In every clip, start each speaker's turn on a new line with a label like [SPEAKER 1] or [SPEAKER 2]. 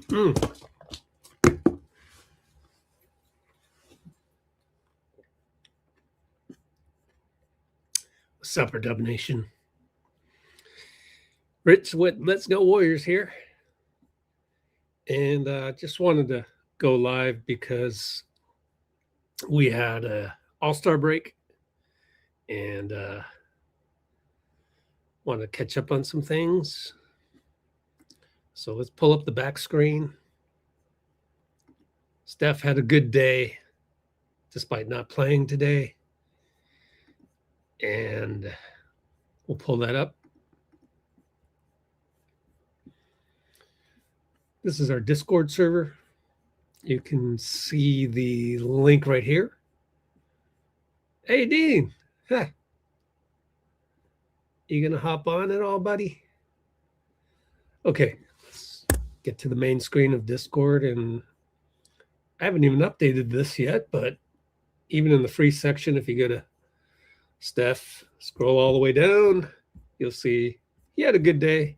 [SPEAKER 1] What's up, Dub Nation? Rich with Let's Go Warriors here. And just wanted to go live because we had a All-Star break and want to catch up on some things. So let's pull up the back screen. Steph had a good day despite not playing today. And we'll pull that up. This is our Discord server. You can see the link right here. Hey, Dean. Huh. You going to hop on at all, buddy? Okay, let's get to the main screen of Discord. And I haven't even updated this yet, but even in the free section, if you go to Steph, scroll all the way down, you'll see he had a good day.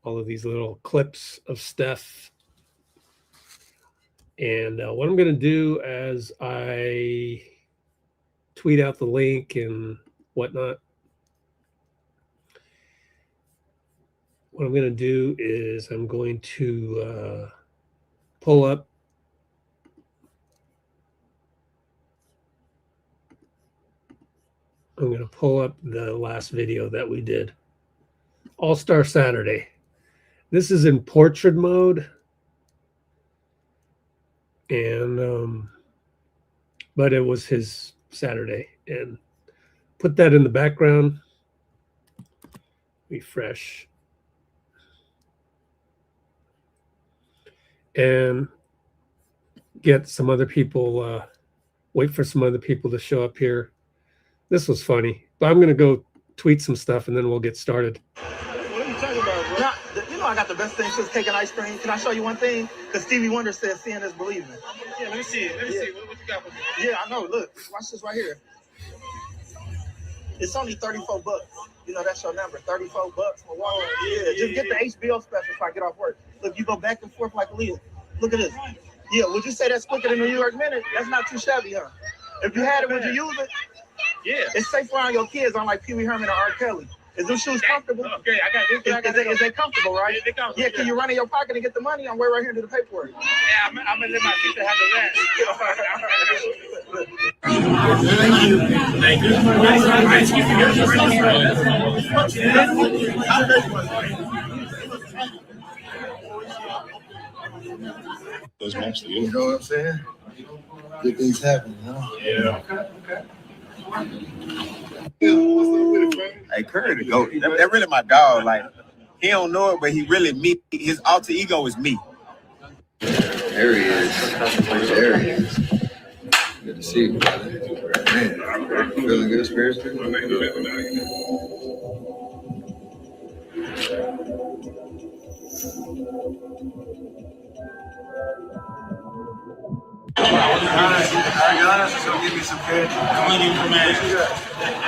[SPEAKER 1] All of these little clips of Steph. And what I'm going to do as I tweet out the link and whatnot, what I'm going to do is I'm going to pull up the last video that we did. All-Star Saturday. This is in portrait mode. And but it was his Saturday. And put that in the background. Refresh. And get some other people, wait for some other people to show up here. This was funny. But I'm going to go tweet some stuff and then we'll get started.
[SPEAKER 2] What are you talking about, bro? You know I got the best thing since cake and ice cream. Can I show you one thing? Because Stevie Wonder says seeing is believing. Yeah, let me see it. Let me see. What you got for me? Yeah, I know. Look, watch this right here. It's only $34. You know, that's your number. $34 for one. Yeah, just get the HBO special if I get off work. Look, you go back and forth like Leah. Look at this. Yeah, would you say that's quicker than the New York Minute? That's not too shabby, huh? If you had it, would you use it? Yeah. It's safe around your kids, unlike Pee Wee Herman or R. Kelly. Is those shoes comfortable? Okay, I got this. Is they comfortable, right? Yeah, they comfortable. Yeah, can you run in your pocket and get the money? I'm way right here to do the paperwork. Yeah, I'm gonna let my sister have the rest. Thank you. Thank
[SPEAKER 3] you. You know what I'm saying? Good things happen, huh? Yeah. Okay.
[SPEAKER 4] Hey, Curry the GOAT. That's really my dog. Like, he don't know it, but he really me. His alter ego is me.
[SPEAKER 3] There he is. There he is. Good to see you, brother. Man, feeling good, spirits good?
[SPEAKER 5] Giannis is gonna give me some cash.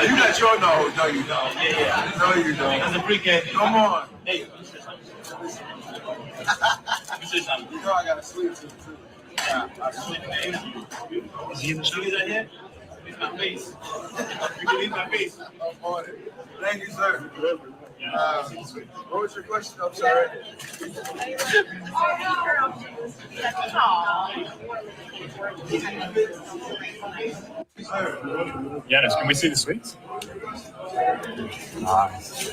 [SPEAKER 5] You got your no, you don't. Yeah. No, you don't. That's a pre-K. Come on. Hey. You know I got a sleep too. Is he in the studio right here? It's my face. You can eat my face. I'm on it. Thank you, sir. What was your question? I'm sorry.
[SPEAKER 6] Giannis, can we see the suites? Nice.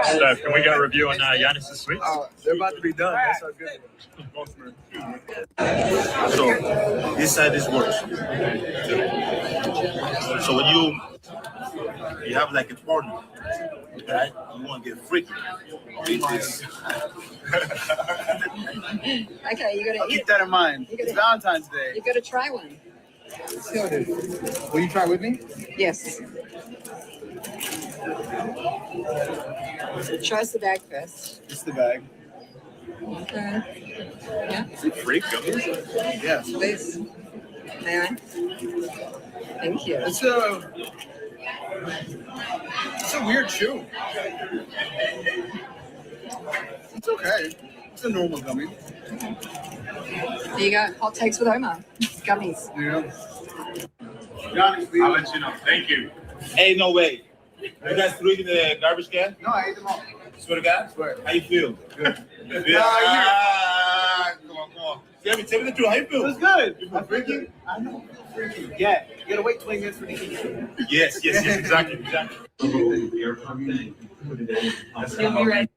[SPEAKER 6] Steph, can we get a review on Giannis' suites?
[SPEAKER 5] They're about to be done. That's how good it is. So, this side this works. So when you have like a party, right? You want to get freaky.
[SPEAKER 7] Okay, you gotta
[SPEAKER 5] keep that in mind. It's Valentine's Day.
[SPEAKER 7] You gotta try one.
[SPEAKER 5] Will you try with me?
[SPEAKER 7] Yes. So trust the bag first.
[SPEAKER 5] It's the bag.
[SPEAKER 7] Okay. Yeah.
[SPEAKER 6] Is it free gummies?
[SPEAKER 5] Yes.
[SPEAKER 7] Please. May I? Thank you.
[SPEAKER 5] It's a weird chew. It's okay. It's a normal gummy.
[SPEAKER 7] There you go. Hot takes with Omar. Gummies.
[SPEAKER 5] Yeah. Giannis,
[SPEAKER 6] I'll let you know. Thank you.
[SPEAKER 4] Ain't no way. You guys threw it in the garbage can?
[SPEAKER 5] No, I ate them all.
[SPEAKER 4] Swear to God?
[SPEAKER 5] Swear.
[SPEAKER 4] How you feel?
[SPEAKER 5] Good.
[SPEAKER 4] Yeah. Come on. Tell me the truth. How you feel?
[SPEAKER 5] It was good.
[SPEAKER 4] You feel freaky?
[SPEAKER 5] I know. Freaky. Yeah. You gotta wait 20 minutes for the heat.
[SPEAKER 4] Yes, exactly.
[SPEAKER 7] You'll be ready.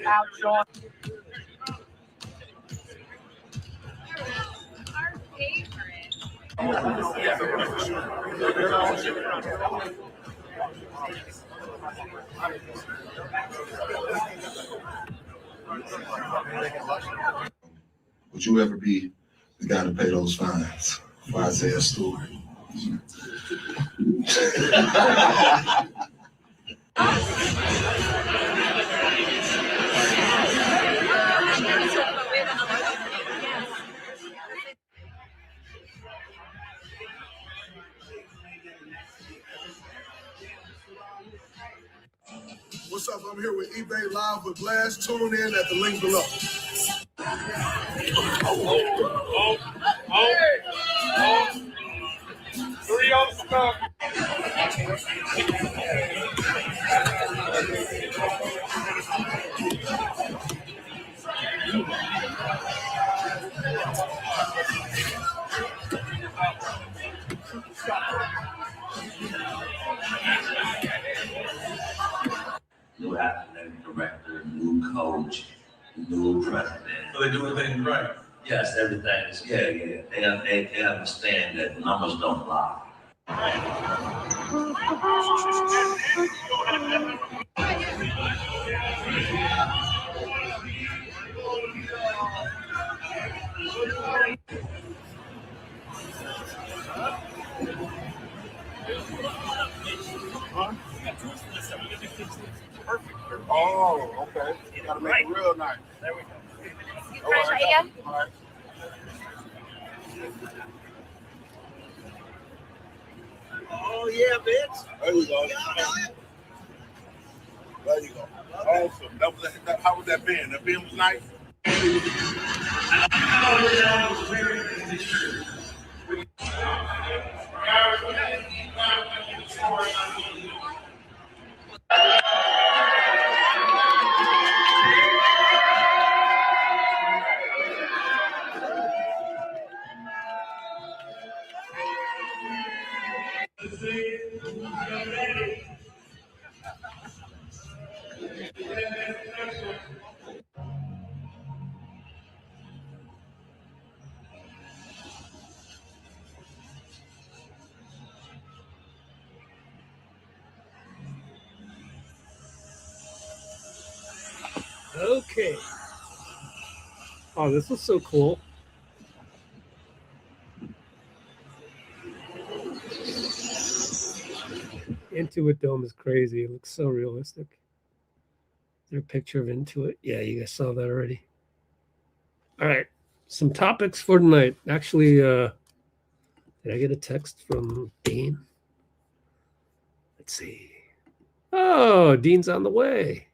[SPEAKER 2] Out, Sean.
[SPEAKER 8] Would you ever be the guy to pay those fines for Isaiah Stewart? What's up? I'm here with eBay Live with Blast. Tune in at the link below.
[SPEAKER 5] Three on stuff.
[SPEAKER 9] New athletic director, new coach, new president.
[SPEAKER 5] So they do everything right.
[SPEAKER 9] Yes, everything is, yeah. They understand that numbers don't lie.
[SPEAKER 5] Oh, okay. You gotta make it real nice.
[SPEAKER 6] There we go.
[SPEAKER 5] All right. All right.
[SPEAKER 2] Oh, yeah, bitch.
[SPEAKER 5] There you go. There you go. Awesome. How was that pen? That pen was nice.
[SPEAKER 1] Okay. Oh, this was so cool. Intuit Dome is crazy. It looks so realistic. Is there a picture of Intuit? Yeah, you guys saw that already. All right. Some topics for tonight. Actually, did I get a text from Dean? Let's see. Oh, Dean's on the way.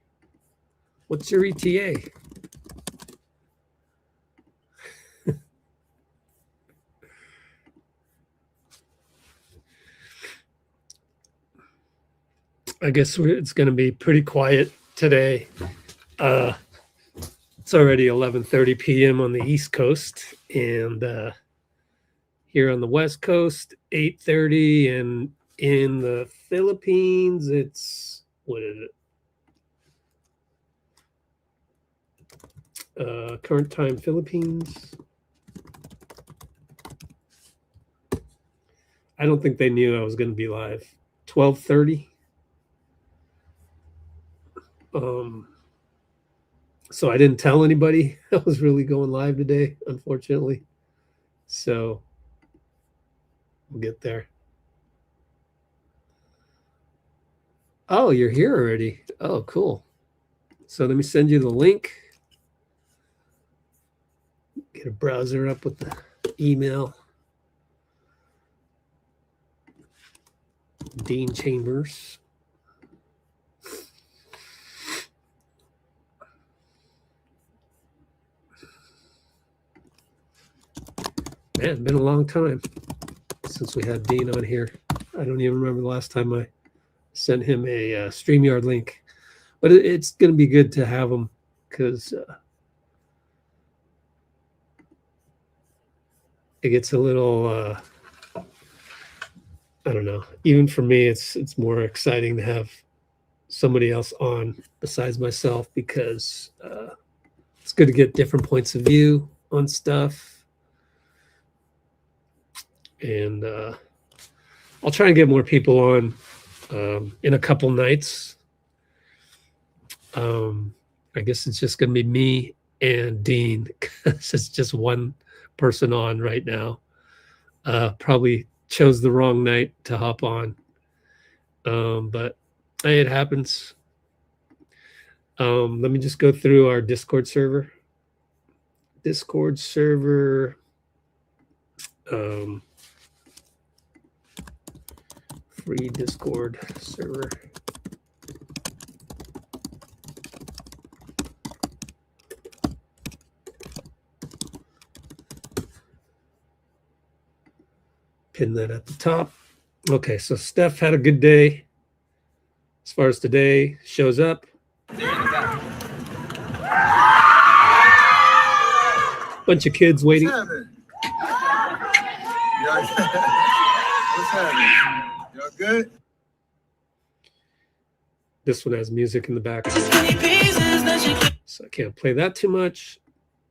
[SPEAKER 1] What's your ETA? I guess it's going to be pretty quiet today. It's already 11:30 p.m. on the East Coast, and here on the West Coast, 8:30, and in the Philippines, it's what is it? Current time Philippines. I don't think they knew I was going to be live. 12:30. So I didn't tell anybody I was really going live today, unfortunately. So we'll get there. Oh, you're here already. Oh, cool. So let me send you the link. Get a browser up with the email. Dean Chambers. Man, it's been a long time since we had Dean on here. I don't even remember the last time I sent him a StreamYard link. But it's going to be good to have him because it gets a little, I don't know. Even for me, it's more exciting to have somebody else on besides myself because it's good to get different points of view on stuff. And I'll try and get more people on in a couple nights. I guess it's just going to be me and Dean because it's just one person on right now. Probably chose the wrong night to hop on. But hey, it happens. Let me just go through our Discord server. Discord server. Free Discord server. Pin that at the top. Okay, so Steph had a good day. As far as today, shows up. Bunch of kids waiting.
[SPEAKER 3] What's happening? Y'all good?
[SPEAKER 1] This one has music in the back, so I can't play that too much.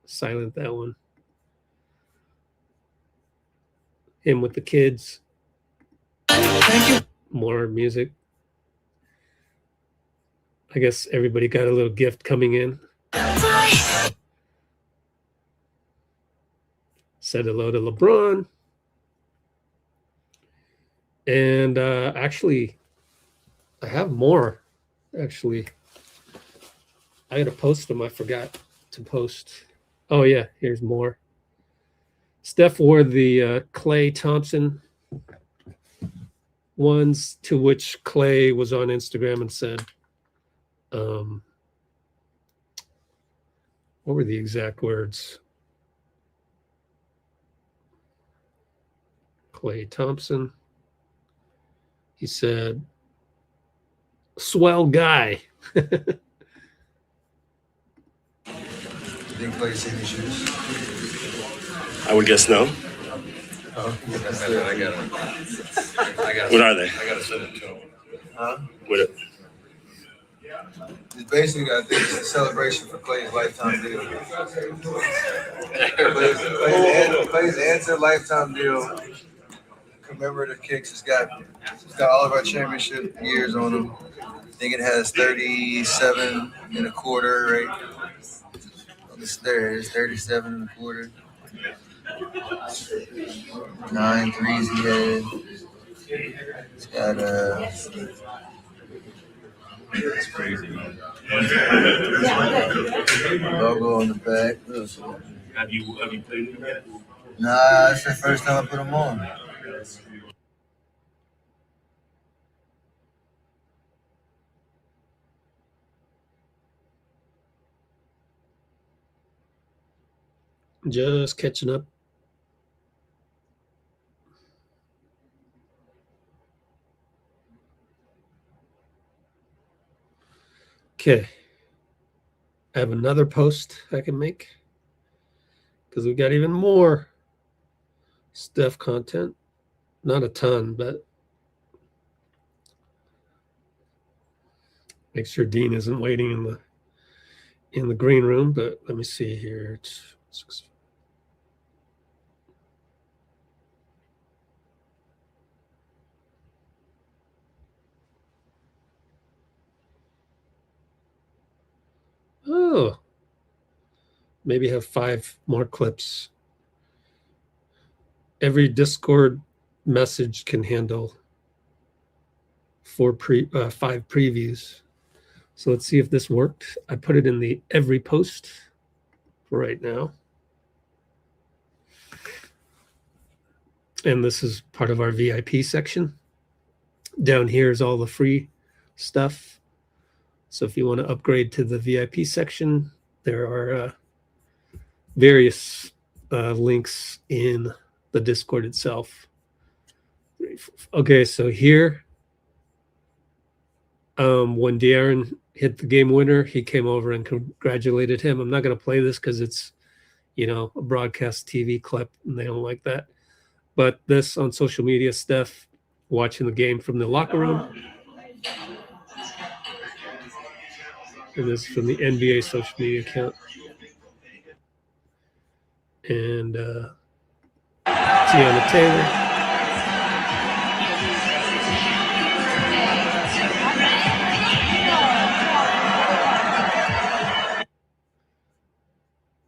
[SPEAKER 1] Silent that one. Him with the kids. More music. I guess everybody got a little gift coming in. Said hello to LeBron. And actually, I have more. Actually, I got to post them. I forgot to post. Oh, yeah, here's more. Steph wore the Klay Thompson ones, to which Klay was on Instagram and said, what were the exact words? Klay Thompson. He said, swell guy.
[SPEAKER 3] Didn't Klay see any shoes?
[SPEAKER 5] I would guess no.
[SPEAKER 3] Oh, that's it. I got it.
[SPEAKER 5] What are they?
[SPEAKER 3] I got to send it to him. Huh?
[SPEAKER 5] What?
[SPEAKER 3] It's basically, I think it's a celebration for Klay's lifetime deal. Klay's answer lifetime deal. Commemorative kicks. It's got all of our championship years on them. I think it has 37 and a quarter, right? It's there. It's 37 and a quarter. 9 threes he had. It's got
[SPEAKER 5] That's crazy, man.
[SPEAKER 3] logo on the back.
[SPEAKER 5] Have you played them yet?
[SPEAKER 3] Nah, it's the first time I put them on.
[SPEAKER 1] Just catching up. Okay. I have another post I can make because we got even more Steph content. Not a ton, but make sure Dean isn't waiting in the green room. But let me see here. Oh, maybe have 5 more clips. Every Discord message can handle 5 previews. So let's see if this worked. I put it in the every post for right now. And this is part of our VIP section. Down here is all the free stuff. So if you want to upgrade to the VIP section, there are various links in the Discord itself. Okay, so here, when De'Aaron hit the game winner, he came over and congratulated him. I'm not going to play this because it's, you know, a broadcast TV clip and they don't like that. But this on social media, Steph watching the game from the locker room. And this is from the NBA social media account. And Tiana Taylor.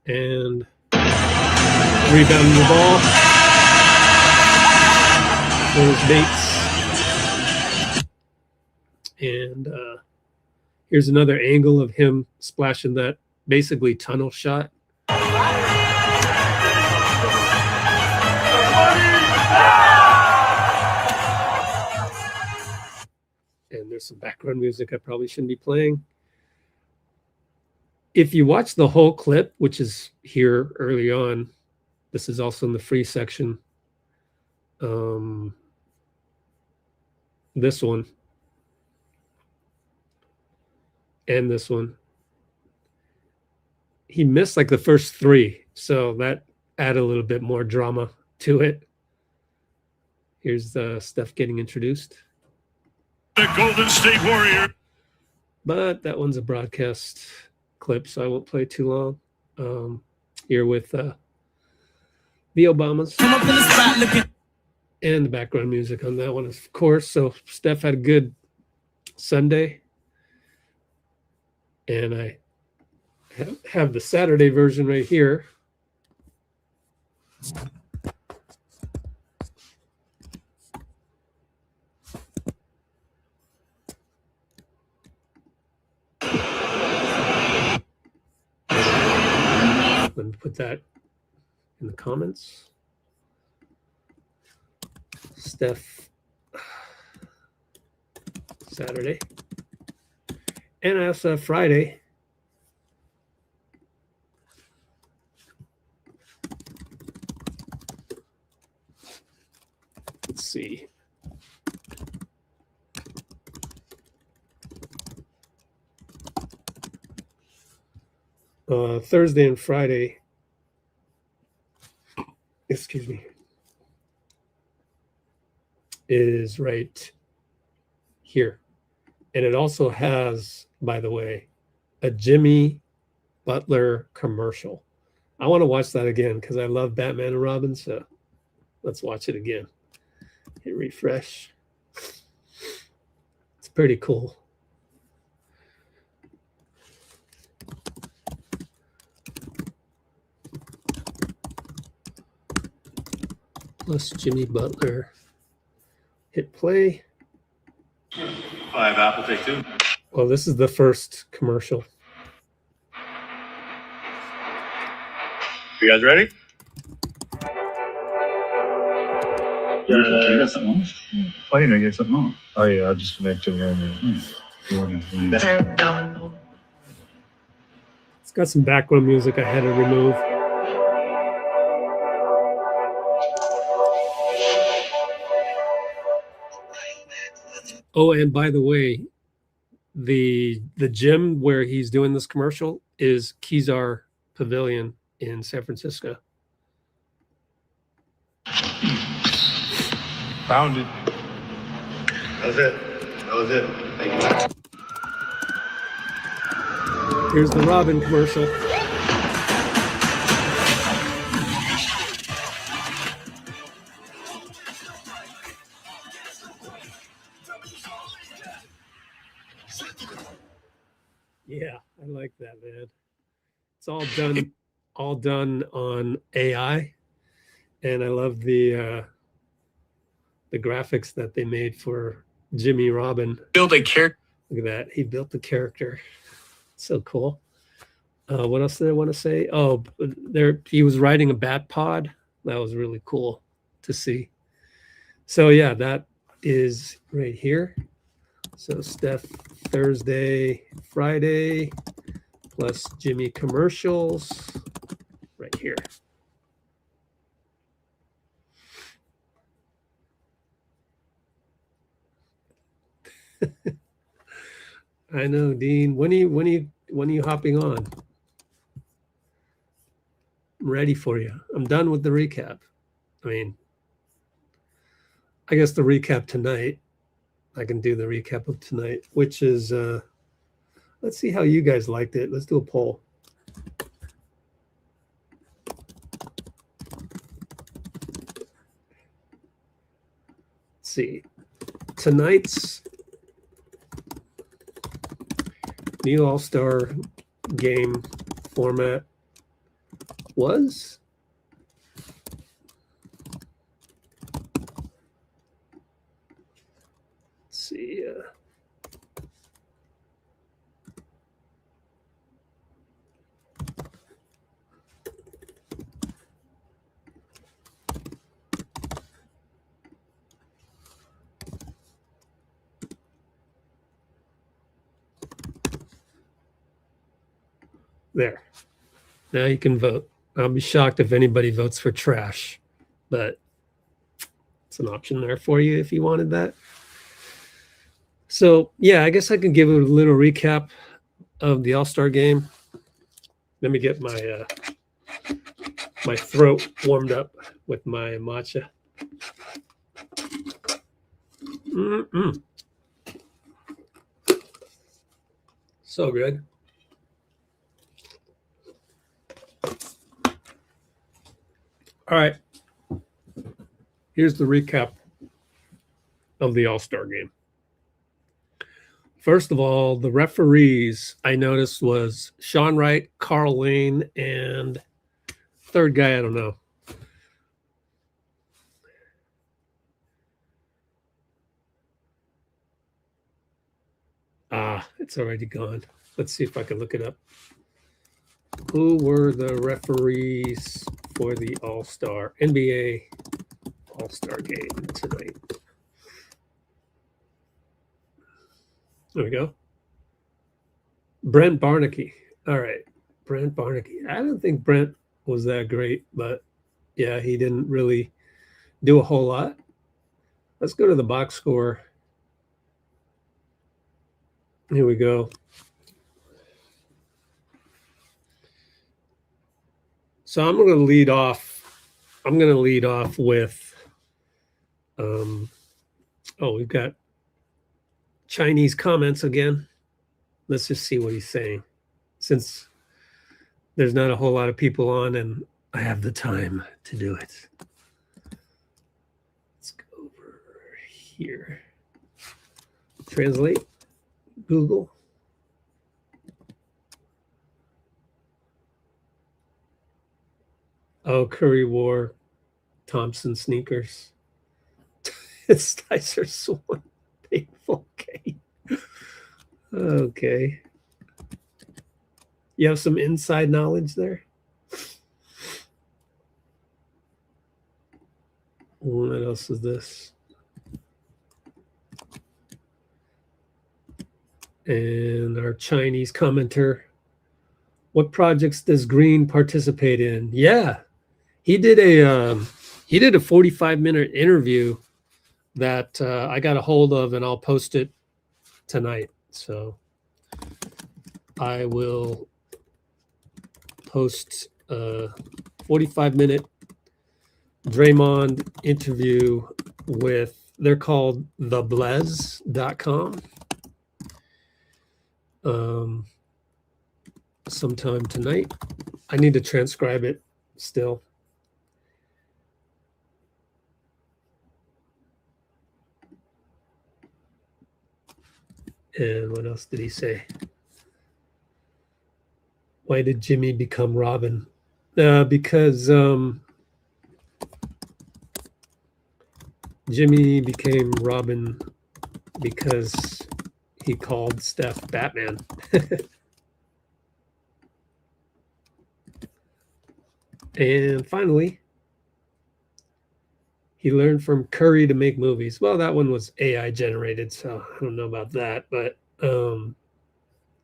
[SPEAKER 1] And rebounding the ball. There's Bates. And here's another angle of him splashing that basically tunnel shot. And there's some background music I probably shouldn't be playing. If you watch the whole clip, which is here early on, this is also in the free section. This one. And this one. He missed like the first three, so that added a little bit more drama to it. Here's Steph getting introduced.
[SPEAKER 6] The Golden State Warrior.
[SPEAKER 1] But that one's a broadcast clip, so I won't play too long. Here with the Obamas. And the background music on that one, of course. So Steph had a good Sunday. And I have the Saturday version right here. Let me put that in the comments. Steph Saturday. And I also have Friday. Let's see. Thursday and Friday. Excuse me. Is right here. And it also has, by the way, a Jimmy Butler commercial. I want to watch that again because I love Batman and Robin. So let's watch it again. Hit refresh. It's pretty cool. Plus Jimmy Butler. Hit play.
[SPEAKER 6] 5 Apple, take 2.
[SPEAKER 1] Well, this is the first commercial.
[SPEAKER 6] You guys ready?
[SPEAKER 5] You got something on? Oh, you know, you got something on. Oh, yeah, I just connected right now.
[SPEAKER 1] It's got some background music I had to remove. Oh, and by the way, the gym where he's doing this commercial is Kezar Pavilion in San Francisco.
[SPEAKER 5] Found it.
[SPEAKER 3] That was it. That was it. Thank you.
[SPEAKER 1] Here's the Robin commercial. Yeah, I like that, man. It's all done on AI, and I love the graphics that they made for Jimmy Robin.
[SPEAKER 6] Build a character.
[SPEAKER 1] Look at that. He built the character. So cool. What else did I want to say? Oh, he was riding a bat pod. That was really cool to see. So yeah, that is right here. So Steph Thursday, Friday, plus Jimmy commercials right here. I know, Dean. When are you hopping on? I'm ready for you. I'm done with the recap. I mean, I guess the recap tonight. I can do the recap of tonight, which is let's see how you guys liked it. Let's do a poll. Let's see. Tonight's new All-Star game format was see. There. Now you can vote. I'll be shocked if anybody votes for trash, but it's an option there for you if you wanted that. So, yeah, I guess I can give a little recap of the All-Star game. Let me get my my throat warmed up with my matcha. So good. All right. Here's the recap of the All-Star game. First of all, the referees I noticed was Sean Wright, Carl Lane, and third guy, I don't know. It's already gone. Let's see if I can look it up. Who were the referees for the All-Star, NBA All-Star game tonight? There we go. Brent Barnaky. All right. Brent Barnaky. I don't think Brent was that great, but yeah, he didn't really do a whole lot. Let's go to the box score. Here we go. So I'm going to lead off. I'm going to lead off with, we've got Chinese comments again. Let's just see what he's saying, since there's not a whole lot of people on and I have the time to do it. Let's go over here. Translate. Google. Oh, Curry wore Thompson sneakers. It's Dicer Swan. Painful game. Okay. You have some inside knowledge there? What else is this? And our Chinese commenter. What projects does Green participate in? Yeah. He did a 45-minute interview that I got a hold of, and I'll post it tonight. So I will post a 45-minute Draymond interview with, they're called theblez.com. Sometime tonight. I need to transcribe it still. And what else did he say? Why did Jimmy become Robin? Because Jimmy became Robin because he called Steph Batman. And finally, He learned from Curry to make movies. Well, that one was AI generated, so I don't know about that. But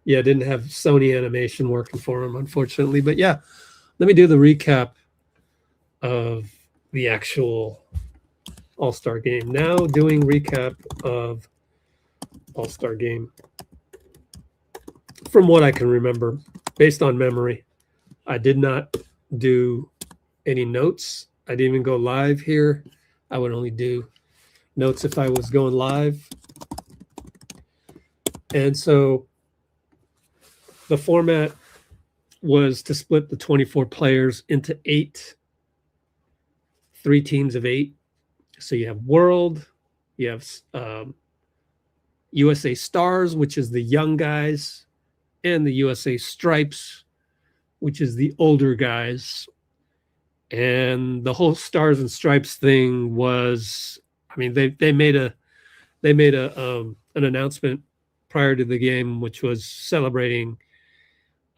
[SPEAKER 1] yeah, didn't have Sony Animation working for him, unfortunately. But yeah, let me do the recap of the actual All-Star game. Now doing recap of All-Star game from what I can remember, based on memory. I did not do any notes. I didn't even go live here. I would only do notes if I was going live. And so the format was to split the 24 players into 3 teams of 8. So you have World, you have USA Stars, which is the young guys, and the USA Stripes, which is the older guys. And the whole Stars and Stripes thing was, I mean, they made an announcement prior to the game, which was celebrating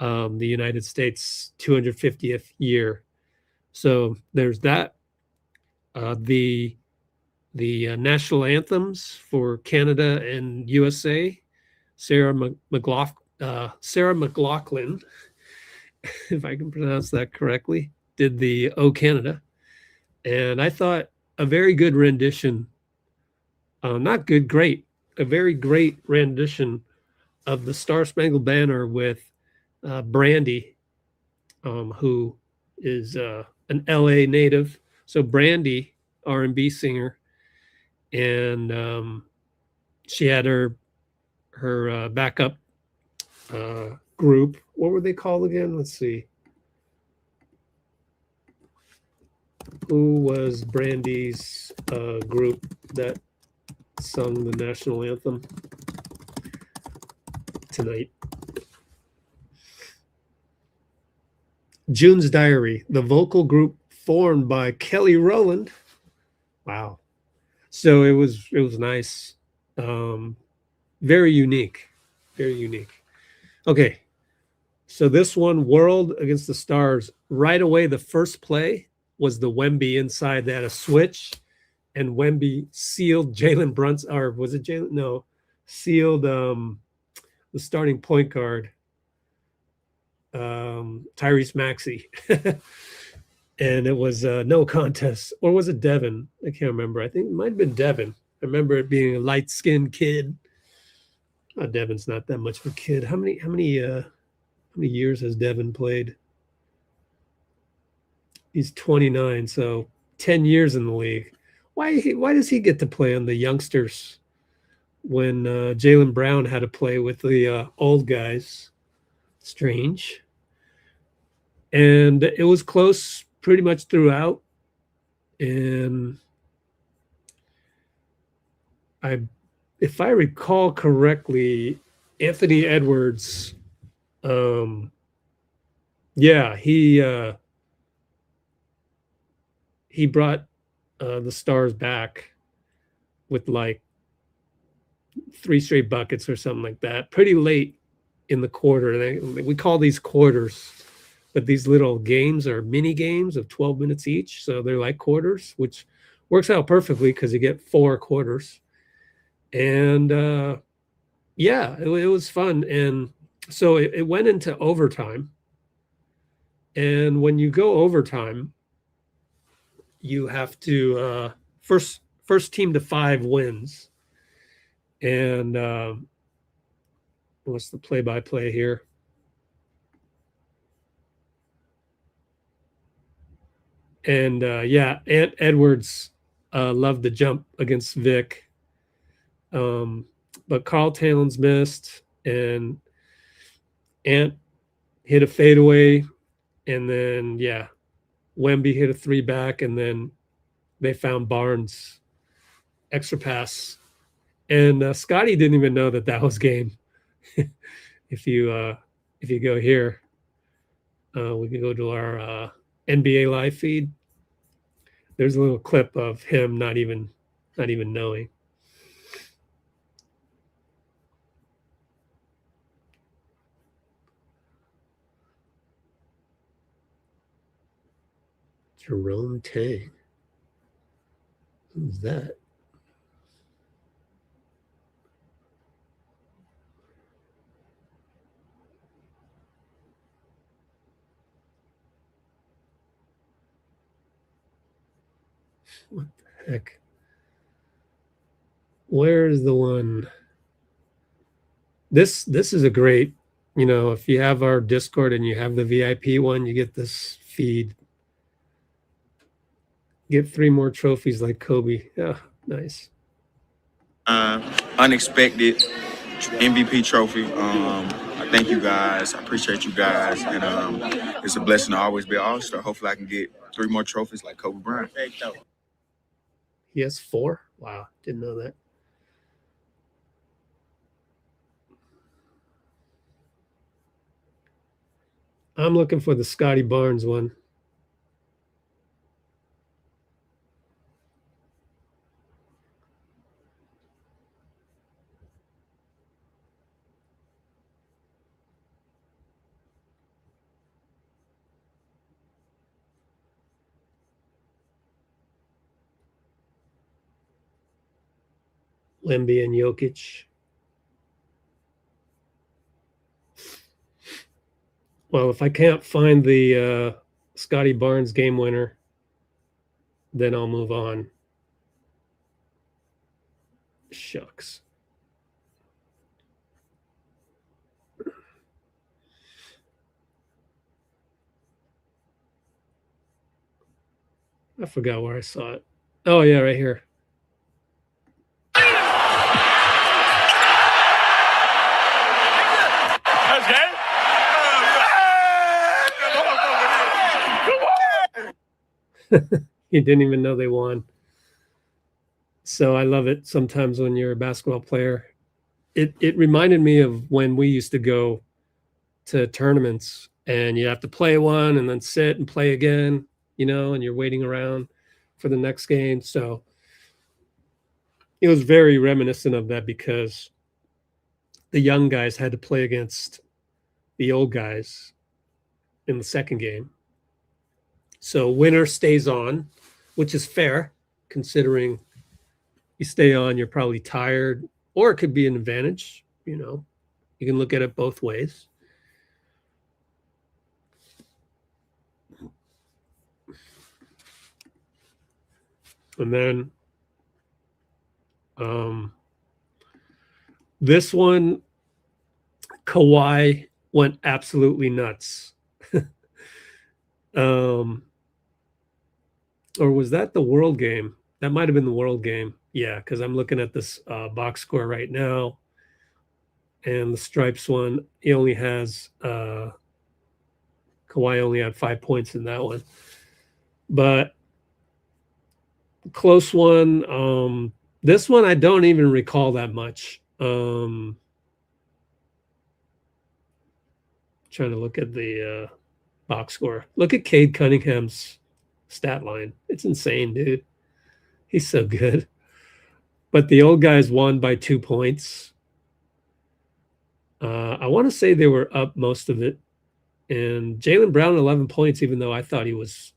[SPEAKER 1] the United States 250th year. So there's that. The national anthems for Canada and USA. Sarah McLaughlin, if I can pronounce that correctly, did the "O Canada," and I thought a very good rendition. Not good, great. A very great rendition of the Star Spangled Banner with Brandy, who is an LA native. So Brandy, R&B singer, and she had her backup group. What were they called again? Let's see. Who was Brandy's group that sung the national anthem tonight? June's Diary, the vocal group formed by Kelly Rowland. Wow. So it was nice. Very unique. Very unique. Okay. So this one, World against the Stars, right away, the first play was the Wemby inside. They had a switch, and Wemby sealed Jalen Brunson, or was it Jalen? No, sealed the starting point guard, Tyrese Maxey. And it was no contest. Or was it Devin? I can't remember. I think it might have been Devin. I remember it being a light-skinned kid. Oh, Devin's not that much of a kid. How many years has Devin played? He's 29, so 10 years in the league. Why does he get to play on the youngsters when Jaylen Brown had to play with the old guys? Strange. And it was close pretty much throughout. And if I recall correctly, Anthony Edwards, yeah, he brought the Stars back with like 3 straight buckets or something like that, pretty late in the quarter. We call these quarters, but these little games are mini games of 12 minutes each. So they're like quarters, which works out perfectly because you get 4 quarters. And yeah, it was fun. And so it went into overtime. And when you go overtime, you have to first team to 5 wins. And what's the play-by-play here? And yeah, Edwards loved the jump against Vic. But Carl Towns missed, and Ant hit a fadeaway, and then yeah, Wemby hit a 3 back, and then they found Barnes extra pass, and Scotty didn't even know that was game. If you go here, we can go to our NBA live feed. There's a little clip of him not even knowing. Jerome Tang. Who's that? What the heck? Where's the one? This is a great, you know, if you have our Discord and you have the VIP one, you get this feed. Get 3 more trophies like Kobe. Yeah, nice.
[SPEAKER 4] Unexpected MVP trophy. I thank you guys. I appreciate you guys, and it's a blessing to always be an All-Star. Hopefully, I can get 3 more trophies like Kobe Bryant.
[SPEAKER 1] He has 4? Wow, didn't know that. I'm looking for the Scotty Barnes one. Wemby and Jokic. Well, if I can't find the Scotty Barnes game winner, then I'll move on. Shucks. I forgot where I saw it. Oh, yeah, right here. You didn't even know they won. So I love it sometimes when you're a basketball player. It reminded me of when we used to go to tournaments and you have to play one and then sit and play again, you know, and you're waiting around for the next game. So it was very reminiscent of that because the young guys had to play against the old guys in the second game. So winner stays on, which is fair considering you stay on, you're probably tired, or it could be an advantage. You know, you can look at it both ways. And then this one, Kawhi went absolutely nuts. Or was that the World game? That might have been the World game. Yeah, because I'm looking at this box score right now. And the Stripes one, he only has, Kawhi only had 5 points in that one. But close one. This one, I don't even recall that much. Trying to look at the box score. Look at Cade Cunningham's stat line. It's insane, dude. He's so good. But the old guys won by 2 points. I want to say they were up most of it. And Jaylen Brown, 11 points, even though I thought he was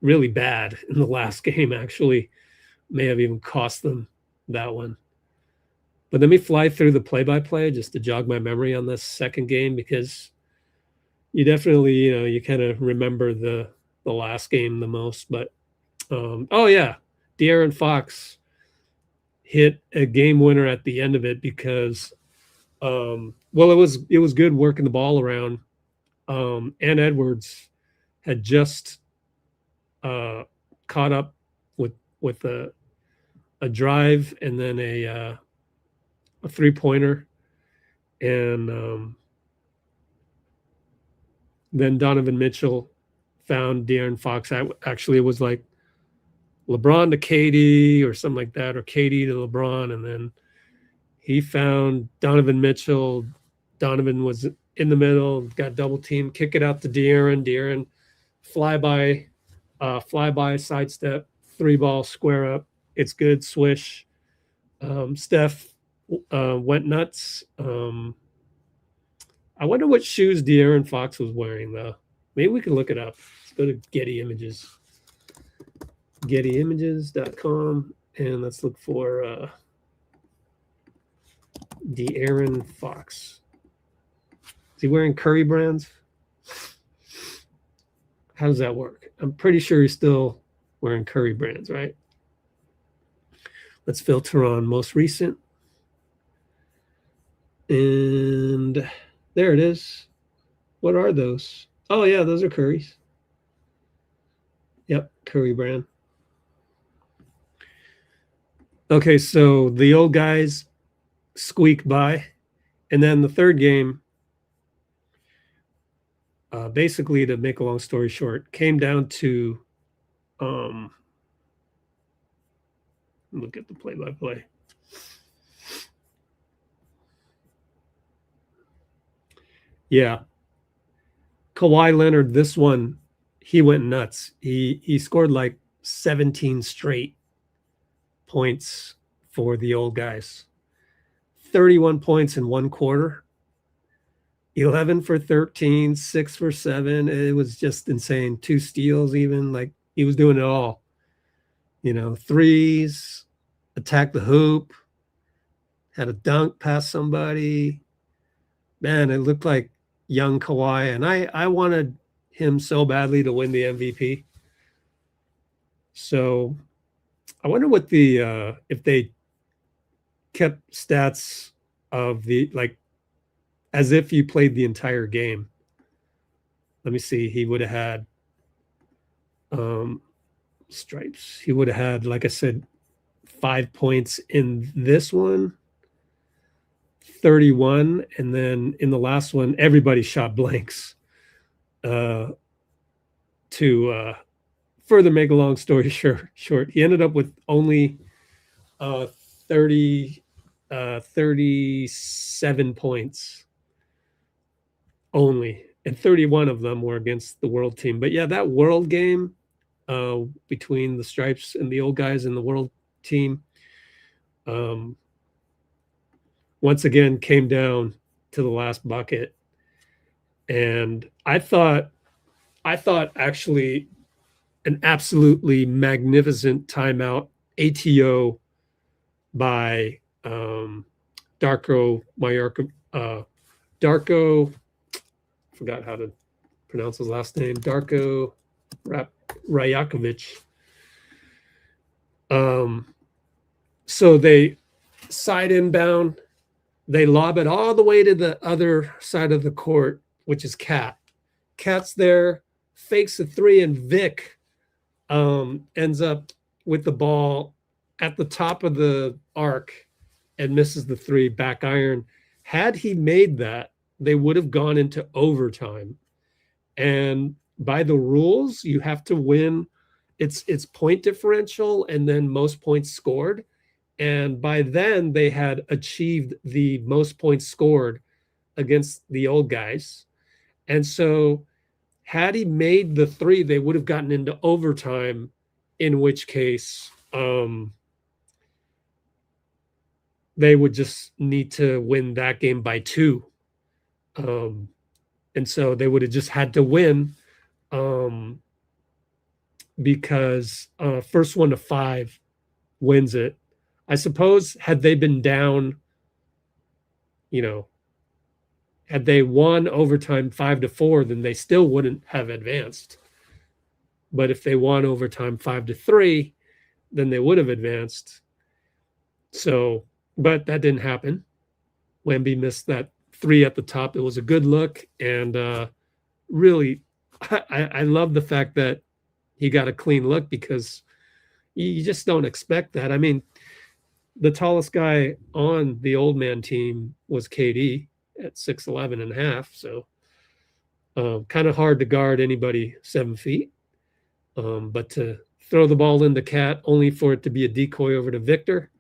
[SPEAKER 1] really bad in the last game, actually may have even cost them that one. But let me fly through the play-by-play just to jog my memory on this second game, because you definitely, you know, you kind of remember the last game the most. But oh yeah, De'Aaron Fox hit a game winner at the end of it because well, it was good working the ball around. And Edwards had just caught up with a drive and then a 3-pointer, and then Donovan Mitchell found De'Aaron Fox. Actually, it was like LeBron to KD or something like that, or KD to LeBron, and then he found Donovan Mitchell. Donovan was in the middle, got double teamed, kick it out to De'Aaron. De'Aaron flyby, sidestep, 3-ball, square up. It's good, swish. Steph went nuts. I wonder what shoes De'Aaron Fox was wearing, though. Maybe we can look it up. Let's go to Getty Images. GettyImages.com. And let's look for De'Aaron Fox. Is he wearing Curry brands? How does that work? I'm pretty sure he's still wearing Curry brands, right? Let's filter on most recent. And there it is. What are those? Oh, yeah, those are Curry's. Yep, Curry brand. Okay, so the old guys squeaked by. And then the third game, basically, to make a long story short, came down to look at the play-by-play. Yeah. Kawhi Leonard, this one, he went nuts. He scored like 17 straight points for the old guys. 31 points in one quarter. 11 for 13, 6 for 7. It was just insane. 2 steals even. Like, he was doing it all. You know, threes, attack the hoop, had a dunk past somebody. Man, it looked like young Kawhi. And I wanted him so badly to win the MVP. So I wonder what the if they kept stats of the, like, as if you played the entire game. Let me see. He would have had stripes. He would have had, like I said, 5 points in this one, 31, and then in the last one, everybody shot blanks. To further make a long story short, he ended up with only 37 points only, and 31 of them were against the world team. But yeah, that world game between the stripes and the old guys and the world team once again came down to the last bucket. And I thought actually an absolutely magnificent timeout, ATO by Darko forgot how to pronounce his last name, Darko Rajakovic. So they side inbound, they lob it all the way to the other side of the court, which is Cat. Cat's there, fakes a 3, and Vic ends up with the ball at the top of the arc and misses the 3, back iron. Had he made that, they would have gone into overtime. And by the rules, you have to win. It's point differential and then most points scored. And by then, they had achieved the most points scored against the old guys. And so had he made the 3, they would have gotten into overtime, in which case they would just need to win that game by 2. And so they would have just had to win because first one to 5 wins it. I suppose had they been down, you know, had they won overtime 5-4, then they still wouldn't have advanced. But if they won overtime 5-3, then they would have advanced. So, but that didn't happen. Wemby missed that 3 at the top. It was a good look. And really, I love the fact that he got a clean look because you just don't expect that. I mean, the tallest guy on the old man team was KD at 6'11 and a half. So kind of hard to guard anybody 7 feet. But to throw the ball into Cat only for it to be a decoy over to Victor,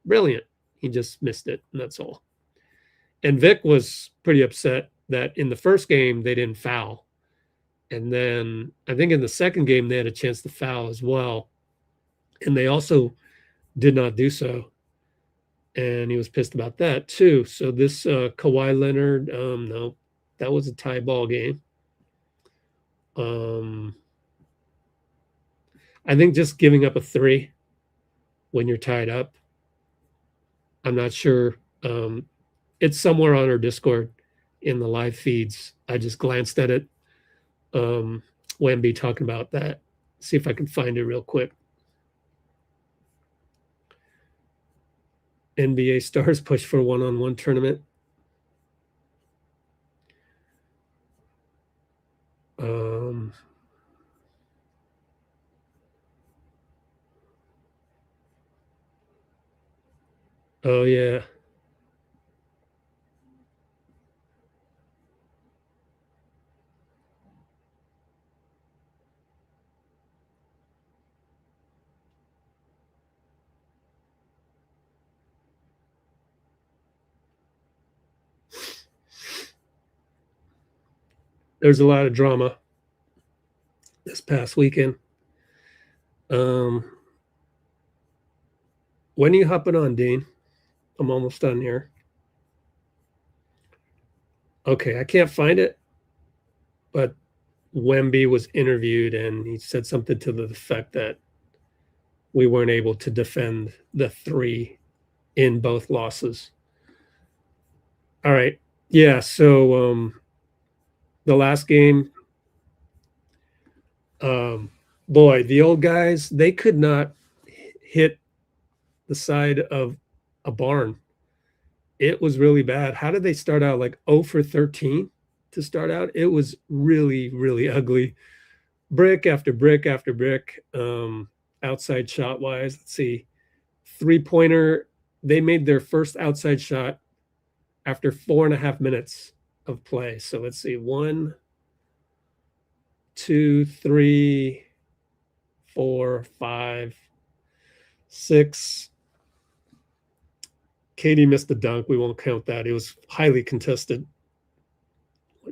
[SPEAKER 1] brilliant. He just missed it, and that's all. And Vic was pretty upset that in the first game they didn't foul. And then I think in the second game they had a chance to foul as well. And they also did not do so. And he was pissed about that too. So this Kawhi Leonard, no, that was a tie ball game. I think just giving up a 3 when you're tied up. I'm not sure. It's somewhere on our Discord in the live feeds. I just glanced at it. Wemby talking about that. See if I can find it real quick. NBA stars push for one-on-one tournament. Oh yeah. There's a lot of drama this past weekend. When are you hopping on, Dean? I'm almost done here. Okay, I can't find it, but Wemby was interviewed and he said something to the effect that we weren't able to defend the 3 in both losses. All right. Yeah, so the last game, boy, the old guys, they could not hit the side of a barn. It was really bad. How did they start out? Like 0 for 13 to start out? It was really, really ugly. Brick after brick after brick. Outside shot wise, let's see. 3-pointer, they made their first outside shot after 4.5 minutes of play. So let's see. 1, 2, 3, 4, 5, 6. Katie missed the dunk. We won't count that. It was highly contested.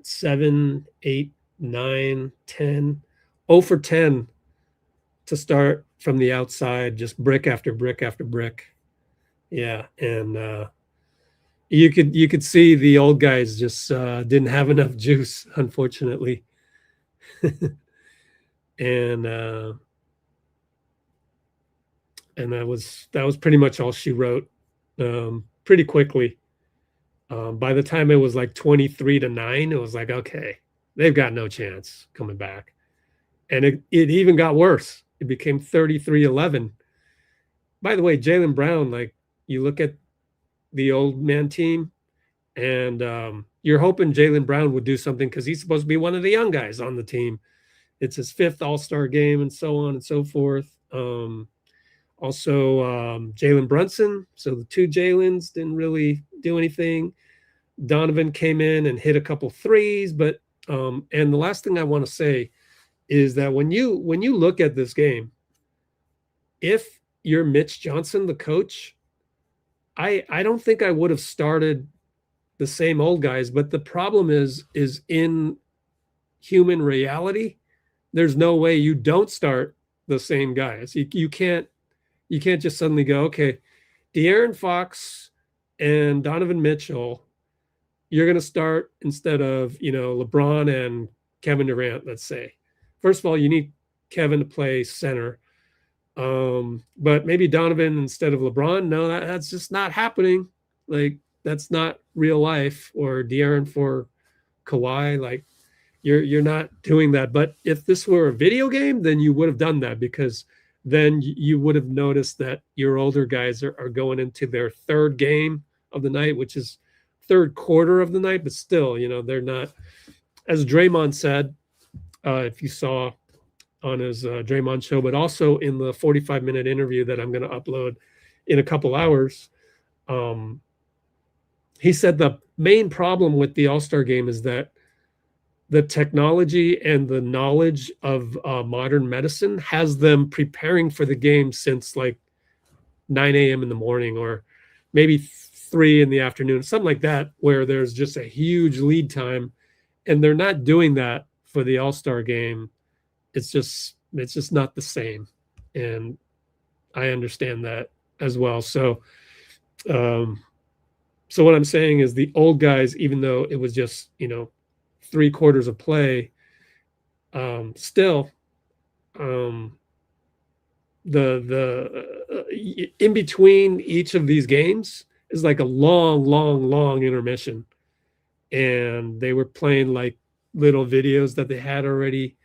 [SPEAKER 1] 7, 8, 9, 10. 0 for 10 to start from the outside, just brick after brick after brick. Yeah, and you could see the old guys just didn't have enough juice, unfortunately. and that was pretty much all she wrote. Pretty quickly. By the time it was like 23-9, it was like, okay, they've got no chance coming back. And it even got worse. It became 33-11. By the way, Jaylen Brown, like, you look at the old man team, and you're hoping Jaylen Brown would do something because he's supposed to be one of the young guys on the team. It's his 5th All-Star game and so on and so forth. Also, Jalen Brunson. So the 2 Jalen's didn't really do anything. Donovan came in and hit a couple threes. But and the last thing I want to say is that when you look at this game, if you're Mitch Johnson, the coach, I don't think I would have started the same old guys. But the problem is in human reality, there's no way you don't start the same guys. You can't just suddenly go, okay, De'Aaron Fox and Donovan Mitchell, you're going to start instead of, LeBron and Kevin Durant, let's say. First of all, you need Kevin to play center. But maybe Donovan instead of LeBron. No, that's just not happening. Like, that's not real life. Or De'Aaron for Kawhi. Like, you're not doing that. But if this were a video game, then you would have done that, because then you would have noticed that your older guys are going into their 3rd game of the night, which is 3rd quarter of the night, but still, they're not, as Draymond said, if you saw on his Draymond show, but also in the 45-minute interview that I'm going to upload in a couple hours, he said the main problem with the All-Star game is that the technology and the knowledge of modern medicine has them preparing for the game since like 9 a.m. in the morning, or maybe 3 in the afternoon, something like that, where there's just a huge lead time, and they're not doing that for the All-Star game. It's just not the same. And I understand that as well. So what I'm saying is the old guys, even though it was just, 3 quarters of play, still, in between each of these games is like a long intermission. And they were playing like little videos that they had already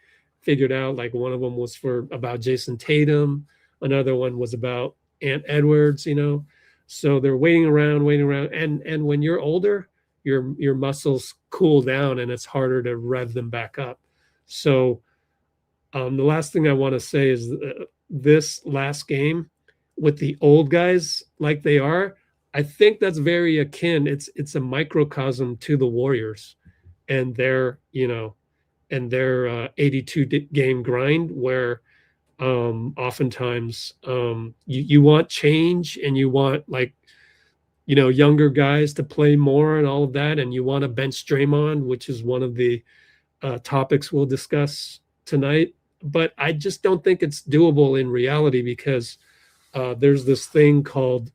[SPEAKER 1] figured out. Like one of them was about Jason Tatum. Another one was about Ant Edwards, you know. So they're waiting around. And when you're older, your muscles cool down and it's harder to rev them back up. So the last thing I want to say is this last game with the old guys like they are, I think that's very akin. It's a microcosm to the Warriors and their, you know, and their 82 game grind where oftentimes you want change and you want, like, you know, younger guys to play more and all of that, and you want to bench Draymond, which is one of the topics we'll discuss tonight. But I just don't think it's doable in reality because there's this thing called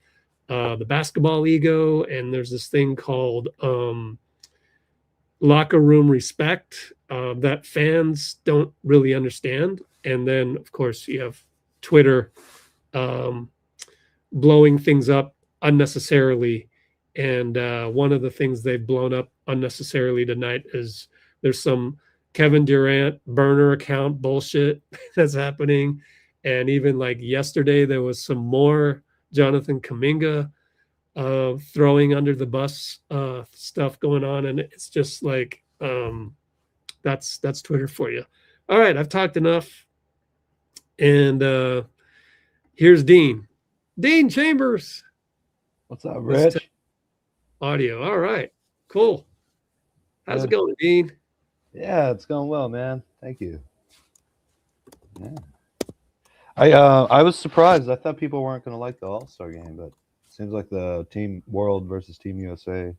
[SPEAKER 1] the basketball ego, and there's this thing called locker room respect that fans don't really understand. And then, of course, you have Twitter blowing things up unnecessarily. And one of the things they've blown up unnecessarily tonight is there's some Kevin Durant burner account bullshit that's happening. And even like yesterday, there was some more Jonathan Kuminga throwing under the bus stuff going on. And it's just like, that's Twitter for you. All right, I've talked enough. And here's Dean Chambers.
[SPEAKER 10] What's up, Rich?
[SPEAKER 1] Audio. All right, cool. How's it going, Dean?
[SPEAKER 10] Yeah, it's going well, man. Thank you. Yeah. I was surprised. I thought people weren't going to like the All-Star game, but it seems like the Team World versus Team USA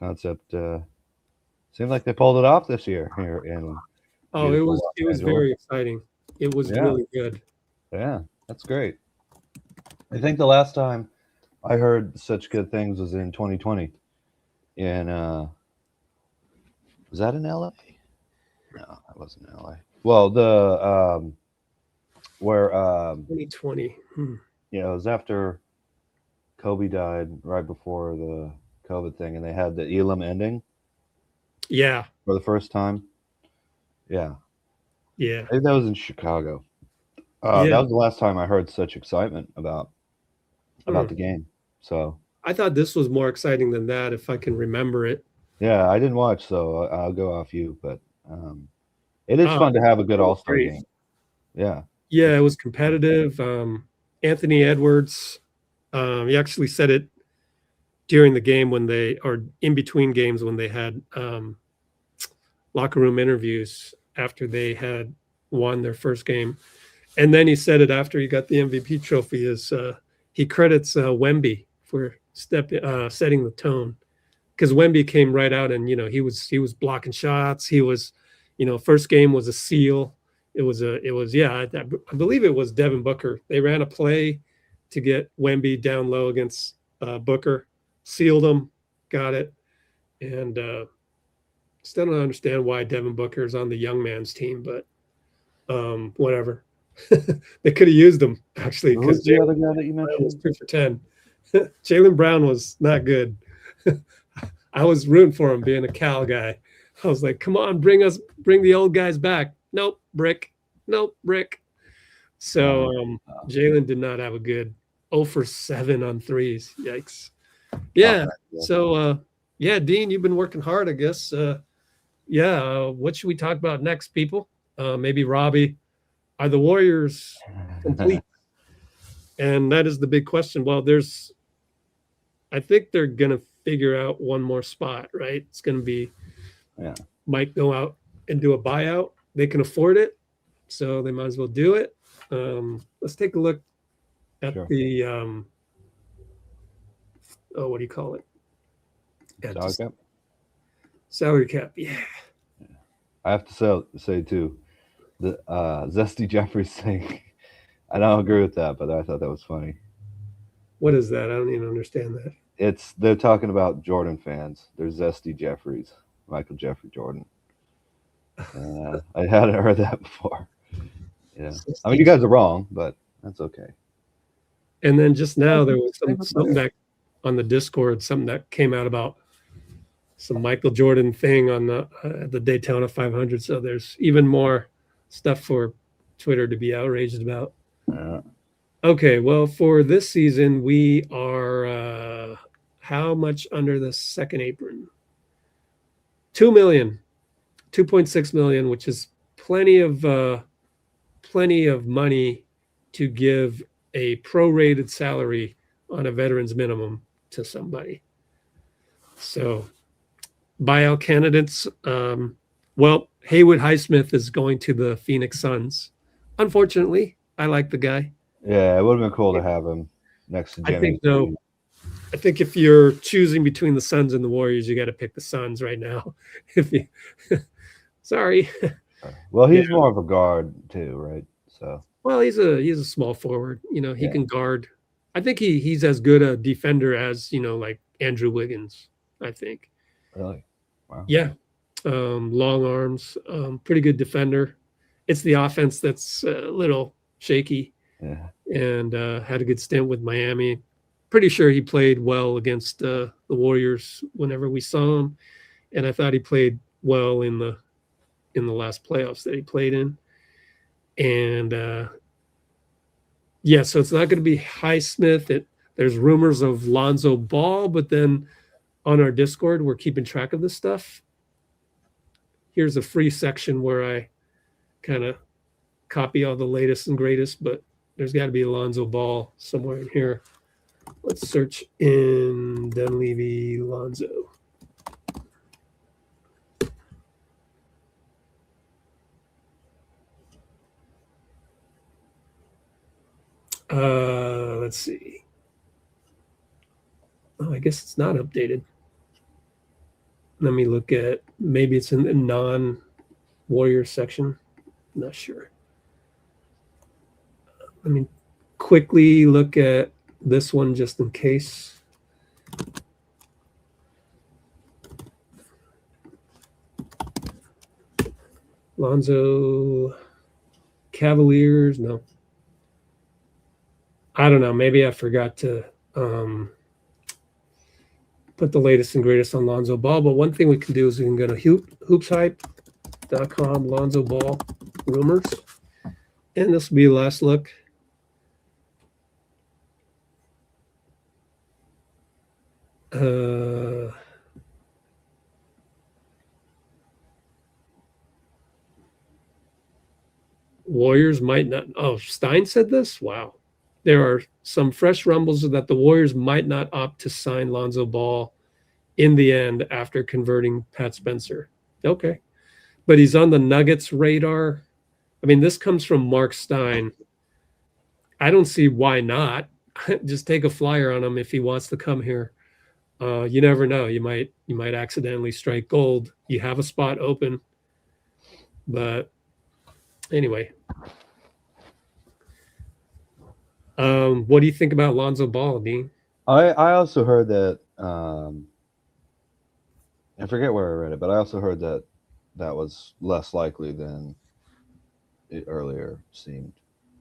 [SPEAKER 10] concept seemed like they pulled it off this year here in.
[SPEAKER 1] Oh, it was very exciting. It was really good.
[SPEAKER 10] Yeah, that's great. I think the last time I heard such good things was in 2020. And was that in LA? No, that wasn't in LA. Well, the where
[SPEAKER 1] 2020.
[SPEAKER 10] Yeah, it was after Kobe died, right before the COVID thing, and they had the Elam ending.
[SPEAKER 1] Yeah.
[SPEAKER 10] For the first time. Yeah.
[SPEAKER 1] Yeah.
[SPEAKER 10] I think that was in Chicago. That was the last time I heard such excitement about the game. So
[SPEAKER 1] I thought this was more exciting than that, if I can remember it.
[SPEAKER 10] Yeah, I didn't watch, so I'll go off you. But it is fun to have a good All-Star game. Yeah.
[SPEAKER 1] Yeah, it was competitive. Anthony Edwards, he actually said it during the game or in between games when they had locker room interviews after they had won their first game. And then he said it after he got the MVP trophy is he credits Wemby for setting the tone, because Wemby came right out and, you know, he was blocking shots. He was, you know, first game was a seal. I believe it was Devin Booker. They ran a play to get Wemby down low against Booker, sealed him, got it. And still don't understand why Devin Booker is on the young man's team, but whatever. They could have used him, actually.
[SPEAKER 10] Who's the other guy that you mentioned?
[SPEAKER 1] Was 2 for 10. Jaylen Brown was not good. I was rooting for him, being a Cal guy. I was like, come on, bring the old guys back. Nope, brick. So Jaylen did not have a good 0 for 7 on threes. Yikes. Yeah. So Dean, you've been working hard, I guess. What should we talk about next, people? Maybe Robbie. Are the Warriors complete? And that is the big question. Well, I think they're going to figure out one more spot, right? It's going to be Mike go out and do a buyout. They can afford it, so they might as well do it. Let's take a look at the what do you call it?
[SPEAKER 10] Salary cap?
[SPEAKER 1] Salary cap, yeah.
[SPEAKER 10] I have to say too, the Zesty Jeffries thing. I don't agree with that, but I thought that was funny.
[SPEAKER 1] What is that? I don't even understand that.
[SPEAKER 10] They're talking about Jordan fans. They're Zesty Jeffries, Michael Jeffrey Jordan. I hadn't heard that before. Yeah, I mean, you guys are wrong, but that's okay.
[SPEAKER 1] And then just now there was something that on the Discord, something that came out about some Michael Jordan thing on the Daytona 500. So there's even more stuff for Twitter to be outraged about.
[SPEAKER 10] Yeah.
[SPEAKER 1] Okay, well, for this season, we are how much under the second apron? 2 million, 2.6 million, which is plenty of money to give a prorated salary on a veteran's minimum to somebody. So buyout candidates, well, Haywood Highsmith is going to the Phoenix Suns. Unfortunately, I like the guy.
[SPEAKER 10] Yeah, it would have been cool to have him next to Jimmy.
[SPEAKER 1] I think no. I think if you're choosing between the Suns and the Warriors, you got to pick the Suns right now. If you, sorry.
[SPEAKER 10] Well, he's more of a guard too, right? So.
[SPEAKER 1] Well, he's a small forward. You know, he can guard. I think he's as good a defender as, you know, like Andrew Wiggins, I think.
[SPEAKER 10] Really? Wow.
[SPEAKER 1] Yeah. Long arms, pretty good defender. It's the offense that's a little shaky.
[SPEAKER 10] Yeah.
[SPEAKER 1] And had a good stint with Miami. Pretty sure he played well against the Warriors whenever we saw him. And I thought he played well in the last playoffs that he played in. And yeah, so it's not going to be Highsmith. There's rumors of Lonzo Ball, but then on our Discord, we're keeping track of this stuff. Here's a free section where I kind of copy all the latest and greatest, but there's got to be Lonzo Ball somewhere in here. Let's search in Dunleavy Lonzo. Let's see. Oh, I guess it's not updated. Let me look at, maybe it's in the non-Warrior section. Not sure. Let me quickly look at this one just in case. Lonzo Cavaliers, no. I don't know. Maybe I forgot to put the latest and greatest on Lonzo Ball. But one thing we can do is we can go to hoopshype.com, Lonzo Ball rumors. And this will be the last look. Warriors might not. Oh, Stein said this? Wow. There are some fresh rumbles that the Warriors might not opt to sign Lonzo Ball in the end after converting Pat Spencer. Okay. But he's on the Nuggets radar. I mean, this comes from Mark Stein. I don't see why not. Just take a flyer on him if he wants to come here. You never know. You might accidentally strike gold. You have a spot open. But anyway. What do you think about Lonzo Ball, Dean?
[SPEAKER 10] I also heard that I forget where I read it, but I also heard that was less likely than it earlier seemed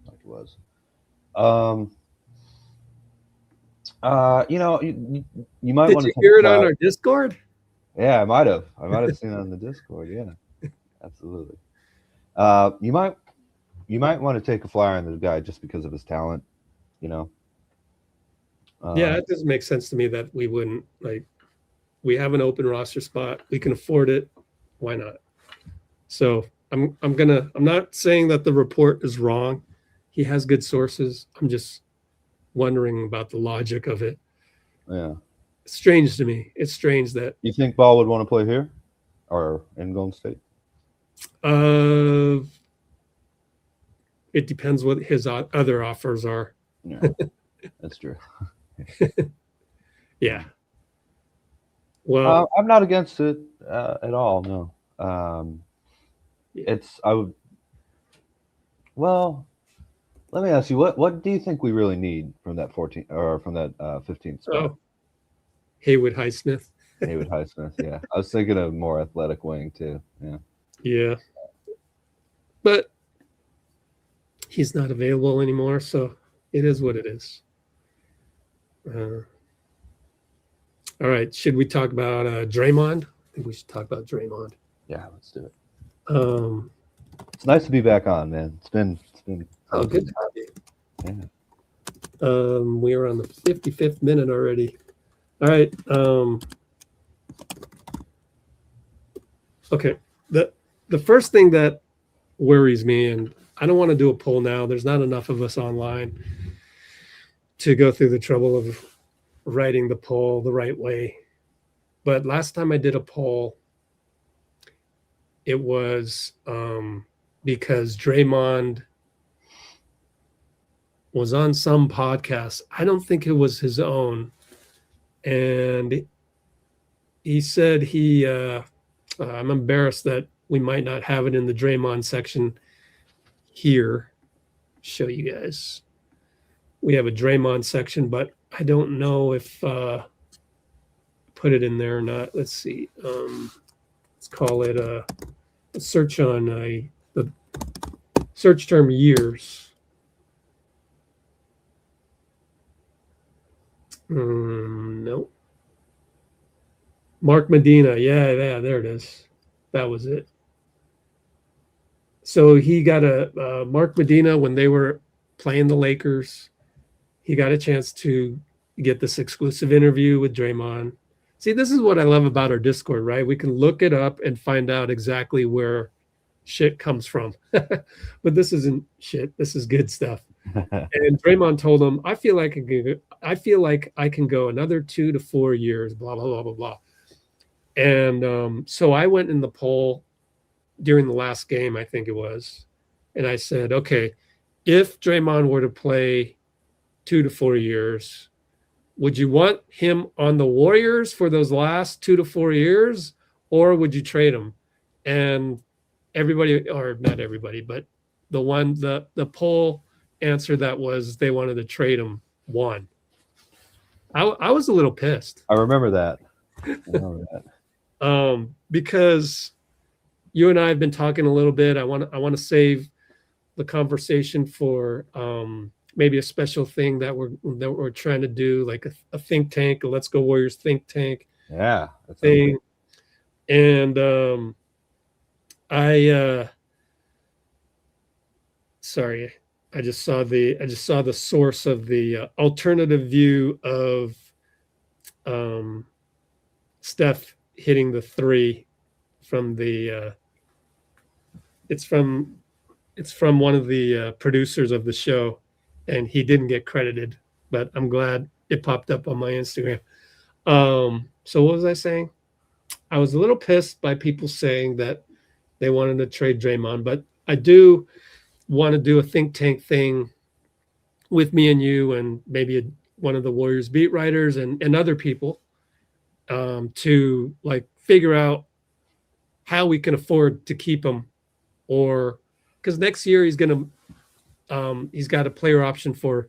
[SPEAKER 10] like it was. You know, you might want to
[SPEAKER 1] hear it on our Discord?
[SPEAKER 10] Yeah, I might have seen it on the Discord. Yeah, absolutely. You might want to take a flyer on the guy just because of his talent. You know.
[SPEAKER 1] Yeah, it doesn't make sense to me that we wouldn't. Like, we have an open roster spot. We can afford it. Why not? So I'm not saying that the report is wrong. He has good sources. I'm just wondering about the logic of it.
[SPEAKER 10] Yeah.
[SPEAKER 1] It's strange to me. It's strange that.
[SPEAKER 10] You think Ball would want to play here or in Golden State?
[SPEAKER 1] It depends what his other offers are.
[SPEAKER 10] Yeah, that's true.
[SPEAKER 1] Yeah. Well,
[SPEAKER 10] I'm not against it at all. No. Well, let me ask you, what do you think we really need from that 14 or from that 15th spot?
[SPEAKER 1] Oh, Haywood Highsmith.
[SPEAKER 10] Haywood Highsmith, yeah. I was thinking of more athletic wing too. Yeah.
[SPEAKER 1] Yeah. But he's not available anymore, so it is what it is. All right. Should we talk about Draymond? I think we should talk about Draymond.
[SPEAKER 10] Yeah, let's do it.
[SPEAKER 1] It's
[SPEAKER 10] nice to be back on, man. It's been
[SPEAKER 1] oh, good to have you.
[SPEAKER 10] Yeah.
[SPEAKER 1] We are on the 55th minute already. All right. Okay. The first thing that worries me, and I don't want to do a poll now. There's not enough of us online to go through the trouble of writing the poll the right way. But last time I did a poll, it was because Draymond was on some podcast. I don't think it was his own. And he said I'm embarrassed that we might not have it in the Draymond section here. Show you guys. We have a Draymond section, but I don't know if put it in there or not. Let's see. Let's call it a search on the search term years. No. Mark Medina. Yeah, there it is. That was it. So he got a Mark Medina when they were playing the Lakers. He got a chance to get this exclusive interview with Draymond. See, this is what I love about our Discord, right? We can look it up and find out exactly where shit comes from. But this isn't shit. This is good stuff. And Draymond told him, I feel like I can go another 2 to 4 years, blah, blah, blah, blah, blah. And so I went in the poll during the last game, I think it was. And I said, okay, if Draymond were to play 2 to 4 years, would you want him on the Warriors for those last 2 to 4 years, or would you trade him? And everybody, or not everybody, but the poll answer that was they wanted to trade him won. I was a little pissed.
[SPEAKER 10] I remember that.
[SPEAKER 1] Because you and I have been talking a little bit. I want to save the conversation for maybe a special thing that we're trying to do, like a think tank, a Let's Go Warriors think tank.
[SPEAKER 10] Yeah,
[SPEAKER 1] thing. And sorry, I just saw the source of the alternative view of Steph hitting the 3 from the it's from one of the producers of the show, and he didn't get credited, but I'm glad it popped up on my Instagram. So what was I saying? I was a little pissed by people saying that they wanted to trade Draymond, but I do want to do a think tank thing with me and you and maybe one of the Warriors beat writers and other people to like figure out how we can afford to keep him, or because next year he's got a player option for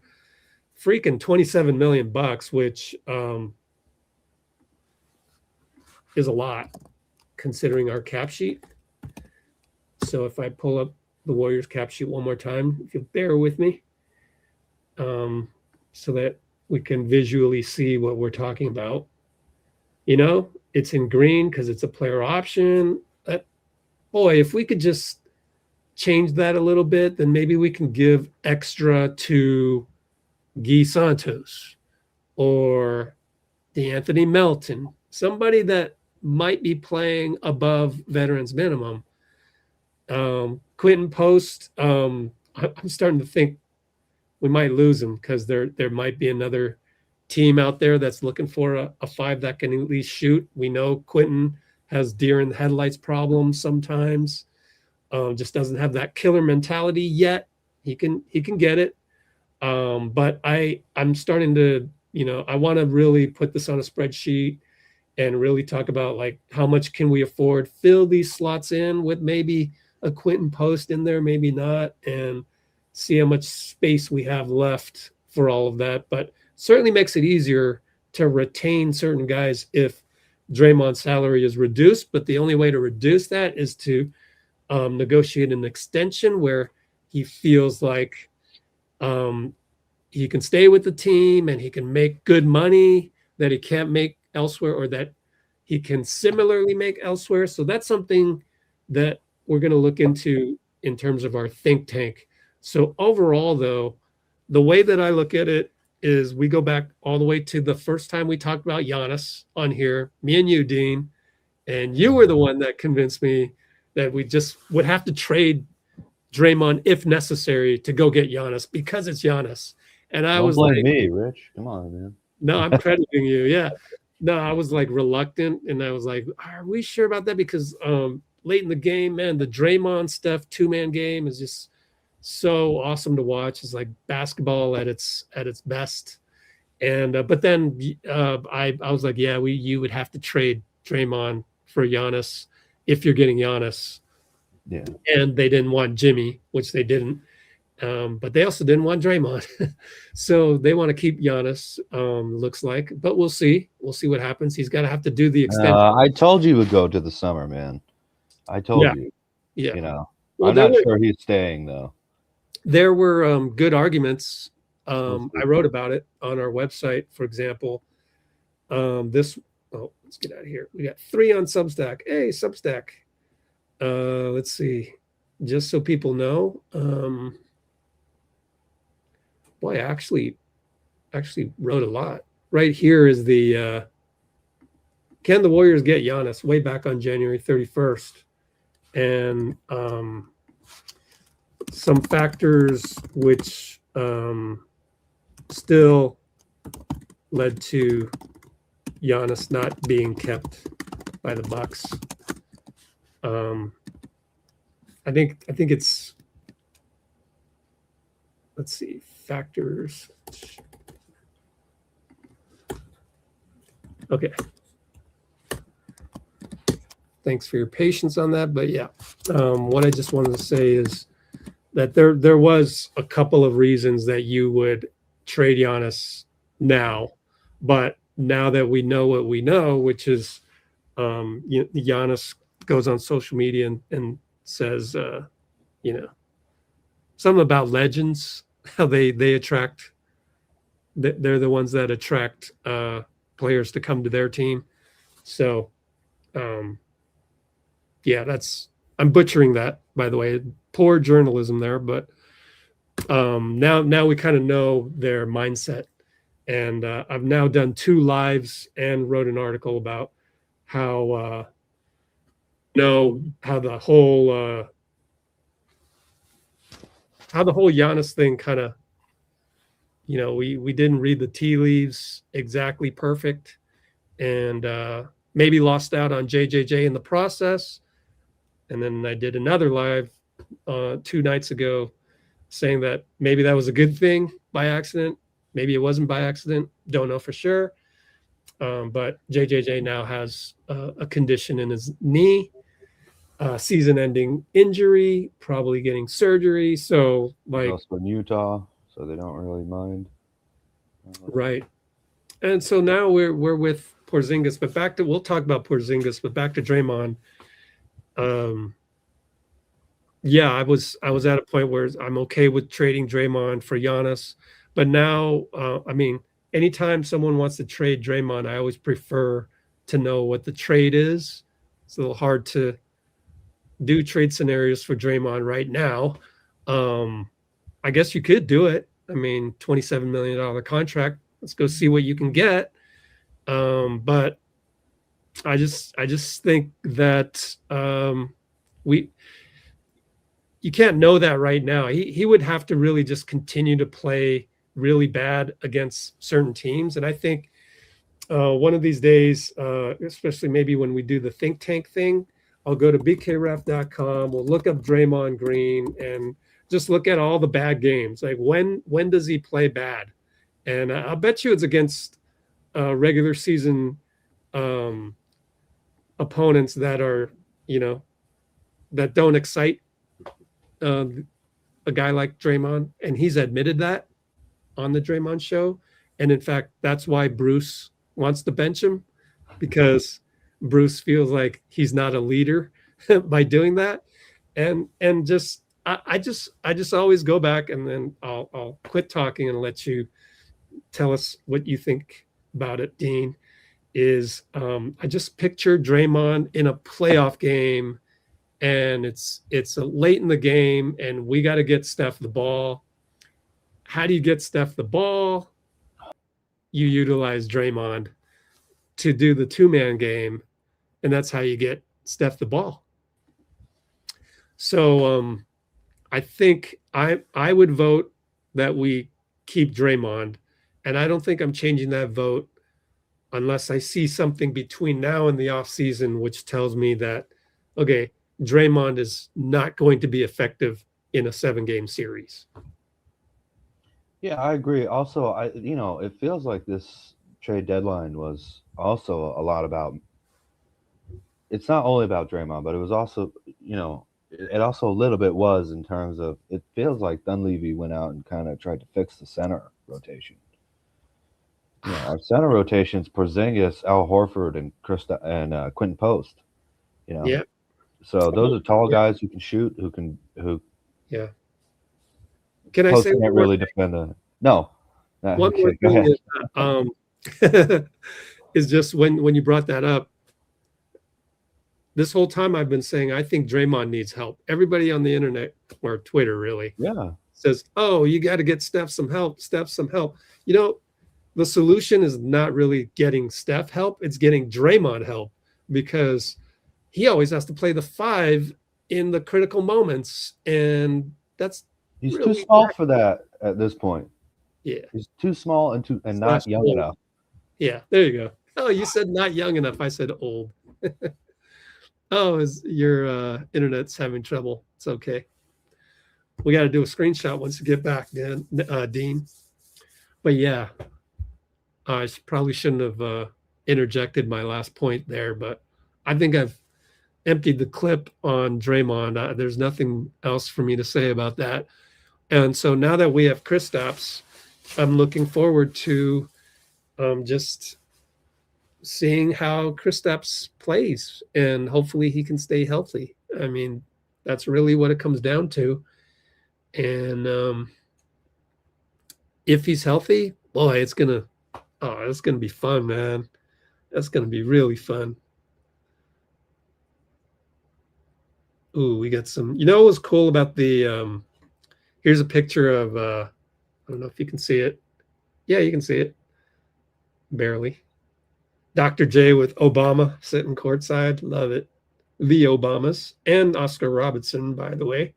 [SPEAKER 1] freaking $27 million, which is a lot considering our cap sheet. So if I pull up the Warriors cap sheet one more time, if you'll bear with me, so that we can visually see what we're talking about. You know, it's in green because it's a player option. Boy, if we could just change that a little bit, then maybe we can give extra to Guy Santos or DeAnthony Melton, somebody that might be playing above veterans minimum. Quentin Post, I'm starting to think we might lose him because there might be another team out there that's looking for a 5 that can at least shoot. We know Quentin has deer in the headlights problems sometimes. Just doesn't have that killer mentality yet. He can get it. But I'm starting to, I want to really put this on a spreadsheet and really talk about like how much can we afford, fill these slots in with maybe a Quentin Post in there, maybe not, and see how much space we have left for all of that. But certainly makes it easier to retain certain guys if Draymond's salary is reduced. But the only way to reduce that is to negotiate an extension where he feels like he he can stay with the team and he can make good money that he can't make elsewhere, or that he can similarly make elsewhere. So that's something that we're going to look into in terms of our think tank. So overall, though, the way that I look at it is we go back all the way to the first time we talked about Giannis on here, me and you, Dean, and you were the one that convinced me that we just would have to trade Draymond if necessary to go get Giannis because it's Giannis. And I was
[SPEAKER 10] blame
[SPEAKER 1] like,
[SPEAKER 10] me, Rich. Come on, man.
[SPEAKER 1] no, I'm crediting you. Yeah. No, I was like reluctant, and I was like, are we sure about that? Because late in the game, man, the Draymond Steph two-man game is just so awesome to watch. It's like basketball at its best. And but then I was like, yeah, you would have to trade Draymond for Giannis if you're getting Giannis.
[SPEAKER 10] Yeah.
[SPEAKER 1] And they didn't want Jimmy, which they didn't. But they also didn't want Draymond. So they want to keep Giannis, looks like. But we'll see. We'll see what happens. He's got to have to do the extension.
[SPEAKER 10] I told you he would go to the summer, man. I told you.
[SPEAKER 1] Yeah.
[SPEAKER 10] You know,
[SPEAKER 1] Well,
[SPEAKER 10] I'm not sure he's staying, though.
[SPEAKER 1] There were good arguments. I wrote about it on our website, for example. Let's get out of here. We got 3 on Substack. Hey, Substack. Let's see. Just so people know. Boy, I actually wrote a lot. Right here is the can the Warriors get Giannis way back on January 31st? And some factors which still led to Giannis not being kept by the Bucks. I think it's, let's see, factors. Okay. Thanks for your patience on that. But yeah, what I just wanted to say is that there was a couple of reasons that you would trade Giannis now, but now that we know what we know, which is Giannis goes on social media and says, something about legends, how they attract, they're the ones that attract players to come to their team. So, yeah, I'm butchering that, by the way. Poor journalism there, but now we kind of know their mindset. And I've now done 2 lives and wrote an article about how the whole Giannis thing kind of, we didn't read the tea leaves exactly perfect, and maybe lost out on JJJ in the process. And then I did another live 2 nights ago saying that maybe that was a good thing by accident. Maybe it wasn't by accident. Don't know for sure. But JJJ now has a condition in his knee, season-ending injury, probably getting surgery. So, like,
[SPEAKER 10] also in Utah, so they don't really mind.
[SPEAKER 1] Right. And so now we're with Porzingis, but we'll talk about Porzingis, but back to Draymond. Yeah, I was at a point where I'm okay with trading Draymond for Giannis, but now, anytime someone wants to trade Draymond, I always prefer to know what the trade is. It's a little hard to do trade scenarios for Draymond right now. I guess you could do it. $27 million contract. Let's go see what you can get. But I just think that you can't know that right now. He would have to really just continue to play really bad against certain teams. And I think one of these days, especially maybe when we do the think tank thing, I'll go to bkref.com. We'll look up Draymond Green and just look at all the bad games. Like when does he play bad? And I'll bet you it's against regular season opponents that are, that don't excite a guy like Draymond. And he's admitted that on the Draymond show. And in fact, that's why Bruce wants to bench him, because Bruce feels like he's not a leader by doing that. And just, I just always go back and then I'll quit talking and let you tell us what you think about it, Dean. Is I just picture Draymond in a playoff game, and it's late in the game, and we got to get Steph the ball. How do you get Steph the ball? You utilize Draymond to do the two-man game, and that's how you get Steph the ball. So I think I would vote that we keep Draymond, and I don't think I'm changing that vote unless I see something between now and the offseason which tells me that, okay, Draymond is not going to be effective in a 7-game series.
[SPEAKER 10] Yeah, I agree. Also, it feels like this trade deadline was also a lot about. It's not only about Draymond, but it was also, it also a little bit was in terms of, it feels like Dunleavy went out and kind of tried to fix the center rotation. Our center rotations: Porzingis, Al Horford, and Quentin Post.
[SPEAKER 1] Yeah.
[SPEAKER 10] So those are tall guys who can shoot, who.
[SPEAKER 1] Yeah. Can I
[SPEAKER 10] Post
[SPEAKER 1] say
[SPEAKER 10] can't really defend the no.
[SPEAKER 1] One more thing is, is just when you brought that up. This whole time I've been saying I think Draymond needs help. Everybody on the internet or Twitter really says, "Oh, you got to get Steph some help. Steph some help." The solution is not really getting Steph help. It's getting Draymond help, because he always has to play the 5 in the critical moments, and
[SPEAKER 10] he's really too small for that at this point.
[SPEAKER 1] Yeah,
[SPEAKER 10] he's too small and not young enough.
[SPEAKER 1] Yeah, there you go. Oh, you said not young enough. I said old. Oh, your internet's having trouble. It's okay. We got to do a screenshot once you get back, Dean. But yeah, I probably shouldn't have interjected my last point there, but I think I've emptied the clip on Draymond. There's nothing else for me to say about that. And so now that we have Kristaps, I'm looking forward to just seeing how Kristaps plays, and hopefully he can stay healthy. I mean, that's really what it comes down to. And if he's healthy, boy, it's gonna be fun, man. That's gonna be really fun. Ooh, we got some. What was cool about the? Here's a picture of. I don't know if you can see it. Yeah, you can see it. Barely. Dr. J with Obama sitting courtside. Love it. The Obamas and Oscar Robertson, by the way.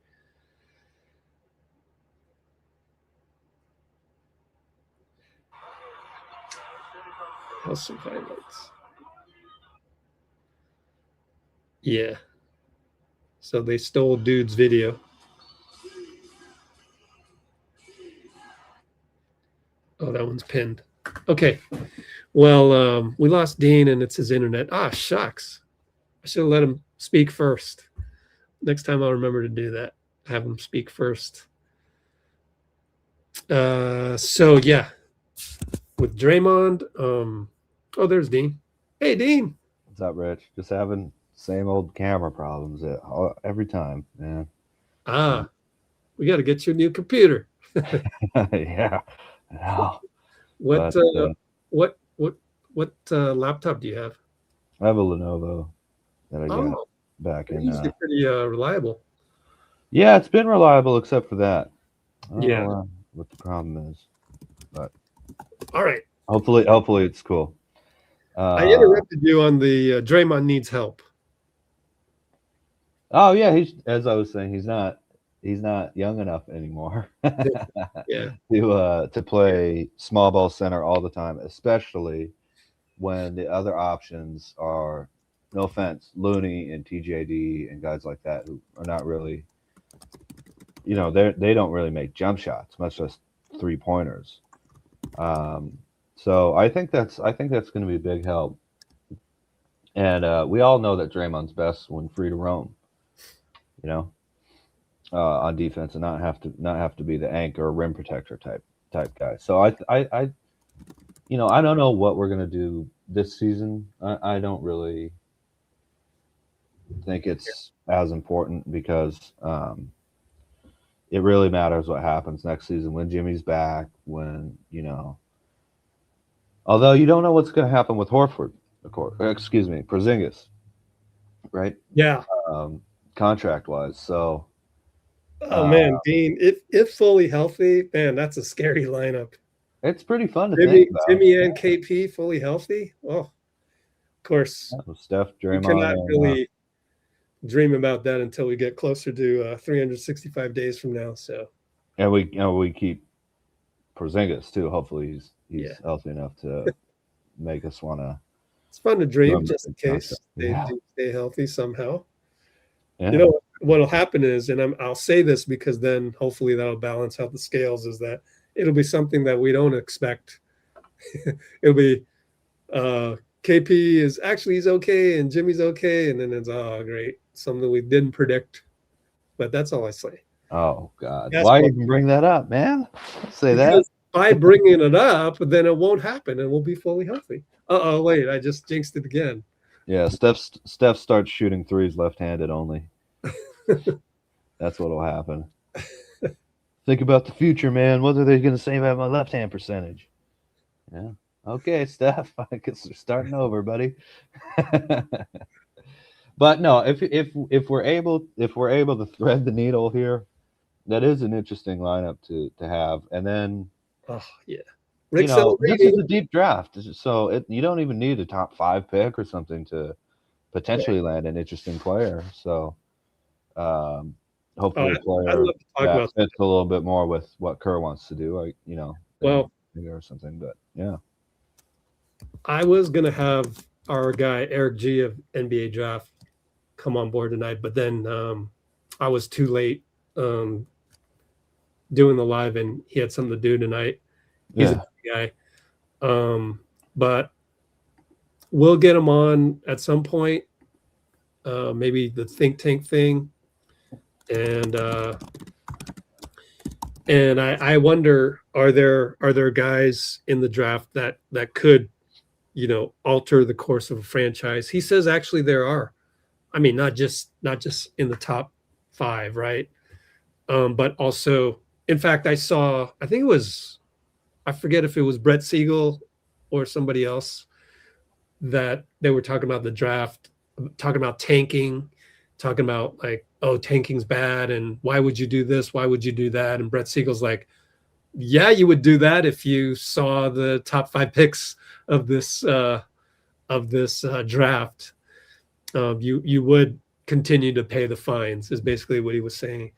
[SPEAKER 1] How's some highlights? Yeah. So they stole dude's video. Oh, that one's pinned. Okay. Well, we lost Dean, and it's his internet. Ah, shucks. I should have let him speak first. Next time I'll remember to do that. Have him speak first. So yeah. With Draymond, oh, there's Dean. Hey, Dean.
[SPEAKER 10] What's up, Rich? Just having same old camera problems every time, man.
[SPEAKER 1] We got to get you a new computer.
[SPEAKER 10] Yeah. No.
[SPEAKER 1] What laptop do you have?
[SPEAKER 10] I have a Lenovo that I got back in.
[SPEAKER 1] Usually pretty reliable.
[SPEAKER 10] Yeah, it's been reliable except for that. I don't
[SPEAKER 1] Yeah.
[SPEAKER 10] know what the problem is, but
[SPEAKER 1] all right.
[SPEAKER 10] Hopefully it's cool.
[SPEAKER 1] I interrupted you on the Draymond needs help.
[SPEAKER 10] Oh yeah, as I was saying, he's not young enough anymore to play small ball center all the time, especially when the other options are, no offense, Looney and TJD and guys like that who are not really, they don't really make jump shots, much less 3-pointers. So I think that's going to be a big help. And we all know that Draymond's best when free to roam, on defense, and not have to be the anchor or rim protector type guy. So I don't know what we're gonna do this season. I don't really think it's as important because it really matters what happens next season when Jimmy's back, when, although you don't know what's going to happen with Horford, of course, Porzingis, right?
[SPEAKER 1] Yeah.
[SPEAKER 10] Contract-wise. So,
[SPEAKER 1] oh man, Dean, if fully healthy, man, that's a scary lineup.
[SPEAKER 10] It's pretty fun to think about.
[SPEAKER 1] Jimmy and KP fully healthy. Oh, of course.
[SPEAKER 10] Steph, Draymond.
[SPEAKER 1] You cannot really dream about that until we get closer to 365 days from now. So,
[SPEAKER 10] and we keep Porzingis too. Hopefully, he's healthy enough to make us want to.
[SPEAKER 1] It's fun to dream, just in case they do stay healthy somehow.
[SPEAKER 10] Yeah.
[SPEAKER 1] You know what'll happen is, and I'll say this because then hopefully that'll balance out the scales. Is that it'll be something that we don't expect. It'll be KP is actually he's okay and Jimmy's okay, and then it's great, something we didn't predict. But that's all I say.
[SPEAKER 10] Oh God, why even bring that up, man? Say that.
[SPEAKER 1] By bringing it up, then it won't happen, and we'll be fully healthy. Wait, I just jinxed it again.
[SPEAKER 10] Yeah, Steph starts shooting threes left-handed only. That's what'll happen. Think about the future, man. What are they going to say about my left-hand percentage? Yeah. Okay, Steph. I guess we're starting over, buddy. But no, if we're able to thread the needle here, that is an interesting lineup to have. And then, this is a deep draft, so you don't even need a top 5 pick or something to potentially land an interesting player. So, hopefully, a player that fits a little bit more with what Kerr wants to do, like or something. But yeah,
[SPEAKER 1] I was gonna have our guy Eric G of NBA Draft come on board tonight, but then I was too late doing the live, and he had something to do tonight. He's a good guy, but we'll get him on at some point. Maybe the think tank thing, and I wonder, are there guys in the draft that could, alter the course of a franchise? He says actually there are. I mean, not just in the top 5, right? But also, in fact, I forget if it was Brett Siegel or somebody else that they were talking about the draft, talking about tanking, talking about like, oh, tanking's bad, and why would you do this? Why would you do that? And Brett Siegel's like, yeah, you would do that if you saw the top 5 picks of this draft. You would continue to pay the fines, is basically what he was saying.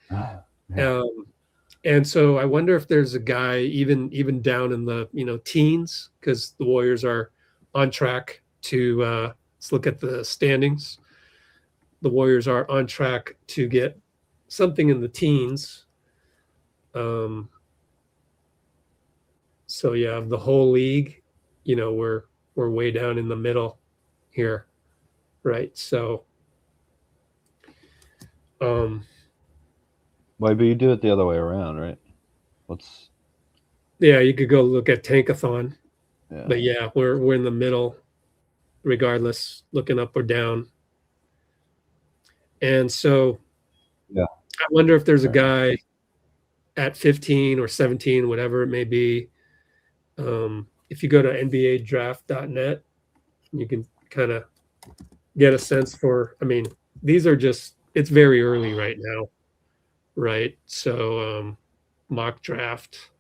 [SPEAKER 1] And so I wonder if there's a guy even down in the teens, because the Warriors are on track to let's look at the standings. The Warriors are on track to get something in the teens. So yeah, the whole league, we're way down in the middle here, right? So
[SPEAKER 10] but you do it the other way around, right?
[SPEAKER 1] You could go look at Tankathon. Yeah. But yeah, we're in the middle regardless, looking up or down. And so I wonder if there's a guy at 15 or 17, whatever it may be. If you go to NBAdraft.net, you can kind of get a sense for, these are it's very early right now, right? So mock draft,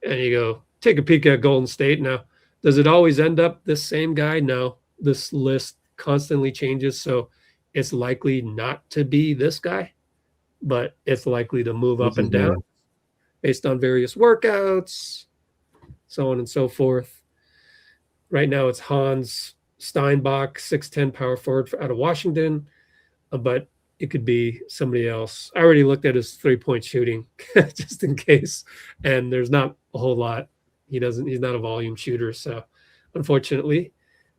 [SPEAKER 1] and you go take a peek at Golden State. Now, does it always end up this same guy? No, this list constantly changes, so it's likely not to be this guy, but it's likely to move up and down based on various workouts, so on and so forth. Right now it's Hans Steinbach, 6'10" power forward out of Washington, but it could be somebody else. I already looked at his 3-point shooting just in case, and there's not a whole lot. He's not a volume shooter, so unfortunately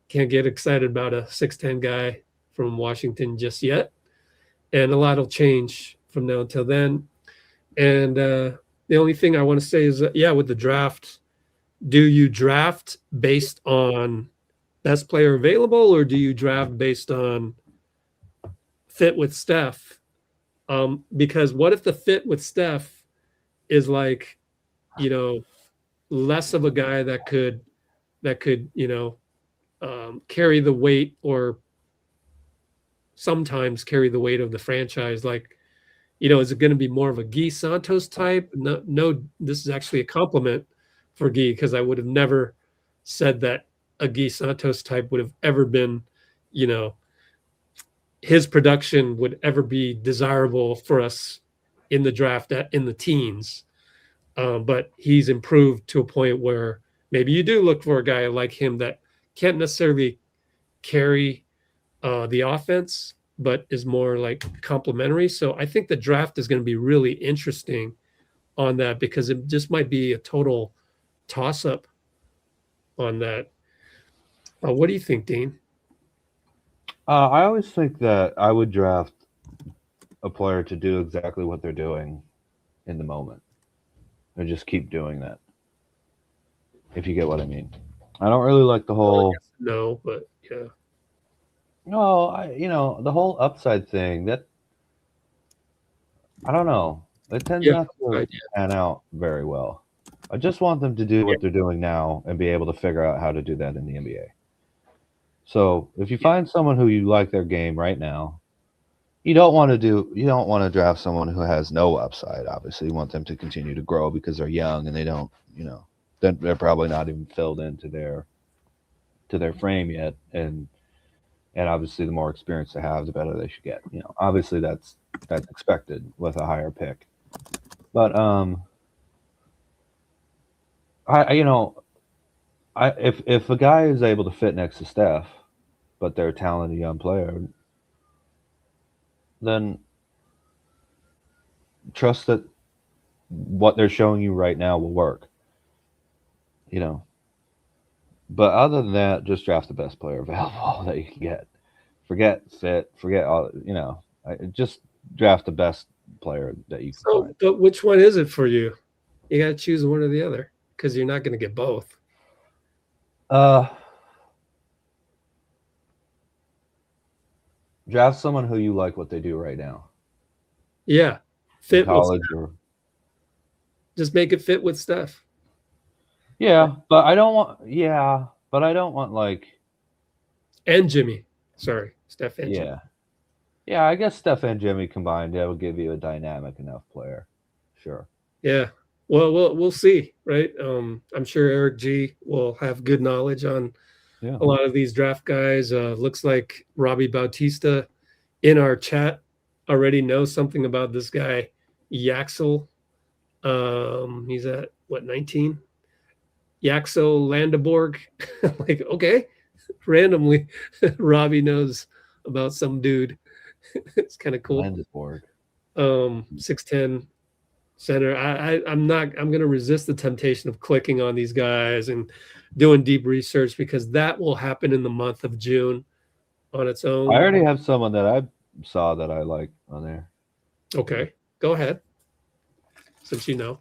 [SPEAKER 1] can't get excited about a 6'10" guy from Washington just yet. And a lot will change from now until then. And the only thing I want to say is that, with the draft, do you draft based on best player available, or do you draft based on fit with Steph? Because what if the fit with Steph is like, you know, less of a guy that could, you know, carry the weight, or sometimes carry the weight of the franchise. Like, you know, is it going to be more of a Guy Santos type? No, this is actually a compliment for Guy, because I would have never said that a Guy Santos type would have ever been, you know, his production would ever be desirable for us in the draft in the teens. But he's improved to a point where maybe you do look for a guy like him that can't necessarily carry the offense, but is more like complementary. So I think the draft is going to be really interesting on that, because it just might be a total toss-up on that. What do you think, Dean?
[SPEAKER 10] I always think that I would draft a player to do exactly what they're doing in the moment, and just keep doing that. If you get what I mean. I don't really like the whole.
[SPEAKER 1] No, but yeah.
[SPEAKER 10] No, you know, the whole upside thing, that I don't know. It tends not to pan out very well. I just want them to do what they're doing now and be able to figure out how to do that in the NBA. So if you find someone who you like their game right now, you don't want to draft someone who has no upside. Obviously, you want them to continue to grow because they're young and they don't, you know, they're probably not even filled into their frame yet. And obviously, the more experience they have, the better they should get. You know, obviously that's expected with a higher pick. But if a guy is able to fit next to Steph, but they're a talented young player, then trust that what they're showing you right now will work. You know. But other than that, just draft the best player available that you can get. Forget fit, forget all, you know. Just draft the best player that you can find.
[SPEAKER 1] But which one is it for you? You got to choose one or the other, because you're not going to get both.
[SPEAKER 10] Draft someone who you like what they do right now.
[SPEAKER 1] Yeah, fit
[SPEAKER 10] college
[SPEAKER 1] with just make it fit with Steph.
[SPEAKER 10] Yeah, but I don't want. Yeah, but I don't want like.
[SPEAKER 1] And Jimmy, sorry, Steph and Jimmy.
[SPEAKER 10] Yeah. I guess Steph and Jimmy combined, that will give you a dynamic enough player. Sure.
[SPEAKER 1] Yeah. Well, we'll see, right? I'm sure Eric G will have good knowledge on a lot of these draft guys. Looks like Robbie Bautista in our chat already knows something about this guy, Yaxel. He's at what, 19? Yaxel Landeborg. Like, okay, randomly, Robbie knows about some dude. It's kind of cool.
[SPEAKER 10] Landeborg.
[SPEAKER 1] 6'10" center. I'm going to resist the temptation of clicking on these guys and doing deep research, because that will happen in the month of June on its own.
[SPEAKER 10] I already have someone that I saw that I like on there.
[SPEAKER 1] Okay, go ahead. Since you know.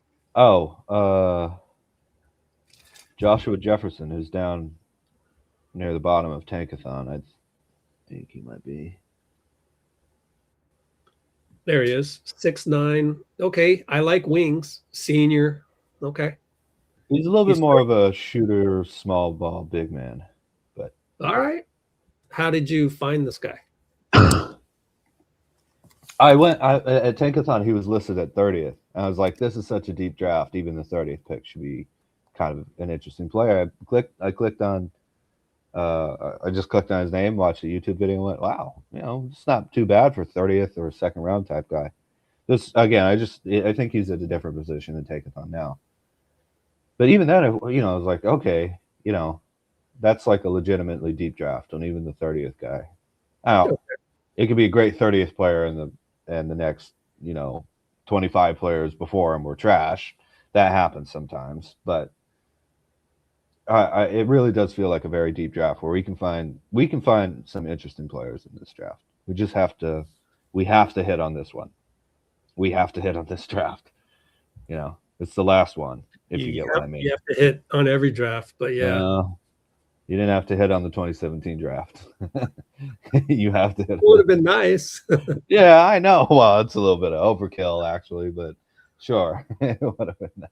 [SPEAKER 10] Joshua Jefferson, who's down near the bottom of Tankathon. I think he might be.
[SPEAKER 1] There he is, 6'9". Okay, I like wings. Senior. Okay.
[SPEAKER 10] He's a little bit more of a shooter, small ball, big man. But
[SPEAKER 1] all right. How did you find this guy?
[SPEAKER 10] at Tankathon, he was listed at 30th. And I was like, this is such a deep draft. Even the 30th pick should be kind of an interesting player. I clicked on I just clicked on his name, watched a YouTube video, and went, wow, you know, it's not too bad for 30th or second round type guy. This again, I think he's at a different position than Tankathon now. But even then, I was like, okay, you know, that's like a legitimately deep draft on even the 30th guy. It could be a great 30th player, and the next, 25 players before him were trash. That happens sometimes, but it really does feel like a very deep draft where we can find some interesting players in this draft. We have to hit on this one. We have to hit on this draft. It's the last one. If you get what I mean.
[SPEAKER 1] You have to hit on every draft, but yeah.
[SPEAKER 10] You didn't have to hit on the 2017 draft. You have to hit.
[SPEAKER 1] It would have been nice.
[SPEAKER 10] Yeah, I know. Well, it's a little bit of overkill, actually, but Sure. It would have been nice.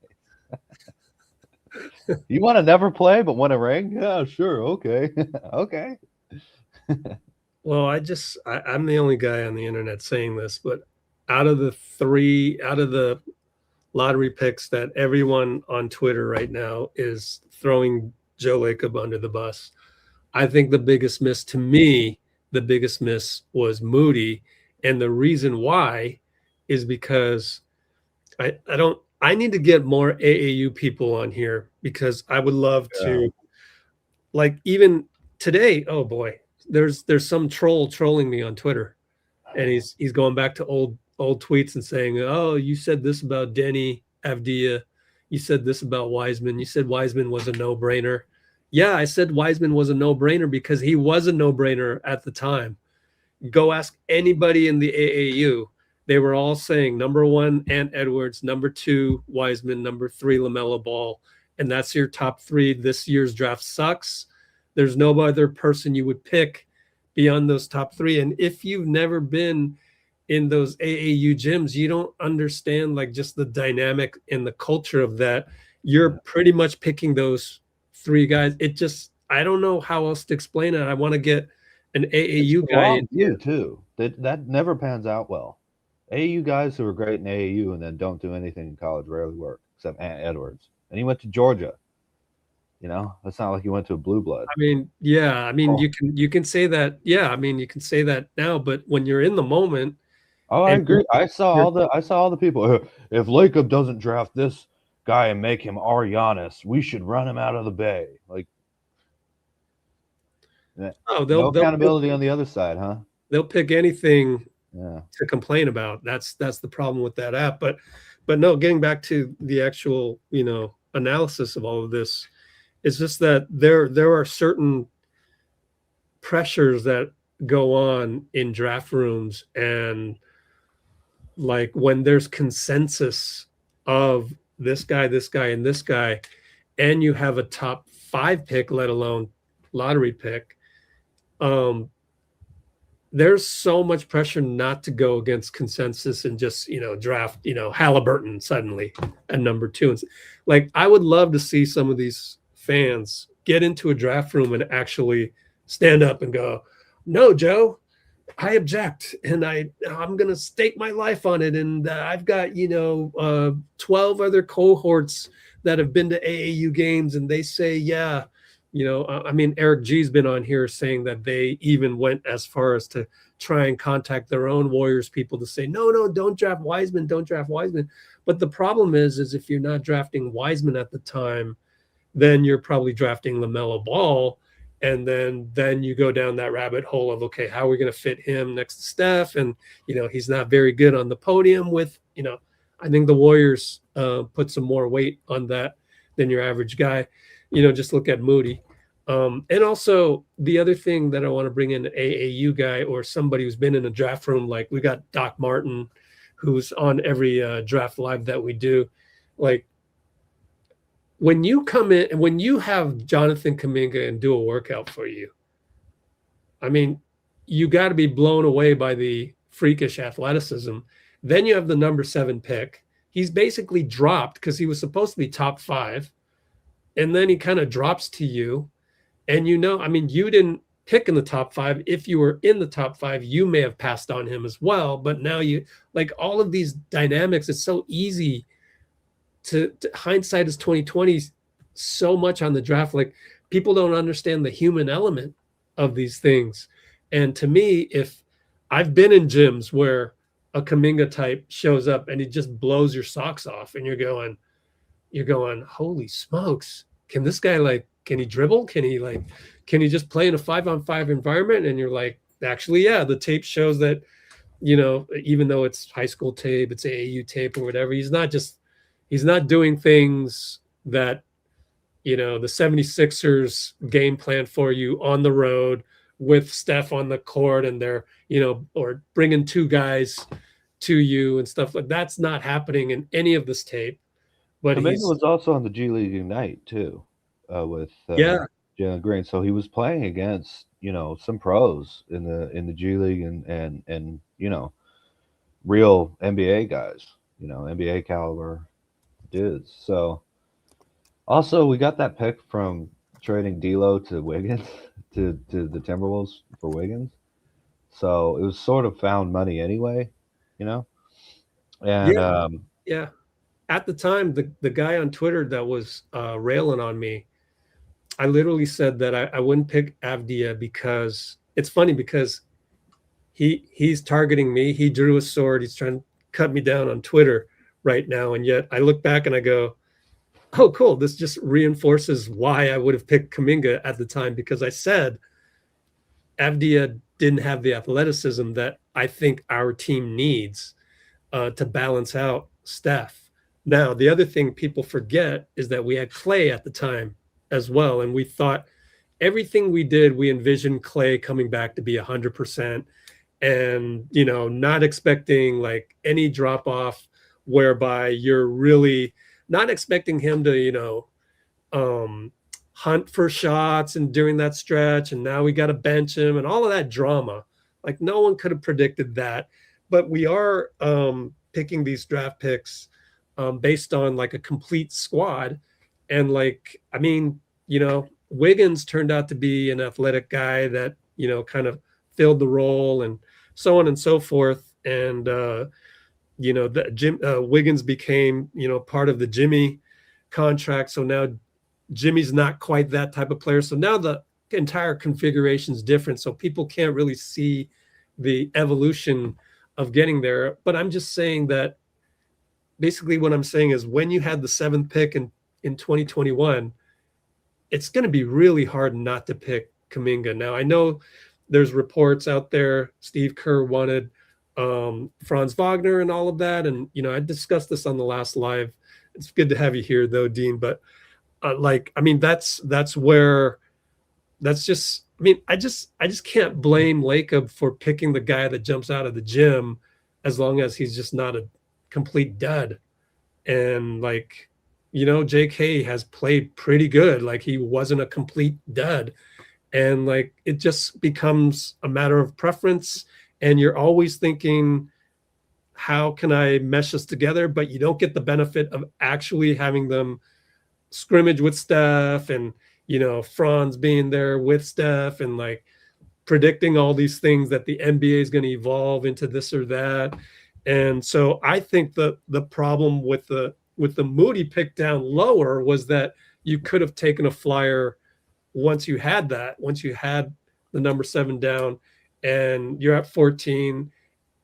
[SPEAKER 10] You want to never play but win a ring? Yeah, sure. Okay. Okay.
[SPEAKER 1] Well, I'm the only guy on the internet saying this, but out of the lottery picks that everyone on Twitter right now is throwing Joe Lacob under the bus, I think the biggest miss was Moody. And the reason why is because I need to get more AAU people on here, because I would love to, like, even today, oh boy, there's some troll trolling me on Twitter, and he's going back to old tweets and saying, oh, you said this about Denny Avdia, you said this about Wiseman, you said Wiseman was a no-brainer. Yeah, I said Wiseman was a no-brainer because he was a no-brainer at the time. Go ask anybody in the AAU. They were all saying number 1, Ant Edwards, number 2, Wiseman, number 3, LaMelo Ball. And that's your top 3. This year's draft sucks. There's no other person you would pick beyond those top 3. And if you've never been in those AAU gyms, you don't understand like just the dynamic and the culture of that. You're pretty much picking those 3 guys. It just, I don't know how else to explain it. I want to get an AAU guy.
[SPEAKER 10] You too. That never pans out well. AAU guys who are great in AAU and then don't do anything in college rarely work, except Ant Edwards. And he went to Georgia. You know, it's not like he went to a blue blood.
[SPEAKER 1] I mean, yeah. I mean, you can say that. Yeah, I mean, you can say that now, but when you're in the moment.
[SPEAKER 10] Oh, I agree. I saw all the people. If Lacob doesn't draft this guy and make him our Giannis, we should run him out of the Bay. Like, no accountability on the other side, huh?
[SPEAKER 1] They'll pick anything to complain about. That's the problem with that app. But no, getting back to the actual, analysis of all of this, it's just that there are certain pressures that go on in draft rooms, and like when there's consensus of this guy, and this guy, and you have a top 5 pick, let alone lottery pick, there's so much pressure not to go against consensus and just, draft, Halliburton suddenly at number 2. And like, I would love to see some of these fans get into a draft room and actually stand up and go, no, Joe, I object, and I'm going to stake my life on it. And I've got, 12 other cohorts that have been to AAU games, and they say, yeah, I mean, Eric G's been on here saying that they even went as far as to try and contact their own Warriors people to say, no, don't draft Wiseman. But the problem is if you're not drafting Wiseman at the time, then you're probably drafting LaMelo Ball. And then you go down that rabbit hole of, okay, how are we going to fit him next to Steph? And, he's not very good on the podium with, I think the Warriors put some more weight on that than your average guy. Just look at Moody. And also the other thing that I want to bring in, an AAU guy or somebody who's been in a draft room, like we got Doc Martin, who's on every draft live that we do. Like, when you come in and when you have Jonathan Kuminga and do a workout for you, I mean, you got to be blown away by the freakish athleticism. Then you have the number 7 pick. He's basically dropped because he was supposed to be top 5. And then he kind of drops to you. And I mean, you didn't pick in the top 5. If you were in the top 5, you may have passed on him as well. But now you, like, all of these dynamics, it's so easy to hindsight is 2020 so much on the draft. Like, people don't understand the human element of these things. And to me, if I've been in gyms where a Kuminga type shows up and he just blows your socks off, and you're going, holy smokes, can this guy, can he dribble? Can he just play in a 5-on-5 environment? And you're like, actually, yeah, the tape shows that, even though it's high school tape, it's AAU tape or whatever, he's not doing things that, the 76ers game plan for you on the road with Steph on the court, and they're, or bringing 2 guys to you and stuff like that's not happening in any of this tape. But he
[SPEAKER 10] was also on the G League Ignite too, with Jalen Green. So he was playing against some pros in the G League and real NBA guys. NBA caliber dudes. So also we got that pick from trading D'Lo to Wiggins to the Timberwolves for Wiggins. So it was sort of found money anyway, And
[SPEAKER 1] Yeah. At the time, the guy on Twitter that was railing on me, I literally said that I wouldn't pick Avdia because it's funny because he's targeting me. He drew a sword. He's trying to cut me down on Twitter right now. And yet I look back and I go, oh, cool. This just reinforces why I would have picked Kuminga at the time, because I said Avdia didn't have the athleticism that I think our team needs to balance out Steph. Now, the other thing people forget is that we had Clay at the time as well. And we thought everything we did, we envisioned Clay coming back to be 100% and, not expecting like any drop off whereby you're really not expecting him to, hunt for shots and during that stretch. And now we got to bench him and all of that drama. Like no one could have predicted that. But we are picking these draft picks based on like a complete squad. And Wiggins turned out to be an athletic guy that, kind of filled the role and so on and so forth. And, Wiggins became, part of the Jimmy contract. So now Jimmy's not quite that type of player. So now the entire configuration is different. So people can't really see the evolution of getting there. But I'm just saying that basically what I'm saying is when you had the 7th pick in 2021, it's going to be really hard not to pick Kuminga. Now, I know there's reports out there. Steve Kerr wanted Franz Wagner and all of that. And, I discussed this on the last live. It's good to have you here though, Dean. But I just can't blame Lacob for picking the guy that jumps out of the gym as long as he's just not a complete dud. And JK has played pretty good. Like he wasn't a complete dud. And it just becomes a matter of preference. And you're always thinking, how can I mesh this together? But you don't get the benefit of actually having them scrimmage with Steph and, Franz being there with Steph and predicting all these things that the NBA is going to evolve into this or that. And so I think the problem with the Moody pick down lower was that you could have taken a flyer once you had the number 7 down and you're at 14.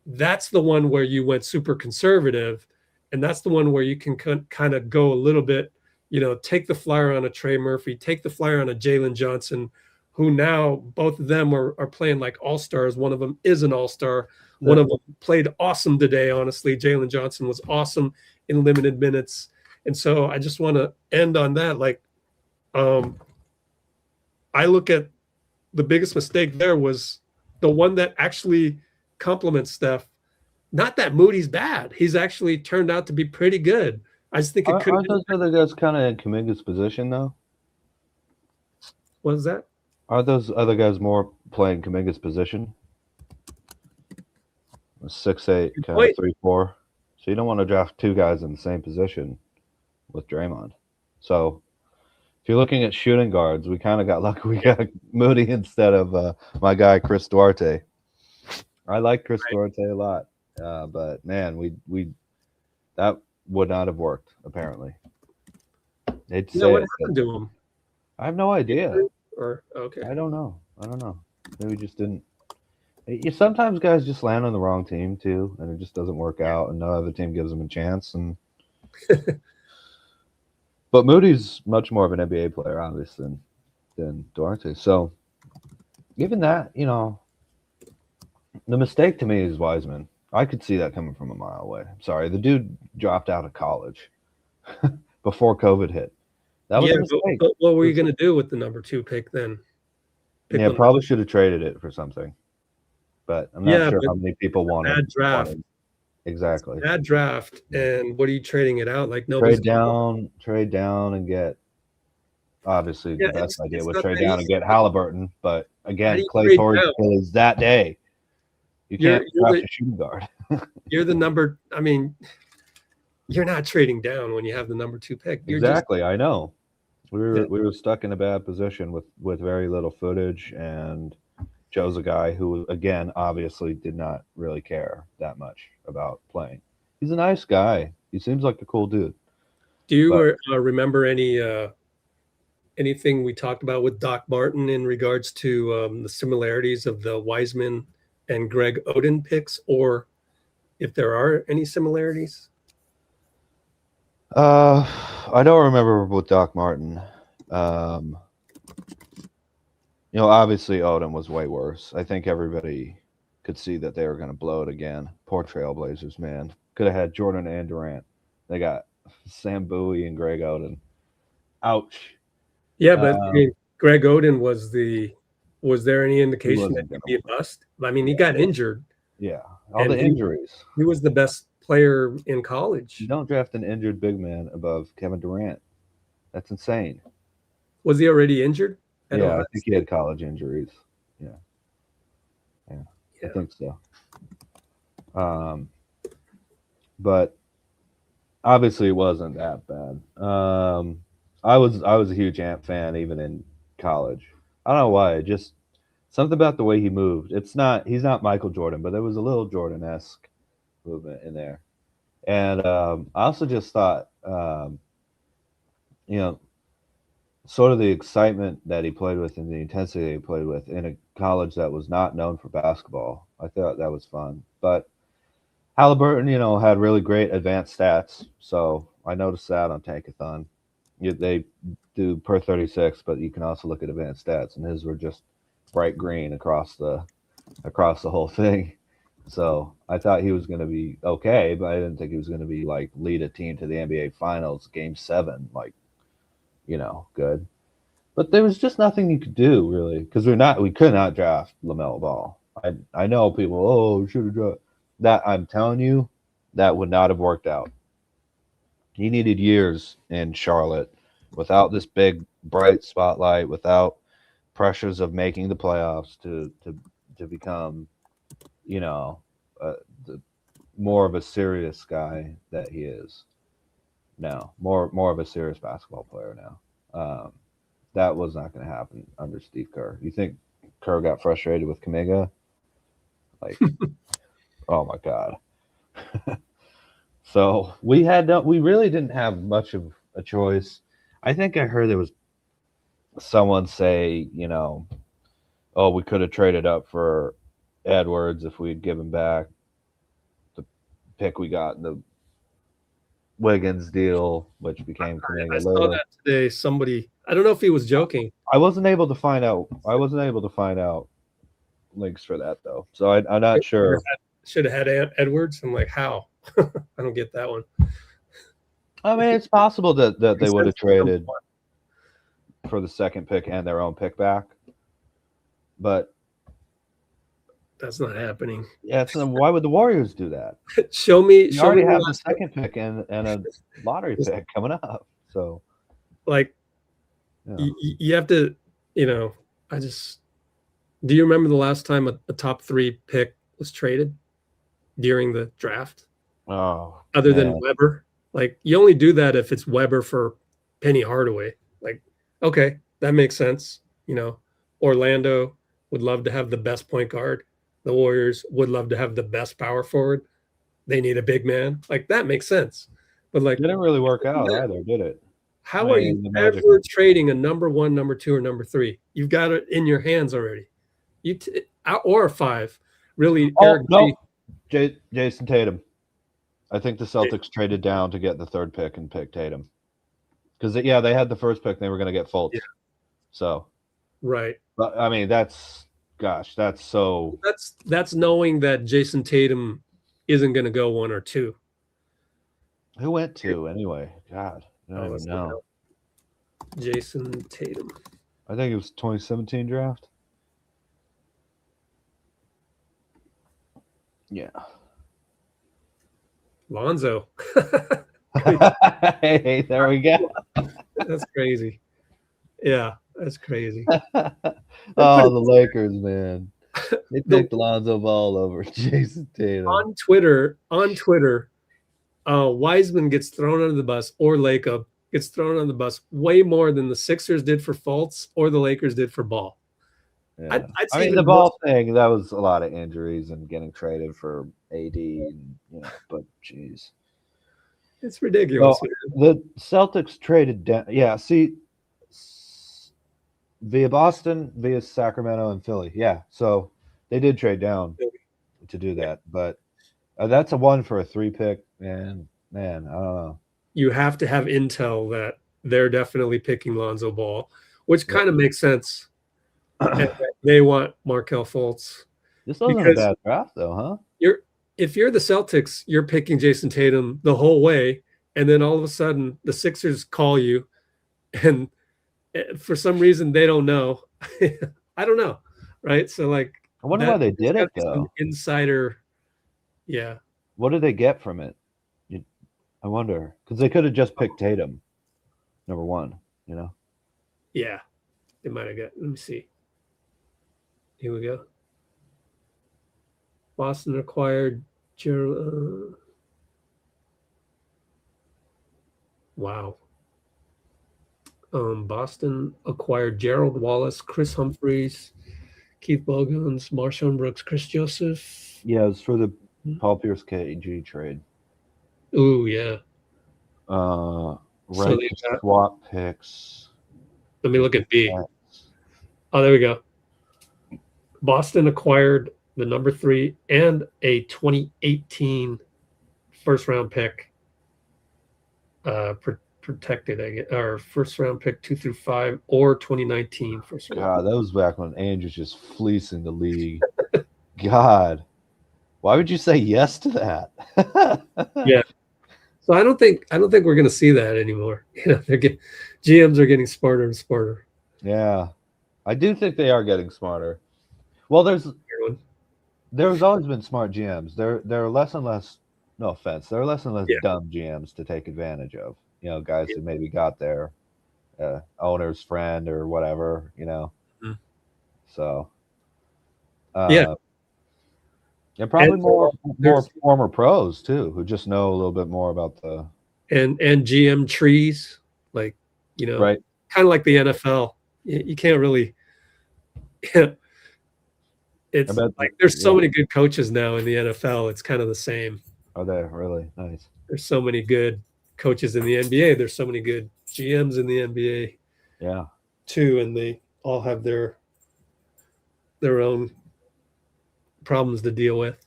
[SPEAKER 1] That's the one where you went super conservative. And that's the one where you can kind of go a little bit, take the flyer on a Trey Murphy, take the flyer on a Jalen Johnson, who now both of them are playing like all-stars. One of them is an all-star. Yeah. One of them played awesome today, honestly. Jalen Johnson was awesome in limited minutes. And so I just want to end on that. I look at the biggest mistake there was the one that actually compliments Steph. Not that Moody's bad. He's actually turned out to be pretty good. I just think it could.
[SPEAKER 10] Aren't those other guys kind of in Kuminga's position, though?
[SPEAKER 1] What is that?
[SPEAKER 10] Are those other guys more playing Kuminga's position? 6'8", kind of 3'4". So you don't want to draft 2 guys in the same position with Draymond. So if you're looking at shooting guards, we kind of got lucky. We got Moody instead of my guy Chris Duarte. I like Chris Duarte a lot, but man, we that would not have worked. Apparently,
[SPEAKER 1] what happened to him?
[SPEAKER 10] I have no idea.
[SPEAKER 1] Or okay,
[SPEAKER 10] I don't know. Maybe just didn't. Sometimes guys just land on the wrong team too, and it just doesn't work out, and no other team gives them a chance. And but Moody's much more of an NBA player, obviously, than Duarte. So, given that, the mistake to me is Wiseman. I could see that coming from a mile away. I'm sorry, the dude dropped out of college before COVID hit. That was a mistake.
[SPEAKER 1] But what were you going to do with the number 2 pick then?
[SPEAKER 10] Probably should have traded it for something. But I'm not sure how many people wanted.
[SPEAKER 1] Bad draft.
[SPEAKER 10] Exactly.
[SPEAKER 1] Bad draft. And what are you trading it out?
[SPEAKER 10] Trade down and get. Obviously, the best idea would trade down and get Halliburton. But again, Clay Torrey is that day. You can't draft a shooting guard.
[SPEAKER 1] You're the number. I mean, you're not trading down when you have the number 2 pick. You're
[SPEAKER 10] Exactly. I know. We were stuck in a bad position with very little footage, and Joe's a guy who, again, obviously did not really care that much about playing. He's a nice guy. He seems like a cool dude.
[SPEAKER 1] Do you remember anything we talked about with Doc Martin in regards to the similarities of the Wiseman and Greg Oden picks, or if there are any similarities?
[SPEAKER 10] I don't remember with Doc Martin. Obviously Odom was way worse. I think everybody could see that they were going to blow it again. Poor Trailblazers, man. Could have had Jordan and Durant. They got Sam Bowie and Greg Oden. Ouch.
[SPEAKER 1] Yeah, but I mean, Greg Oden was there any indication that he'd be a bust? I mean, he got injured.
[SPEAKER 10] Yeah, all the injuries.
[SPEAKER 1] He was the best player in college.
[SPEAKER 10] You don't draft an injured big man above Kevin Durant. That's insane.
[SPEAKER 1] Was he already injured?
[SPEAKER 10] I think he had college injuries. Yeah. I think so. But obviously it wasn't that bad. I was a huge Ant fan even in college. I don't know why. Just something about the way he moved. He's not Michael Jordan, but there was a little Jordan-esque movement in there. And I also just thought, sort of the excitement that he played with and the intensity that he played with in a college that was not known for basketball. I thought that was fun. But Halliburton, had really great advanced stats. So I noticed that on Tankathon. They do per 36, but you can also look at advanced stats, and his were just bright green across the whole thing. So I thought he was going to be okay, but I didn't think he was going to be like lead a team to the NBA Finals, Game 7, good. But there was just nothing you could do really, because we could not draft LaMelo Ball. I know people, should have drafted that. I'm telling you, that would not have worked out. He needed years in Charlotte without this big bright spotlight, without pressures of making the playoffs to become, more of a serious guy that he is now, more of a serious basketball player now. That was not going to happen under Steve Kerr. You think Kerr got frustrated with Kuminga? Oh my God. So we really didn't have much of a choice. I think I heard there was someone say, we could have traded up for Edwards if we'd given back the pick we got in the Wiggins deal, which became Kuminga.
[SPEAKER 1] I saw that today. Somebody, I don't know if he was joking.
[SPEAKER 10] I wasn't able to find out links for that though, so I'm not sure.
[SPEAKER 1] Should have had Edwards. I'm like, how? I don't get that one.
[SPEAKER 10] I mean, it's possible that they would have traded for the second pick and their own pick back, but
[SPEAKER 1] that's not happening.
[SPEAKER 10] Yeah, why would the Warriors do that?
[SPEAKER 1] Show me.
[SPEAKER 10] You already have the second pick and a lottery pick coming up. So,
[SPEAKER 1] you have to, do you remember the last time a top 3 pick was traded during the draft?
[SPEAKER 10] Oh,
[SPEAKER 1] other than Weber, you only do that if it's Weber for Penny Hardaway. Okay, that makes sense. Orlando would love to have the best point guard. The Warriors would love to have the best power forward. They need a big man. That makes sense. But
[SPEAKER 10] it didn't really work out either, did it?
[SPEAKER 1] How are you ever trading a number 1, number 2, or number 3? You've got it in your hands already. Or a 5. Really,
[SPEAKER 10] Jason Tatum. I think the Celtics traded down to get the 3rd pick and pick Tatum. Because they had the 1st pick and they were going to get Fultz. Yeah. So
[SPEAKER 1] right.
[SPEAKER 10] But I mean, that's
[SPEAKER 1] knowing that Jason Tatum isn't going to go 1 or 2.
[SPEAKER 10] Who went 2 anyway? God, I don't even know.
[SPEAKER 1] Jason Tatum.
[SPEAKER 10] I think it was 2017 draft. Yeah.
[SPEAKER 1] Lonzo.
[SPEAKER 10] Hey, there we go.
[SPEAKER 1] That's crazy. Yeah, that's crazy.
[SPEAKER 10] Oh, the Lakers, man. They picked Lonzo Ball over Jason Tatum.
[SPEAKER 1] On Twitter, Wiseman gets thrown under the bus, or Lacob gets thrown on the bus way more than the Sixers did for Fultz or the Lakers did for Ball.
[SPEAKER 10] Yeah.
[SPEAKER 1] I'd
[SPEAKER 10] I
[SPEAKER 1] say
[SPEAKER 10] mean, the
[SPEAKER 1] even more-
[SPEAKER 10] Ball thing, that was a lot of injuries and getting traded for AD, and, but jeez.
[SPEAKER 1] It's ridiculous.
[SPEAKER 10] The Celtics traded down. Yeah, see, via Boston, via Sacramento, and Philly. Yeah, so they did trade down to do that. But that's a 1 for a 3 pick. And man, I don't know.
[SPEAKER 1] You have to have intel that they're definitely picking Lonzo Ball, which kind of makes sense. They want Markelle Fultz.
[SPEAKER 10] This wasn't a bad draft, though, huh?
[SPEAKER 1] If you're the Celtics, you're picking Jason Tatum the whole way, and then all of a sudden the Sixers call you, and for some reason they don't know. I don't know, right? So like,
[SPEAKER 10] I wonder why they did it though.
[SPEAKER 1] Insider, yeah.
[SPEAKER 10] What did they get from it? I wonder, because they could have just picked Tatum, number 1.
[SPEAKER 1] Yeah, they might have got. Let me see. Here we go. Boston acquired Gerald. Wow. Boston acquired Gerald Wallace, Chris Humphries, Keith Bogans, Marshawn Brooks, Chris Joseph.
[SPEAKER 10] Yeah, it's for the Paul Pierce KG trade.
[SPEAKER 1] Ooh, yeah.
[SPEAKER 10] Right, swap picks.
[SPEAKER 1] Let me look at B. Oh, there we go. Boston acquired the number 3 and a 2018 first round pick. Protected, I guess, or first round pick 2 through 5, or 2019 first round.
[SPEAKER 10] God, that was back when Andrew's just fleecing the league. God, why would you say yes to that?
[SPEAKER 1] Yeah. So I don't think we're going to see that anymore. GMs are getting smarter and smarter.
[SPEAKER 10] Yeah, I do think they are getting smarter. Well, there's always been smart GMs. There are less and less. No offense, there are less and less dumb GMs to take advantage of. Guys who maybe got their owner's friend or whatever.
[SPEAKER 1] Mm-hmm.
[SPEAKER 10] So and probably
[SPEAKER 1] and
[SPEAKER 10] more former pros too, who just know a little bit more about the
[SPEAKER 1] and GM trees, like
[SPEAKER 10] right,
[SPEAKER 1] kind of like the NFL. You can't really. It's like there's so many good coaches now in the NFL. It's kind of the same.
[SPEAKER 10] Are they really nice?
[SPEAKER 1] There's so many good coaches in the NBA. There's so many good GMs in the NBA.
[SPEAKER 10] Yeah,
[SPEAKER 1] too, and they all have their own problems to deal with.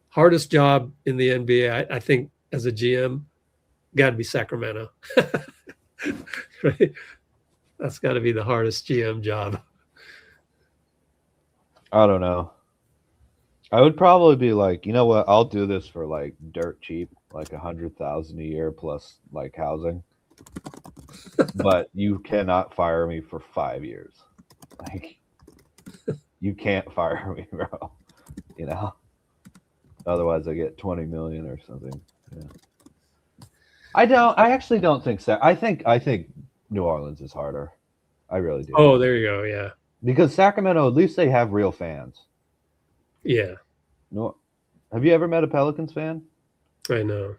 [SPEAKER 1] Hardest job in the NBA, I think, as a GM, got to be Sacramento. Right? That's got to be the hardest GM job.
[SPEAKER 10] I don't know. I would probably be like, you know what? I'll do this for like dirt cheap, like $100,000 a year plus like housing. But you cannot fire me for 5 years. Like, you can't fire me, bro. Otherwise I get 20 million or something. Yeah. I actually don't think so. I think New Orleans is harder. I really do.
[SPEAKER 1] Oh, there you go. Yeah.
[SPEAKER 10] Because Sacramento, at least they have real fans.
[SPEAKER 1] Yeah.
[SPEAKER 10] No, have you ever met a Pelicans fan?
[SPEAKER 1] I know.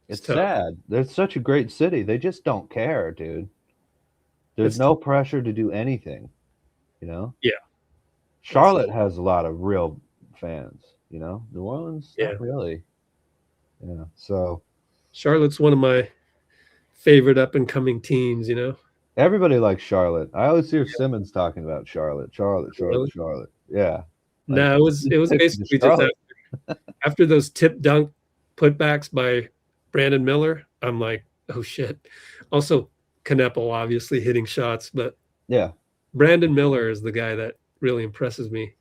[SPEAKER 10] It's sad. They're such a great city. They just don't care, dude. There's no pressure to do anything. Yeah. Charlotte has a lot of real fans. New Orleans, not really. Yeah. So
[SPEAKER 1] Charlotte's one of my favorite up and coming teams.
[SPEAKER 10] Everybody likes Charlotte. I always hear Simmons talking about Charlotte.
[SPEAKER 1] Really?
[SPEAKER 10] Charlotte. Yeah.
[SPEAKER 1] No, it was basically just after those tip dunk putbacks by Brandon Miller. I'm like, oh shit. Also, Kneppel obviously hitting shots, but
[SPEAKER 10] yeah,
[SPEAKER 1] Brandon Miller is the guy that really impresses me.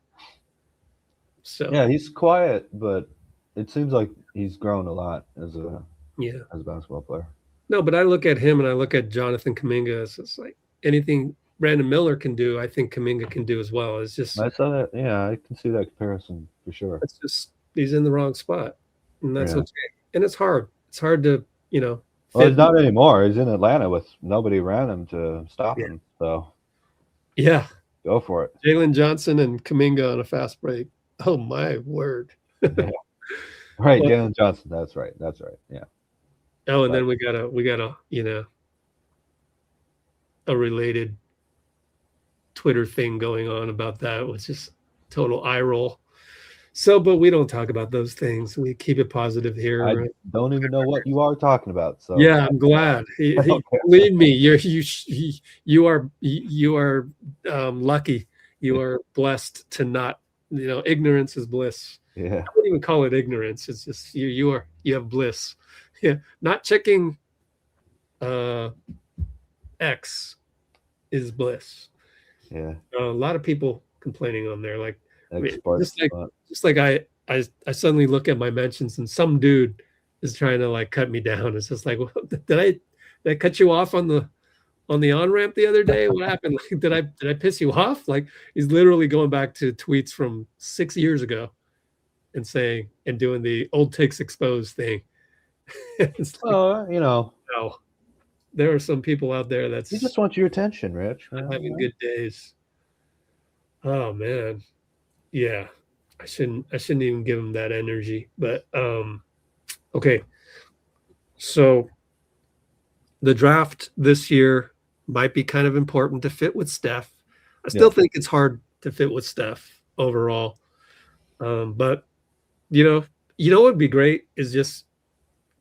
[SPEAKER 1] So
[SPEAKER 10] yeah, he's quiet, but it seems like he's grown a lot as a basketball player.
[SPEAKER 1] No, but I look at him and I look at Jonathan Kuminga. It's like anything Brandon Miller can do, I think Kuminga can do as well. It's just
[SPEAKER 10] I saw that. Yeah, I can see that comparison for sure.
[SPEAKER 1] It's just he's in the wrong spot, and that's okay. And it's hard. It's hard to
[SPEAKER 10] Well, it's not anymore. He's in Atlanta with nobody around him to stop him. So go for it.
[SPEAKER 1] Jalen Johnson and Kuminga on a fast break. Oh my word.
[SPEAKER 10] Right,
[SPEAKER 1] Well,
[SPEAKER 10] Jalen Johnson. That's right. That's right. Yeah.
[SPEAKER 1] oh, and then we got a a related Twitter thing going on about that, which is total eye roll. So, but we don't talk about those things. We keep it positive here.
[SPEAKER 10] I
[SPEAKER 1] Right?
[SPEAKER 10] don't even know what you are talking about. So
[SPEAKER 1] Yeah, I'm glad. Believe me, you are lucky. You are blessed to not. Ignorance is bliss.
[SPEAKER 10] Yeah.
[SPEAKER 1] I wouldn't even call it ignorance. It's just you have bliss. Yeah, not checking X is bliss.
[SPEAKER 10] Yeah.
[SPEAKER 1] A lot of people complaining on there, like
[SPEAKER 10] Exports,
[SPEAKER 1] just like I suddenly look at my mentions and some dude is trying to like cut me down. It's just like, well, did I cut you off on the on-ramp the other day? What happened? Like, did I piss you off? Like, he's literally going back to tweets from 6 years ago and saying and doing the old takes exposed thing. It's like,
[SPEAKER 10] no.
[SPEAKER 1] There are some people out there that's
[SPEAKER 10] He just wants your attention, Rich.
[SPEAKER 1] having good days. Oh man. Yeah. I shouldn't even give him that energy. But okay. So the draft this year might be kind of important to fit with Steph. I still think it's hard to fit with Steph overall. But what would be great is just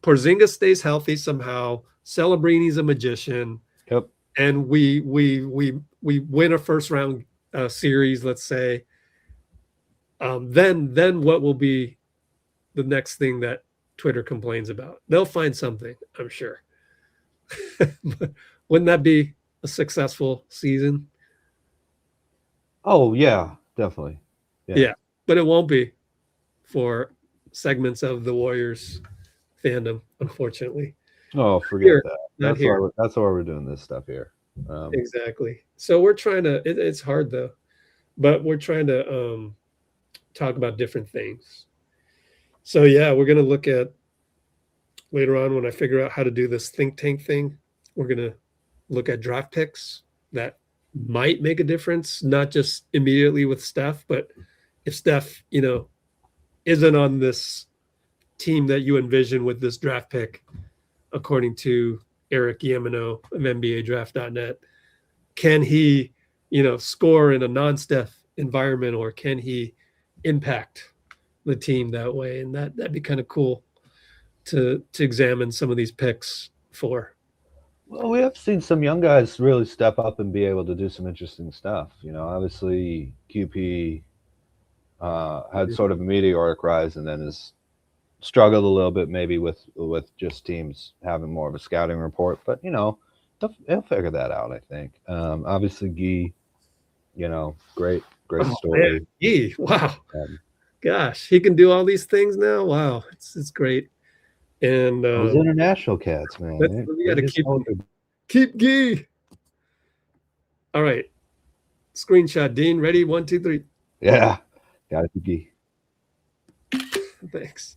[SPEAKER 1] Porzingis stays healthy somehow. Celebrini a magician.
[SPEAKER 10] Yep.
[SPEAKER 1] And we win a first round series, let's say. Then what will be the next thing that Twitter complains about? They'll find something, I'm sure. Wouldn't that be a successful season?
[SPEAKER 10] Oh yeah, definitely.
[SPEAKER 1] Yeah, but it won't be for segments of the Warriors fandom, unfortunately.
[SPEAKER 10] Oh, forget that. That's why we're doing this stuff here.
[SPEAKER 1] Exactly. So we're trying to. It's hard though, but we're trying to talk about different things. So yeah, we're gonna look at later on when I figure out how to do this think tank thing. We're gonna look at draft picks that might make a difference, not just immediately with Steph, but if Steph, isn't on this team that you envision with this draft pick, according to Eric Yamino of NBADraft.net, can he, score in a non-Steph environment, or can he impact the team that way? And that'd be kind of cool to examine some of these picks for.
[SPEAKER 10] Well, we have seen some young guys really step up and be able to do some interesting stuff. Obviously QP had sort of a meteoric rise and then has struggled a little bit maybe with just teams having more of a scouting report. But, they'll figure that out, I think. Obviously, Guy, great story.
[SPEAKER 1] Guy, wow. Gosh, he can do all these things now. Wow, it's great. And
[SPEAKER 10] those international cats, man.
[SPEAKER 1] We got to keep Guy. All right. Screenshot, Dean. Ready? 1, 2, 3.
[SPEAKER 10] Yeah. Got to keep
[SPEAKER 1] Guy. Thanks.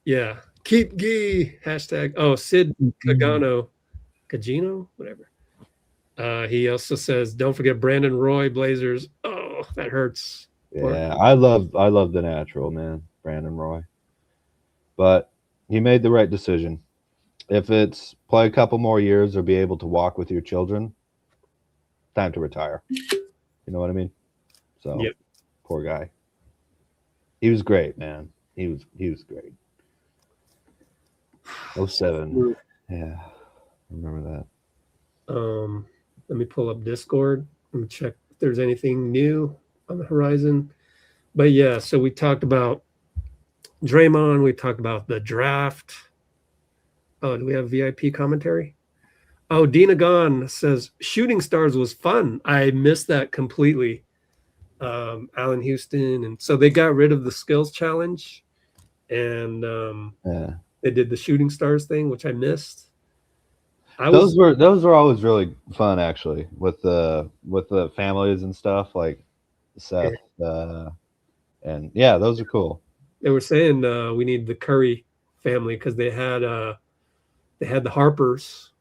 [SPEAKER 1] Yeah. Keep Guy. Hashtag. Oh, Sid Cagano. Whatever. He also says, don't forget Brandon Roy, Blazers. Oh, that hurts.
[SPEAKER 10] Yeah, I love the natural, man, Brandon Roy. But he made the right decision. If it's play a couple more years or be able to walk with your children, time to retire. You know what I mean? So, Poor guy. He was great, man. He was great. 07. Yeah, I remember that.
[SPEAKER 1] Let me pull up Discord and check if there's anything new on the horizon. But yeah, so we talked about Draymond. We talked about the draft. Oh, do we have VIP commentary? Oh, Dina Gone says Shooting Stars was fun. I missed that completely. Allen Houston, and so they got rid of the skills challenge, and they did the Shooting Stars thing, which I missed.
[SPEAKER 10] Those were always really fun, actually, with the families and stuff, like Seth, and yeah, those are cool.
[SPEAKER 1] They were saying we need the Curry family because they had the Harpers,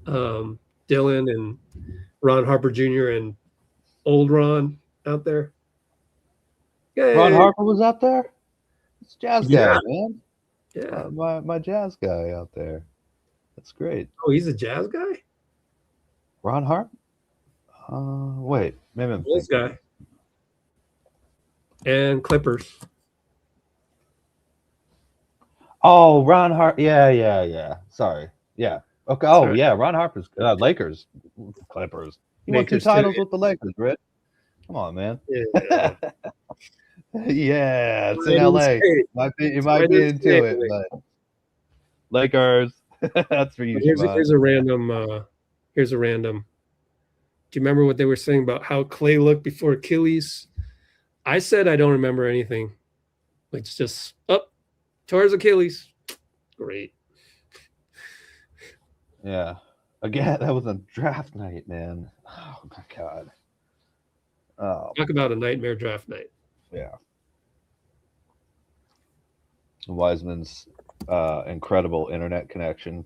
[SPEAKER 1] Dylan and Ron Harper Jr. and old Ron out there.
[SPEAKER 10] Yay. Ron Harper was out there? It's Jazz
[SPEAKER 1] Yeah.
[SPEAKER 10] guy, man.
[SPEAKER 1] Yeah.
[SPEAKER 10] My Jazz guy out there. That's great.
[SPEAKER 1] Oh, he's a Jazz guy?
[SPEAKER 10] Ron Hart? Wait, maybe I'm
[SPEAKER 1] Bulls
[SPEAKER 10] thinking.
[SPEAKER 1] guy. And Clippers.
[SPEAKER 10] Oh, Ron Hart. Yeah. Sorry. Yeah. Okay. Oh,
[SPEAKER 1] Sorry.
[SPEAKER 10] yeah. Ron Harper's Lakers, Clippers. He won 2
[SPEAKER 1] Lakers,
[SPEAKER 10] titles
[SPEAKER 1] too.
[SPEAKER 10] with the Lakers, Rich. Come on, man.
[SPEAKER 1] Yeah.
[SPEAKER 10] Yeah, it's in
[SPEAKER 1] I didn't
[SPEAKER 10] LA.
[SPEAKER 1] say it.
[SPEAKER 10] You
[SPEAKER 1] I
[SPEAKER 10] might be
[SPEAKER 1] didn't say
[SPEAKER 10] into
[SPEAKER 1] it,
[SPEAKER 10] it, but Lakers. That's for you.
[SPEAKER 1] Here's
[SPEAKER 10] Siobhan.
[SPEAKER 1] a random. Here's a random. Do you remember what they were saying about how Clay looked before Achilles? I said I don't remember anything. It's just up, tore his Achilles. Great.
[SPEAKER 10] Yeah. Again, that was a draft night, man. Oh my god. Oh
[SPEAKER 1] Talk about a nightmare draft night.
[SPEAKER 10] yeah. Wiseman's incredible internet connection.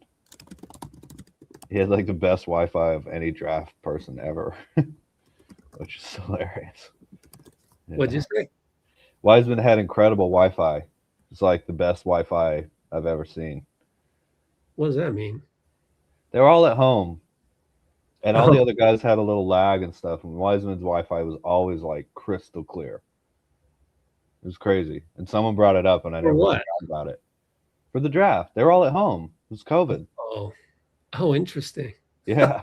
[SPEAKER 10] He had like the best Wi-Fi of any draft person ever, which is hilarious. Yeah.
[SPEAKER 1] What'd you say?
[SPEAKER 10] Wiseman had incredible Wi-Fi. It's like the best Wi-Fi I've ever seen.
[SPEAKER 1] What does that mean?
[SPEAKER 10] They were all at home, and all the
[SPEAKER 1] Oh.
[SPEAKER 10] other guys had a little lag and stuff. And Wiseman's Wi-Fi was always like crystal clear. It was crazy. And someone brought it up, and I
[SPEAKER 1] For
[SPEAKER 10] never
[SPEAKER 1] what?
[SPEAKER 10] forgot about it. For the draft, they were all at home. It was COVID.
[SPEAKER 1] Oh, interesting.
[SPEAKER 10] Yeah.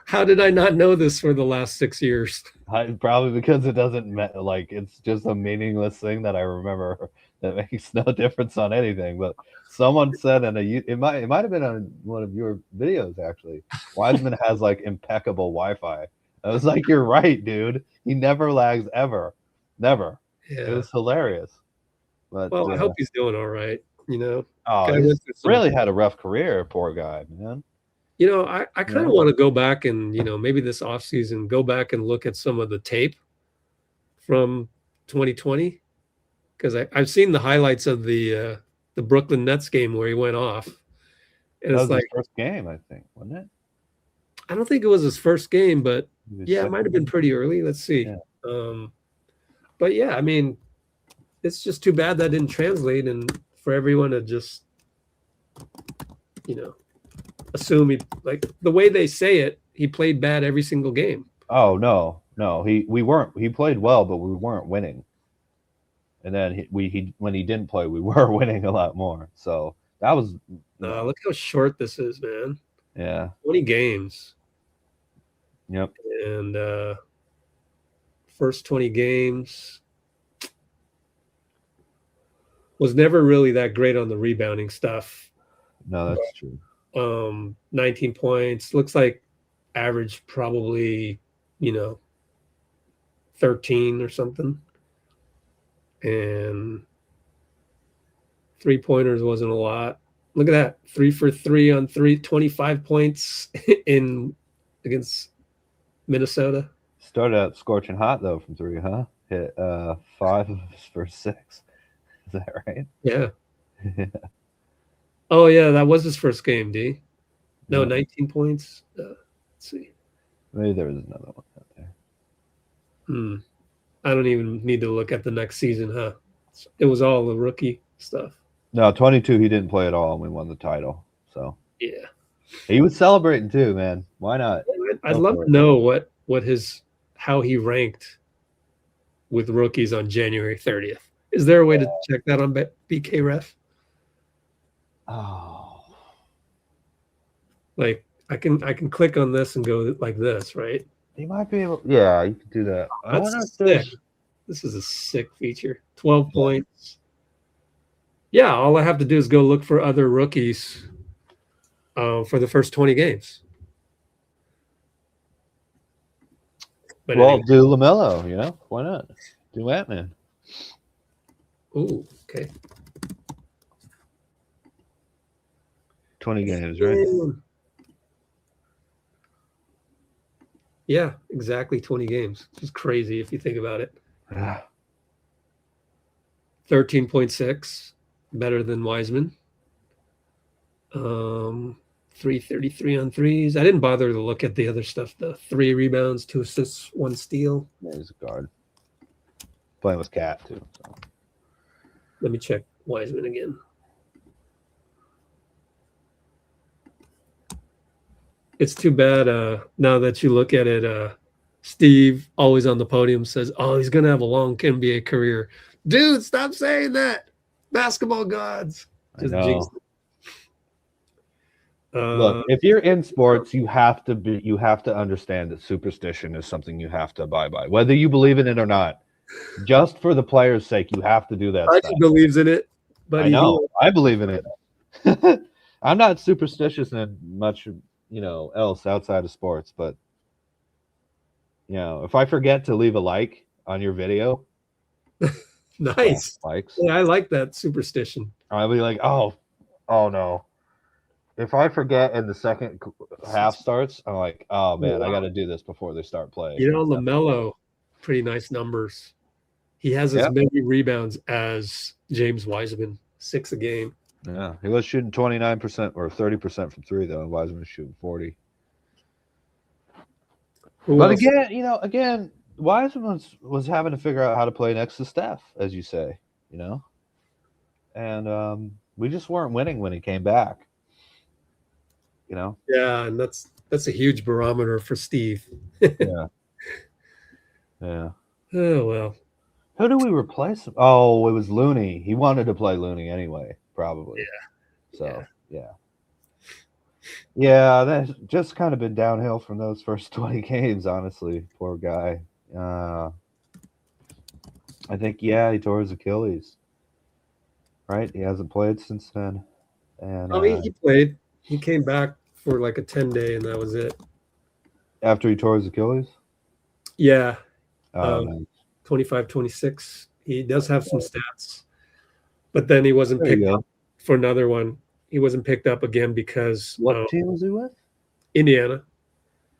[SPEAKER 1] How did I not know this for the last 6 years?
[SPEAKER 10] Probably because it doesn't like it's just a meaningless thing that I remember that makes no difference on anything. But someone said it might have been on one of your videos actually. Wiseman has like impeccable Wi-Fi. I was like, you're right, dude. He never lags ever, never.
[SPEAKER 1] Yeah.
[SPEAKER 10] It was hilarious. But
[SPEAKER 1] Well, I hope he's doing all right. You know.
[SPEAKER 10] oh,
[SPEAKER 1] Guy
[SPEAKER 10] he's
[SPEAKER 1] went through some-
[SPEAKER 10] really had a rough career, poor guy, man.
[SPEAKER 1] You know, I kind of
[SPEAKER 10] Yeah.
[SPEAKER 1] want to go back and, maybe this offseason, go back and look at some of the tape from 2020. Because I've seen the highlights of the Brooklyn Nets game where he went off. And
[SPEAKER 10] That
[SPEAKER 1] it's
[SPEAKER 10] was
[SPEAKER 1] like,
[SPEAKER 10] his first game, I think, wasn't it?
[SPEAKER 1] I don't think it was his first game, but
[SPEAKER 10] He was
[SPEAKER 1] yeah, it
[SPEAKER 10] second.
[SPEAKER 1] might have been pretty early. Let's see.
[SPEAKER 10] Yeah.
[SPEAKER 1] But yeah, I mean, it's just too bad that didn't translate, and for everyone to just, assume he, like the way they say it, he played bad every single game.
[SPEAKER 10] Oh no, he played well, but we weren't winning. And then when he didn't play, we were winning a lot more. So that was
[SPEAKER 1] Look how short this is, man.
[SPEAKER 10] yeah.
[SPEAKER 1] 20 games.
[SPEAKER 10] Yep.
[SPEAKER 1] And first 20 games was never really that great on the rebounding stuff.
[SPEAKER 10] No, that's true.
[SPEAKER 1] 19 points. Looks like average probably, 13 or something. And 3-pointers wasn't a lot. Look at that. 3 for 3 on 3, 25 points against Minnesota.
[SPEAKER 10] Started out scorching hot though from 3, huh? Hit 5 of his first 6. Is that right?
[SPEAKER 1] Yeah. Oh yeah, that was his first game, D. No,
[SPEAKER 10] Yeah.
[SPEAKER 1] 19 points. Let's see.
[SPEAKER 10] Maybe there was another one out there.
[SPEAKER 1] I don't even need to look at the next season, huh? It was all the rookie stuff.
[SPEAKER 10] No, 22 he didn't play at all and we won the title. So
[SPEAKER 1] Yeah.
[SPEAKER 10] he was celebrating too, man. Why not?
[SPEAKER 1] I'd
[SPEAKER 10] Go
[SPEAKER 1] love
[SPEAKER 10] for
[SPEAKER 1] to
[SPEAKER 10] it.
[SPEAKER 1] know how he ranked with rookies on January 30th. Is there a way to check that on BK Ref?
[SPEAKER 10] Oh.
[SPEAKER 1] Like I can click on this and go like this, right?
[SPEAKER 10] You might be able. Yeah, you could do that. I wonder if
[SPEAKER 1] That's
[SPEAKER 10] there's-
[SPEAKER 1] sick. This is a sick feature. 12 points. Yeah, all I have to do is go look for other rookies for the first 20 games. But
[SPEAKER 10] Well,
[SPEAKER 1] anyway.
[SPEAKER 10] do LaMelo, why not? Do Ant-Man.
[SPEAKER 1] Ooh, okay.
[SPEAKER 10] 20 games, right?
[SPEAKER 1] Yeah, exactly 20 games. It's crazy if you think about it. 13.6, better than Wiseman. 333 on threes. I didn't bother to look at the other stuff. The 3 rebounds, 2 assists, 1 steal.
[SPEAKER 10] Yeah, he's a guard. Playing with Cat too. So.
[SPEAKER 1] Let me check Wiseman again. It's too bad now that you look at it, Steve, always on the podium, says, oh, he's going to have a long NBA career. Dude, stop saying that. Basketball gods.
[SPEAKER 10] I know.
[SPEAKER 1] Look,
[SPEAKER 10] if you're in sports, you have to understand that superstition is something you have to abide by, whether you believe in it or not. Just for the players' sake, you have to do that.
[SPEAKER 1] He believes in it, but
[SPEAKER 10] I know. I believe in it. I'm not superstitious in much, else outside of sports, but if I forget to leave a like on your video,
[SPEAKER 1] nice
[SPEAKER 10] likes.
[SPEAKER 1] Yeah, I like that superstition.
[SPEAKER 10] I'll be like, oh no. If I forget and the second half starts, I'm like, oh man, I got to do this before they start playing.
[SPEAKER 1] LaMelo, pretty nice numbers. He has as many rebounds as James Wiseman, 6 a game.
[SPEAKER 10] Yeah, he was shooting 29% or 30% from 3 though, and Wiseman was shooting 40. But again, Wiseman was having to figure out how to play next to Steph, as you say, and we just weren't winning when he came back.
[SPEAKER 1] Yeah, and that's a huge barometer for Steve.
[SPEAKER 10] Yeah.
[SPEAKER 1] Oh well.
[SPEAKER 10] Who do we replace him? Oh, it was Looney. He wanted to play Looney anyway, probably.
[SPEAKER 1] Yeah.
[SPEAKER 10] So yeah, that's just kind of been downhill from those first 20 games, honestly. Poor guy. I think he tore his Achilles. Right? He hasn't played since then. And
[SPEAKER 1] he played. He came back for like a 10-day, and that was it.
[SPEAKER 10] After he tore his Achilles?
[SPEAKER 1] Yeah.
[SPEAKER 10] Nice.
[SPEAKER 1] 25, 26. He does have some stats. But then he wasn't picked up for another one. He wasn't picked up again because...
[SPEAKER 10] What team was he with?
[SPEAKER 1] Indiana.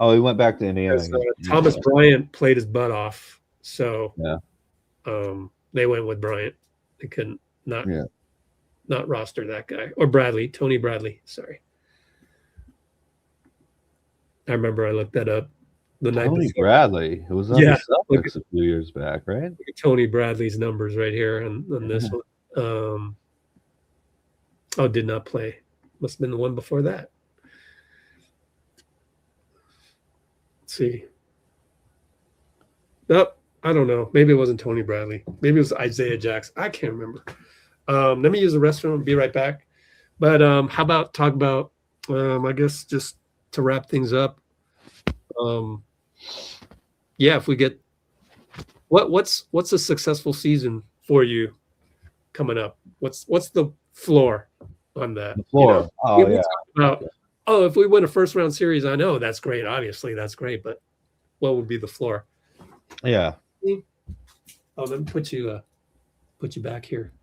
[SPEAKER 10] Oh, he went back to Indiana.
[SPEAKER 1] Thomas Bryant played his butt off. So they went with Bryant. They couldn't not roster that guy. Or Tony Bradley. Sorry. I remember I looked that up the night
[SPEAKER 10] Tony
[SPEAKER 1] before.
[SPEAKER 10] Bradley, who was on the Celtics a few years back, right?
[SPEAKER 1] Look at Tony Bradley's numbers right here on this one. Did not play. Must have been the one before that. Let's see. Nope, I don't know. Maybe it wasn't Tony Bradley. Maybe it was Isaiah Jackson. I can't remember. Let me use the restroom and be right back. But how about talk about, I guess, just to wrap things up. If we get what's a successful season for you coming up? What's the floor on that?
[SPEAKER 10] The floor.
[SPEAKER 1] If we win a first round series, I know that's great. Obviously, that's great. But what would be the floor?
[SPEAKER 10] Yeah.
[SPEAKER 1] Oh, let me put you back here.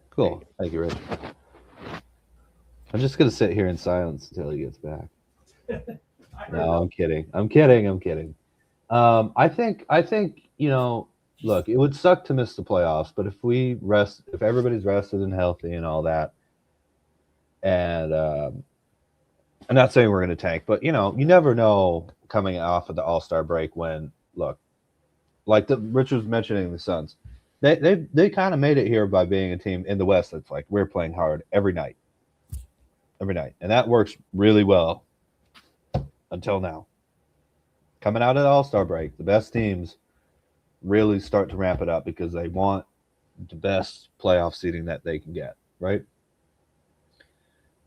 [SPEAKER 10] Cool. Thank you, Rich. I'm just gonna sit here in silence until he gets back. No, I'm kidding. I think look, it would suck to miss the playoffs, but if everybody's rested and healthy and all that, and I'm not saying we're gonna tank, but you never know coming off of the All-Star break when like Rich was mentioning the Suns, they kind of made it here by being a team in the West that's like we're playing hard every night, and that works really well until now. Coming out of the All-Star break, the best teams really start to ramp it up because they want the best playoff seeding that they can get, right?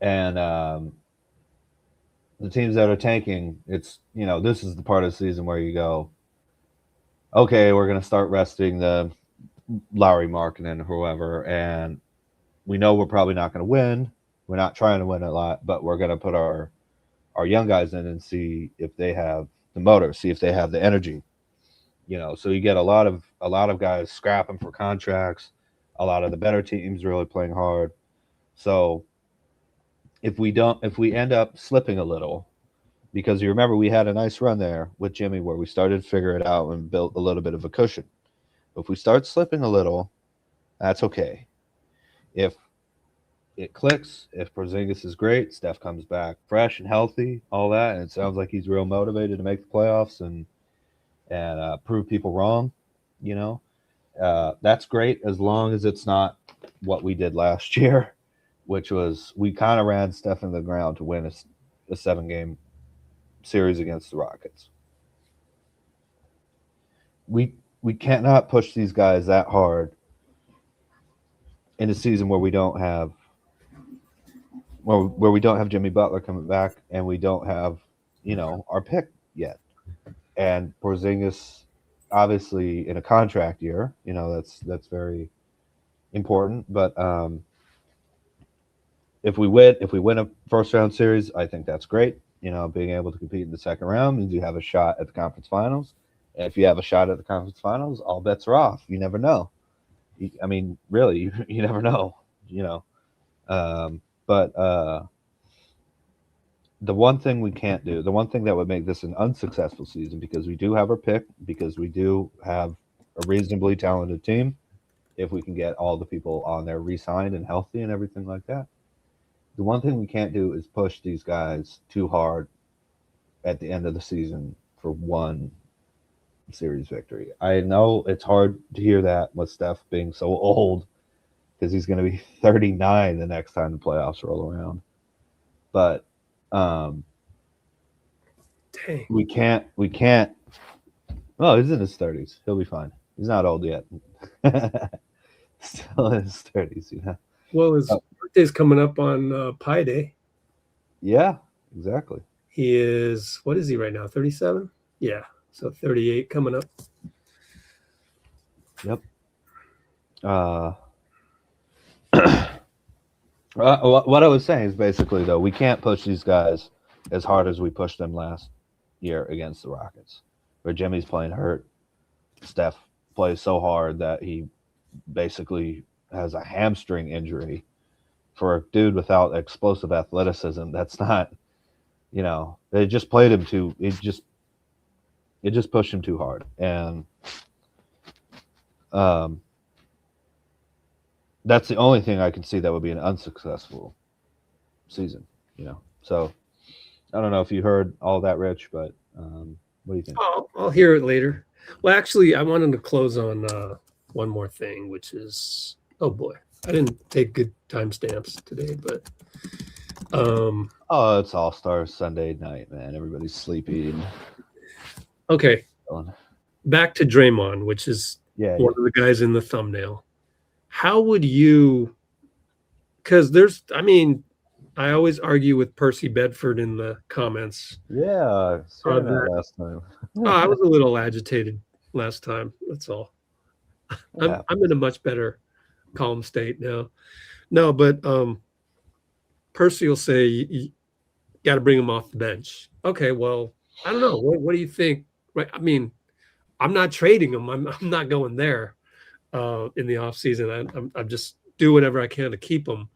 [SPEAKER 10] And the teams that are tanking, it's this is the part of the season where you go, okay, we're going to start resting the Lowry, Markkanen, and whoever, and we know we're probably not going to win. We're not trying to win a lot, but we're going to put our young guys in and see if they have the motor, see if they have the energy. So you get a lot of guys scrapping for contracts, a lot of the better teams really playing hard. So if we end up slipping a little, because you remember we had a nice run there with Jimmy where we started to figure it out and built a little bit of a cushion. If we start slipping a little, that's okay. If it clicks, if Porzingis is great, Steph comes back fresh and healthy, all that, and it sounds like he's real motivated to make the playoffs and prove people wrong, That's great as long as it's not what we did last year, which was we kind of ran Steph in the ground to win a 7-game series against the Rockets. We cannot push these guys that hard in a season where we don't have where we don't have Jimmy Butler coming back and we don't have, our pick yet. And Porzingis, obviously in a contract year, that's very important. But if we win a first round series, I think that's great. Being able to compete in the second round means you have a shot at the conference finals. And if you have a shot at the conference finals, all bets are off. You never know. I mean, really, you never know. But the one thing we can't do, the one thing that would make this an unsuccessful season, because we do have our pick, because we do have a reasonably talented team, if we can get all the people on there re-signed and healthy and everything like that. The one thing we can't do is push these guys too hard at the end of the season for one series victory. I know it's hard to hear that with Steph being so old, because he's going to be 39 the next time the playoffs roll around. But
[SPEAKER 1] Dang.
[SPEAKER 10] we can't. Well, he's in his 30s. He'll be fine. He's not old yet. Still in his 30s,
[SPEAKER 1] Well, his birthday's coming up on Pi Day.
[SPEAKER 10] Yeah, exactly.
[SPEAKER 1] He is, what is he right now? 37? Yeah. So 38 coming up.
[SPEAKER 10] Yep. What I was saying is basically, though, we can't push these guys as hard as we pushed them last year against the Rockets, where Jimmy's playing hurt. Steph plays so hard that he basically has a hamstring injury. For a dude without explosive athleticism, that's not, they just played him too. It just pushed him too hard, and that's the only thing I can see that would be an unsuccessful season. So I don't know if you heard all that, Rich, but what do you think?
[SPEAKER 1] I'll hear it later. Well, actually, I wanted to close on one more thing, which is, oh boy, I didn't take good timestamps today, but
[SPEAKER 10] it's All-Star Sunday night, man. Everybody's sleepy.
[SPEAKER 1] Okay, back to Draymond, which is one of the guys in the thumbnail. How would you? Because I always argue with Percy Bedford in the comments.
[SPEAKER 10] Yeah, saw that last time.
[SPEAKER 1] I was a little agitated last time. That's all. I'm in a much better calm state now. No, but Percy will say you got to bring him off the bench. Okay, well, I don't know. What do you think? Right? I mean, I'm not trading him. I'm not going there in the off season. I'm just do whatever I can to keep him.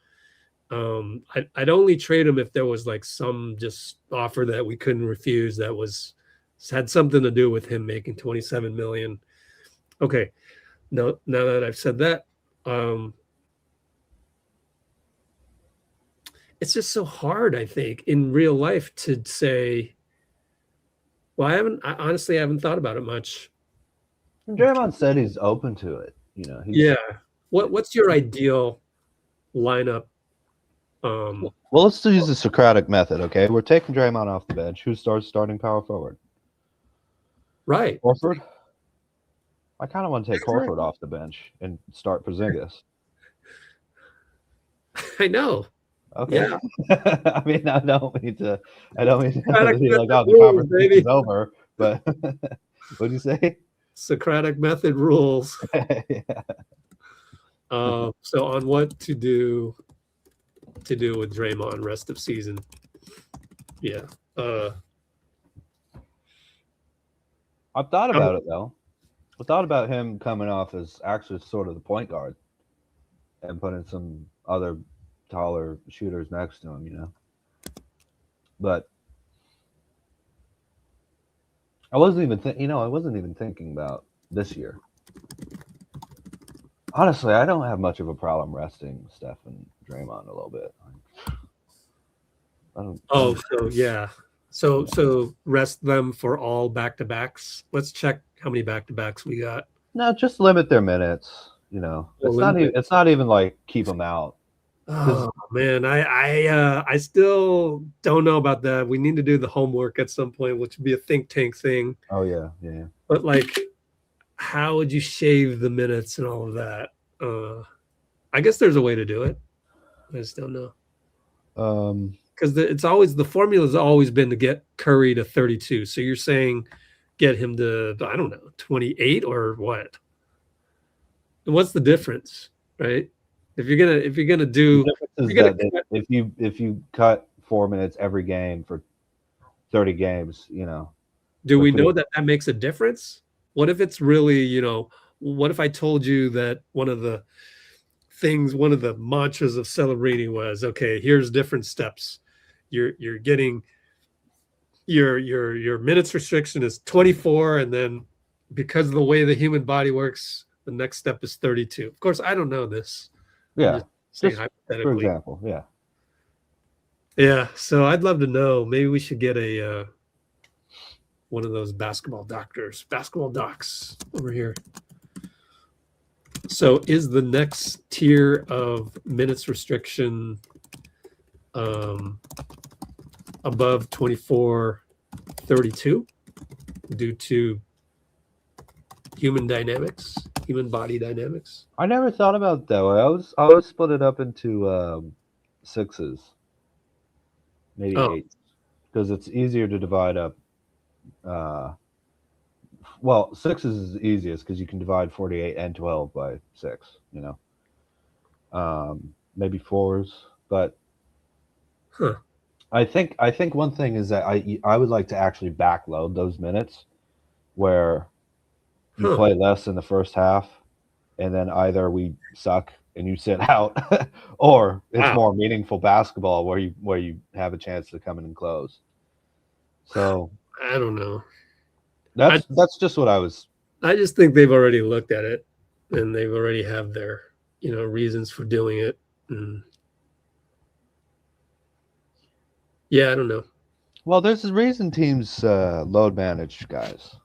[SPEAKER 1] I'd only trade him if there was like some just offer that we couldn't refuse that had something to do with him making $27 million. Okay, now that I've said that, it's just so hard, I think, in real life to say. Well, I honestly haven't thought about it much.
[SPEAKER 10] Draymond said he's open to it.
[SPEAKER 1] Yeah. What's your ideal lineup?
[SPEAKER 10] Well, let's use the Socratic method, okay? We're taking Draymond off the bench. Who starts starting power forward?
[SPEAKER 1] Right.
[SPEAKER 10] Horford? I kind of want to take Horford off the bench and start Porzingis.
[SPEAKER 1] I know.
[SPEAKER 10] Okay.
[SPEAKER 1] Yeah.
[SPEAKER 10] I mean, I don't mean to be like, oh, the conversation is over, but what'd you say?
[SPEAKER 1] Socratic method rules.
[SPEAKER 10] Yeah.
[SPEAKER 1] So on what to do with Draymond rest of season. Yeah.
[SPEAKER 10] I've thought about it, though. I thought about him coming off as actually sort of the point guard and putting some other taller shooters next to him, But I wasn't even thinking about this year. Honestly, I don't have much of a problem resting Steph and Draymond a little bit.
[SPEAKER 1] So rest them for all back-to-backs. Let's check how many back-to-backs we got.
[SPEAKER 10] No, just limit their minutes. You know, it's not even like keep them out.
[SPEAKER 1] Oh man, I still don't know about that. We need to do the homework at some point, which would be a think tank thing.
[SPEAKER 10] Oh yeah, yeah.
[SPEAKER 1] But like, how would you shave the minutes and all of that? I guess there's a way to do it. I just don't know. Because it's always the formula's always been to get Curry to 32. So you're saying get him to, I don't know, 28 or what? And what's the difference, right? If you're gonna do,
[SPEAKER 10] if you cut 4 minutes every game for 30 games, you know.
[SPEAKER 1] Do we know that makes a difference? What if it's really, you know, what if I told you that one of the mantras of celebrating was, okay, here's different steps. You're getting your minutes restriction is 24, and then because of the way the human body works, the next step is 32. Of course, I don't know this.
[SPEAKER 10] Yeah.
[SPEAKER 1] Just hypothetically.
[SPEAKER 10] For example, yeah.
[SPEAKER 1] Yeah. So I'd love to know. Maybe we should get a one of those basketball docs over here. So is the next tier of minutes restriction above 24-32 due to human body dynamics?
[SPEAKER 10] I never thought about it that way. I always split it up into sixes, maybe eights, because it's easier to divide up. Well, sixes is the easiest because you can divide 48 and 12 by 6, you know. Maybe fours, but I think one thing is that I would like to actually backload those minutes where you play less in the first half, and then either we suck and you sit out, or it's more meaningful basketball where you have a chance to come in and close. So
[SPEAKER 1] I don't know.
[SPEAKER 10] That's just what I
[SPEAKER 1] just think they've already looked at it, and they've already have their, you know, reasons for doing it. And yeah, I don't know.
[SPEAKER 10] Well, there's a reason teams load manage guys.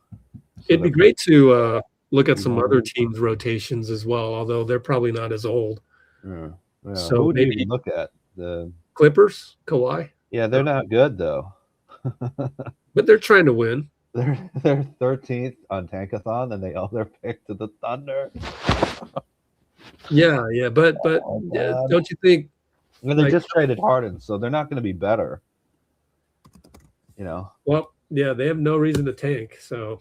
[SPEAKER 1] It'd be great to look at some other teams' rotations as well, although they're probably not as old.
[SPEAKER 10] Yeah.
[SPEAKER 1] So
[SPEAKER 10] who do
[SPEAKER 1] maybe
[SPEAKER 10] you look at? The
[SPEAKER 1] Clippers, Kawhi.
[SPEAKER 10] Yeah, they're not good though.
[SPEAKER 1] But they're trying to win.
[SPEAKER 10] They're 13th on Tankathon, and they owe their pick to the Thunder.
[SPEAKER 1] Yeah, but don't you think?
[SPEAKER 10] I mean, they just traded Harden, so they're not going to be better. You know.
[SPEAKER 1] Well, yeah, they have no reason to tank, so.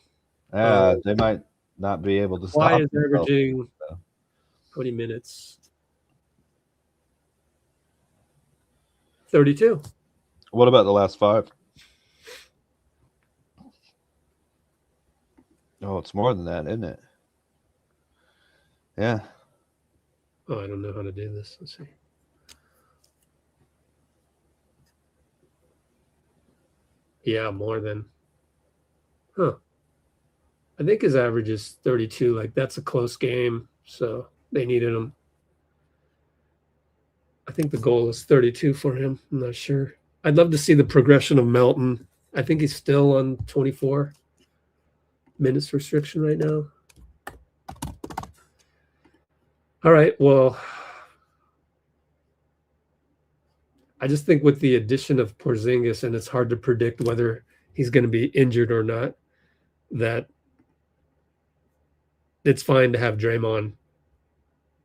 [SPEAKER 10] They might not be able to stop.
[SPEAKER 1] Why is averaging 20 minutes? 32.
[SPEAKER 10] What about the last 5? Oh, it's more than that, isn't it? Yeah.
[SPEAKER 1] Oh, I don't know how to do this. Let's see. Yeah, more than. I think his average is 32. Like, that's a close game, so they needed him. I think the goal is 32 for him. I'm not sure. I'd love to see the progression of Melton. I think he's still on 24 minutes restriction right now. All right, well, I just think with the addition of Porzingis, and it's hard to predict whether he's going to be injured or not, that it's fine to have Draymond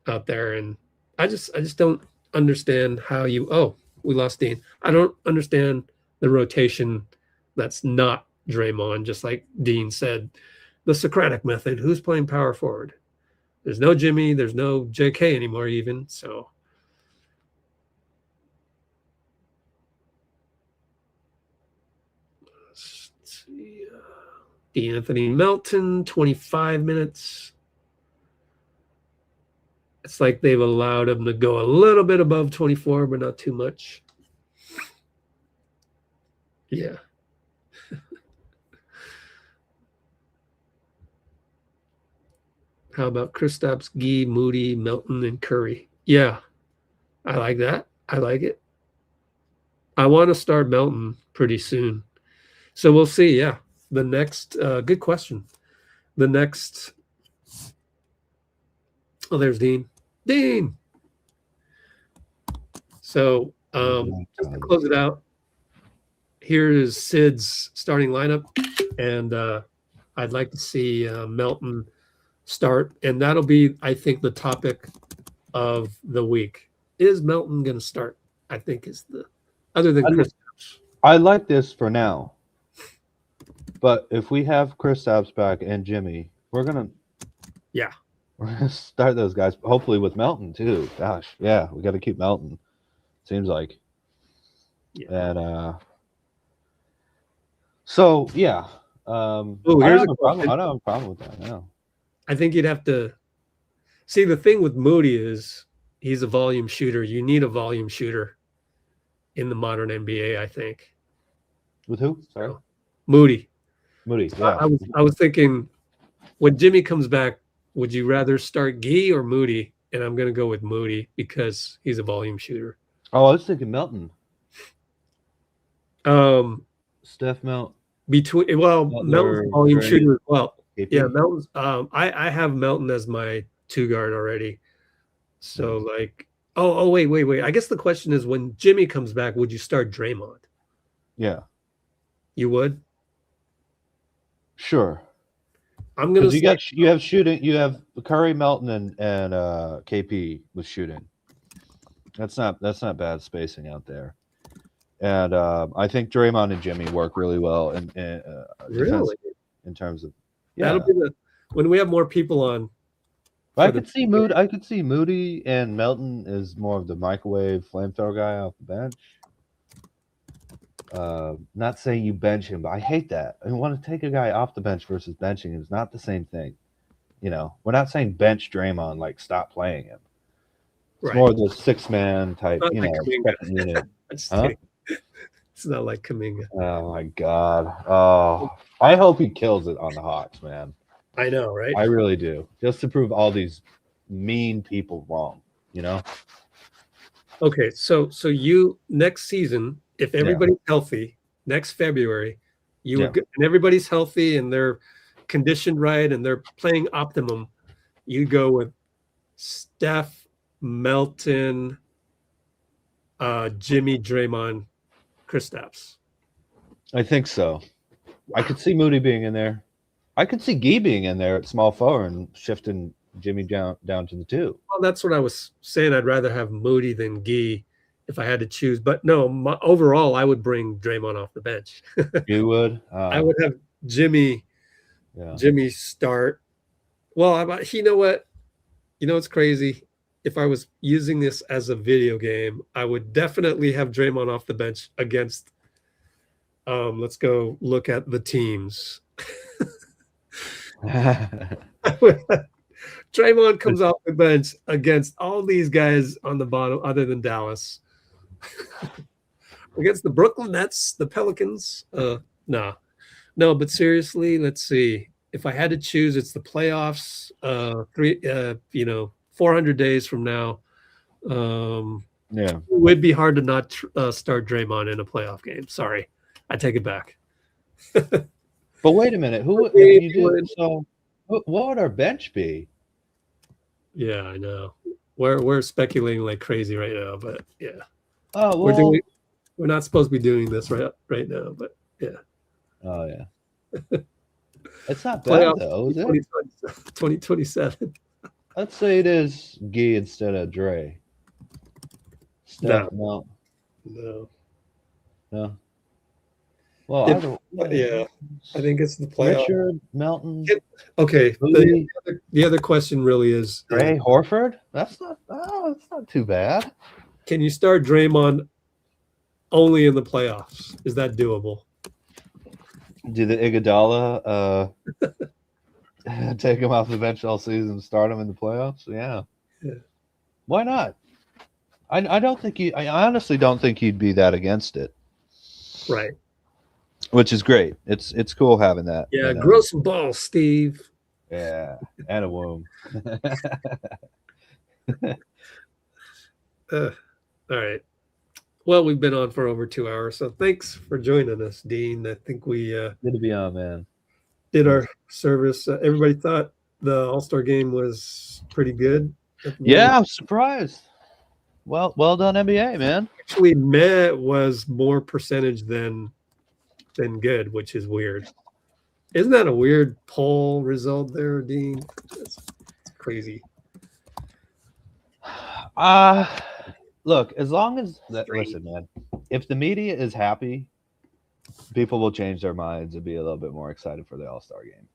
[SPEAKER 1] out there. And I just don't understand how we lost Dean. I don't understand the rotation that's not Draymond, just like Dean said, the Socratic method. Who's playing power forward? There's no Jimmy, there's no JK anymore even, so. Let's see. DeAnthony Melton, 25 minutes. It's like they've allowed him to go a little bit above 24, but not too much. Yeah. How about Kristaps, Gee, Moody, Melton, and Curry? Yeah, I like that. I like it. I want to start Melton pretty soon. So we'll see. Yeah. The next, good question. The next Oh, there's Dean. Dean. So just to close it out, here is Sid's starting lineup, and I'd like to see Melton start, and that'll be, I think, the topic of the week. Is Melton going to start? I think is the other than Chris.
[SPEAKER 10] I like this for now, but if we have Kristaps back and Jimmy, we're gonna start those guys. Hopefully with Melton too. Gosh, yeah, we got to keep Melton. Seems like, and so yeah. I don't have a problem with that. No,
[SPEAKER 1] I think you'd have to see the thing with Moody is he's a volume shooter. You need a volume shooter in the modern NBA, I think.
[SPEAKER 10] With who? Sorry,
[SPEAKER 1] Moody.
[SPEAKER 10] Yeah.
[SPEAKER 1] I was thinking when Jimmy comes back, would you rather start Gee or Moody? And I'm going to go with Moody because he's a volume shooter.
[SPEAKER 10] Oh, I was thinking Melton. Steph Melton.
[SPEAKER 1] Melton's a volume shooter as well.
[SPEAKER 10] KP.
[SPEAKER 1] Yeah, Melton's. I have Melton as my 2 guard already. So like, wait. I guess the question is, when Jimmy comes back, would you start Draymond?
[SPEAKER 10] Yeah,
[SPEAKER 1] you would.
[SPEAKER 10] Sure.
[SPEAKER 1] I'm gonna.
[SPEAKER 10] You have shooting. You have Curry, Melton, and KP with shooting. That's not bad spacing out there. And I think Draymond and Jimmy work really well in terms of
[SPEAKER 1] that'll be when we have more people on.
[SPEAKER 10] I could see Moody and Melton is more of the microwave flamethrower guy off the bench. Not saying you bench him, but I hate that. I want to take a guy off the bench versus benching him. It's not the same thing. You know, we're not saying bench Draymond, like stop playing him. It's more of the 6-man type, second unit.
[SPEAKER 1] It's not like Kuminga.
[SPEAKER 10] Oh my God. Oh, I hope he kills it on the Hawks, man.
[SPEAKER 1] I know, right?
[SPEAKER 10] I really do. Just to prove all these mean people wrong,
[SPEAKER 1] Okay, so you next season, if everybody's healthy, next February, and everybody's healthy and they're conditioned right and they're playing optimum, you go with Steph, Melton, Jimmy, Draymond, Kristaps.
[SPEAKER 10] I think so. I could see Moody being in there. I could see Gee being in there at small forward and shifting Jimmy down to the 2.
[SPEAKER 1] Well, that's what I was saying. I'd rather have Moody than Gee if I had to choose. But no, overall, I would bring Draymond off the bench.
[SPEAKER 10] You would?
[SPEAKER 1] I would have Jimmy start. Well, you know what? It's crazy. If I was using this as a video game, I would definitely have Draymond off the bench against let's go look at the teams. Draymond comes off the bench against all these guys on the bottom other than Dallas. Against the Brooklyn Nets, the Pelicans. No, but seriously, let's see. If I had to choose, it's the playoffs, 400 days from now. It would be hard to not start Draymond in a playoff game. Sorry, I take it back.
[SPEAKER 10] But wait a minute, what would our bench be?
[SPEAKER 1] Yeah, I know. We're speculating like crazy right now, but yeah.
[SPEAKER 10] Oh, well,
[SPEAKER 1] we're not supposed to be doing this right now, but yeah.
[SPEAKER 10] Oh yeah. It's not bad though, is it?
[SPEAKER 1] 2027.
[SPEAKER 10] Let's say it is Gee instead of Dre. No. Well,
[SPEAKER 1] I think it's the playoff.
[SPEAKER 10] Richard, Melton.
[SPEAKER 1] Okay. The other question really is
[SPEAKER 10] Dre Horford. That's not too bad.
[SPEAKER 1] Can you start Draymond only in the playoffs? Is that doable?
[SPEAKER 10] Do the Iguodala take him off the bench all season and start him in the playoffs? Yeah. Why not? I honestly don't think he'd be that against it.
[SPEAKER 1] Right.
[SPEAKER 10] Which is great. It's cool having that.
[SPEAKER 1] Yeah, grow some balls, Steve.
[SPEAKER 10] Yeah, and a womb.
[SPEAKER 1] All right. Well, we've been on for over 2 hours, so thanks for joining us, Dean. I think we
[SPEAKER 10] good to be on, man.
[SPEAKER 1] Did our service. Everybody thought the All-Star game was pretty good.
[SPEAKER 10] Yeah, I'm surprised. Well done, NBA, man.
[SPEAKER 1] Actually, meh was more percentage than good, which is weird. Isn't that a weird poll result there, Dean? It's crazy.
[SPEAKER 10] Look, as long as listen, man, if the media is happy, people will change their minds and be a little bit more excited for the All-Star game.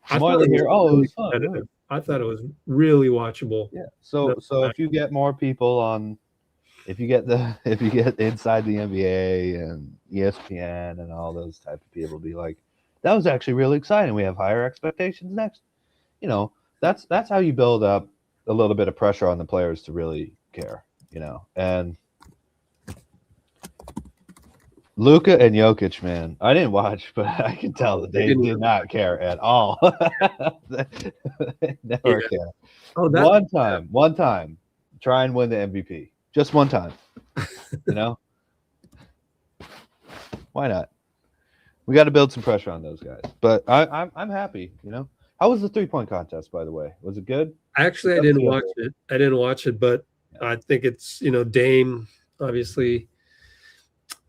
[SPEAKER 1] I thought it was fun.
[SPEAKER 10] Yeah.
[SPEAKER 1] I thought it was really watchable.
[SPEAKER 10] Yeah. So if you get more people on, if you get inside the NBA and ESPN and all those type of people be like, that was actually really exciting. We have higher expectations next. You know, that's how you build up a little bit of pressure on the players to really care. You know, and Luka and Jokic, man, I didn't watch, but I can tell that they did not care at all. They never care. Oh, one time, try and win the MVP. Just one time. You know? Why not? We got to build some pressure on those guys. But I'm happy, you know? How was the 3-point contest, by the way? Was it good?
[SPEAKER 1] Actually, I didn't watch it. I didn't watch it, but I think it's, you know, Dame, obviously.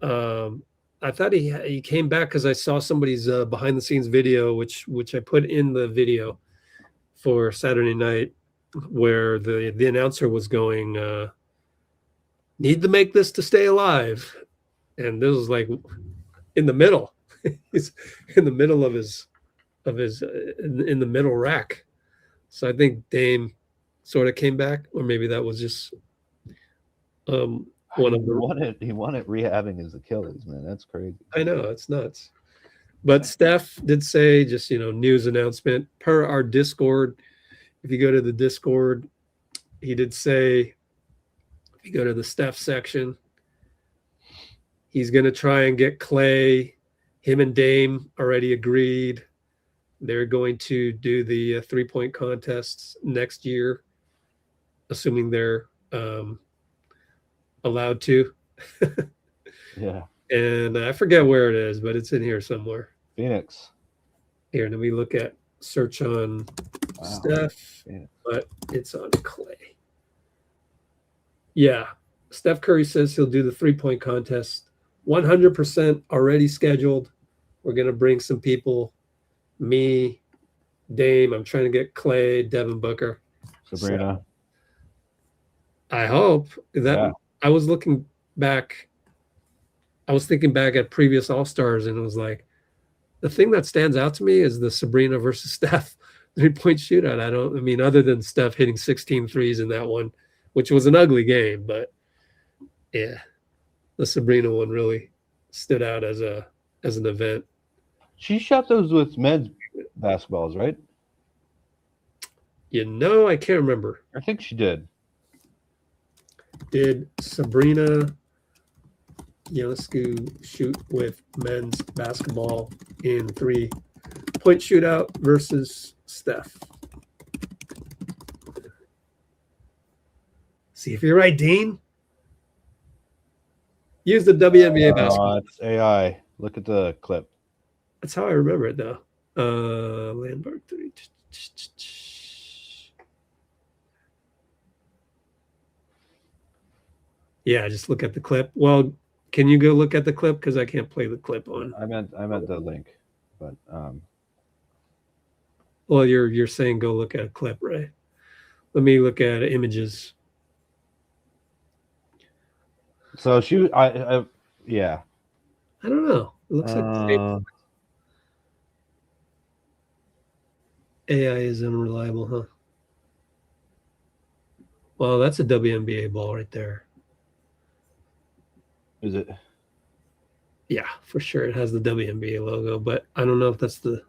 [SPEAKER 1] I thought he came back because I saw somebody's behind the scenes video, which I put in the video for Saturday night, where the announcer was going, need to make this to stay alive. And this was like in the middle. He's in the middle of his in the middle rack. So I think Dame sort of came back, or maybe that was just one of the
[SPEAKER 10] he wanted rehabbing his Achilles, man. That's crazy.
[SPEAKER 1] I know, it's nuts. But Steph did say, just, you know, news announcement per our Discord. If you go to the Discord, he did say, if you go to the Steph section, he's going to try and get Clay. Him and Dame already agreed. They're going to do the 3-point contests next year, assuming they're allowed to.
[SPEAKER 10] Yeah.
[SPEAKER 1] And I forget where it is, but it's in here somewhere.
[SPEAKER 10] Phoenix.
[SPEAKER 1] Here, let me look at search on Steph, but it's on Clay. Yeah. Steph Curry says he'll do the 3-point contest. 100% already scheduled. We're going to bring some people. Me, Dame. I'm trying to get Clay, Devin Booker.
[SPEAKER 10] Sabrina.
[SPEAKER 1] So, I hope that. Yeah. I was looking back. I was thinking back at previous All-Stars, and it was like, the thing that stands out to me is the Sabrina versus Steph 3-point shootout. I mean, other than Steph hitting 16 threes in that one, which was an ugly game, but yeah, the Sabrina one really stood out as an event.
[SPEAKER 10] She shot those with men's basketballs, right?
[SPEAKER 1] You know, I can't remember.
[SPEAKER 10] I think she did.
[SPEAKER 1] Did Sabrina Ionescu shoot with men's basketball in 3-point shootout versus Steph? See if you're right, Dean. Use the WNBA basketball.
[SPEAKER 10] It's AI. Look at the clip.
[SPEAKER 1] That's how I remember it, though. Landmark 3. Yeah, just look at the clip. Well, can you go look at the clip? Because I can't play the clip on.
[SPEAKER 10] I meant the link, but
[SPEAKER 1] well, you're saying go look at a clip, right? Let me look at images.
[SPEAKER 10] So yeah.
[SPEAKER 1] I don't know. It looks like AI is unreliable, huh? Well, that's a WNBA ball right there.
[SPEAKER 10] Is it?
[SPEAKER 1] Yeah, for sure. It has the WNBA logo, but I don't know if that's the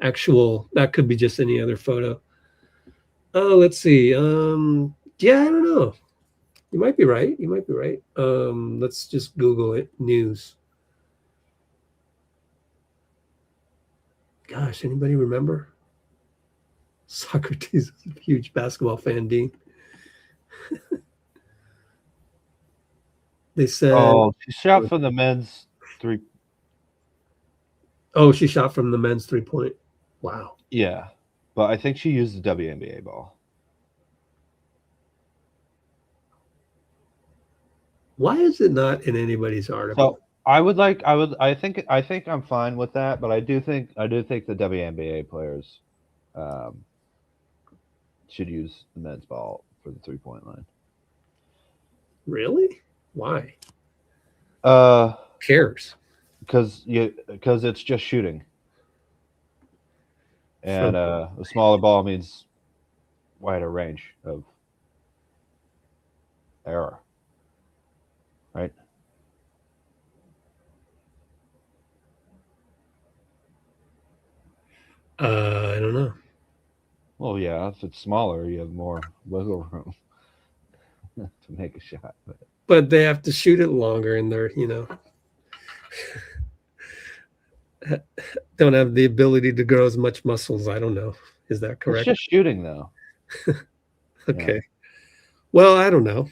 [SPEAKER 1] actual. That could be just any other photo. Oh, let's see. Yeah, I don't know. You might be right. Let's just Google it. News. Gosh, anybody remember? Socrates is a huge basketball fan, Dean. They said.
[SPEAKER 10] Oh, she shot from the men's 3.
[SPEAKER 1] Oh, she shot from the men's 3-point. Wow.
[SPEAKER 10] Yeah, but I think she used the WNBA ball.
[SPEAKER 1] Why is it not in anybody's article?
[SPEAKER 10] So I think I'm fine with that, but I do think the WNBA players should use the men's ball for the 3-point line.
[SPEAKER 1] Really? Why?
[SPEAKER 10] Who
[SPEAKER 1] cares?
[SPEAKER 10] Because it's just shooting. And a smaller ball means wider range of error. Right?
[SPEAKER 1] I don't know.
[SPEAKER 10] Well, yeah, if it's smaller, you have more wiggle room to make a shot.
[SPEAKER 1] But they have to shoot it longer, and they're, don't have the ability to grow as much muscles. I don't know. Is that correct?
[SPEAKER 10] It's just shooting, though.
[SPEAKER 1] Okay. Yeah. Well, I don't know.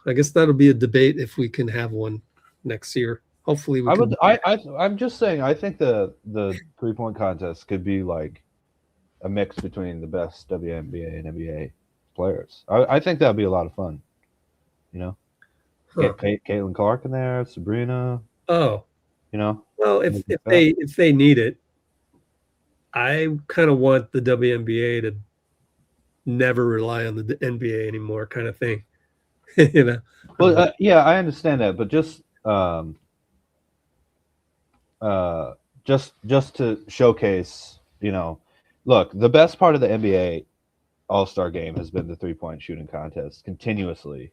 [SPEAKER 1] I guess that'll be a debate if we can have one next year. Hopefully, we can.
[SPEAKER 10] I'm just saying. I think the 3-point contest could be like a mix between the best WNBA and NBA players. I think that'd be a lot of fun. Get Caitlin Clark in there, Sabrina.
[SPEAKER 1] Oh, Well, if they need it, I kind of want the WNBA to never rely on the NBA anymore, kind of thing.
[SPEAKER 10] Well, yeah, I understand that, but just to showcase, look, the best part of the NBA All-Star game has been the 3-point shooting contest continuously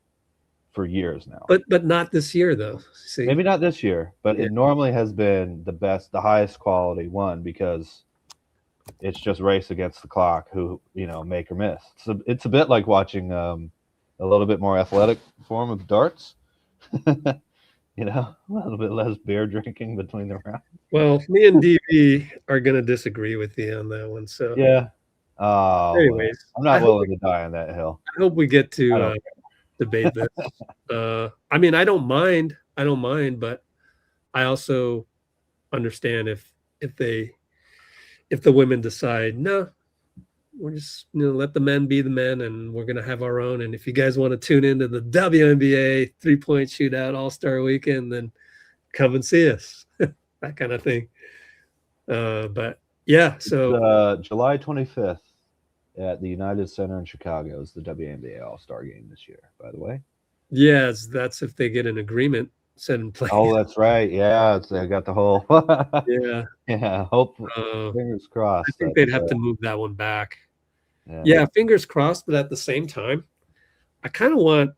[SPEAKER 10] for years now.
[SPEAKER 1] But not this year, though. See?
[SPEAKER 10] Maybe not this year, but it normally has been the highest quality one, because it's just race against the clock, who make or miss. So it's a bit like watching a little bit more athletic form of darts. A little bit less beer drinking between the rounds.
[SPEAKER 1] Well, me and DB are going to disagree with you on that one. So
[SPEAKER 10] yeah.
[SPEAKER 1] Anyways,
[SPEAKER 10] I'm not willing to die on that hill.
[SPEAKER 1] I hope we get to debate this. I mean, I don't mind, but I also understand if the women decide, no, we're just let the men be the men, and we're gonna have our own. And if you guys want to tune into the WNBA 3-point shootout All-Star weekend, then come and see us. That kind of thing. But yeah, so
[SPEAKER 10] it's, July 25th at the United Center in Chicago is the WNBA All-Star game this year, by the way.
[SPEAKER 1] Yes, that's if they get an agreement set in place.
[SPEAKER 10] Oh, that's right. Yeah, they got the whole.
[SPEAKER 1] Yeah.
[SPEAKER 10] Hope. Fingers crossed.
[SPEAKER 1] I think they'd have to move that one back. Yeah, fingers crossed. But at the same time, I kind of want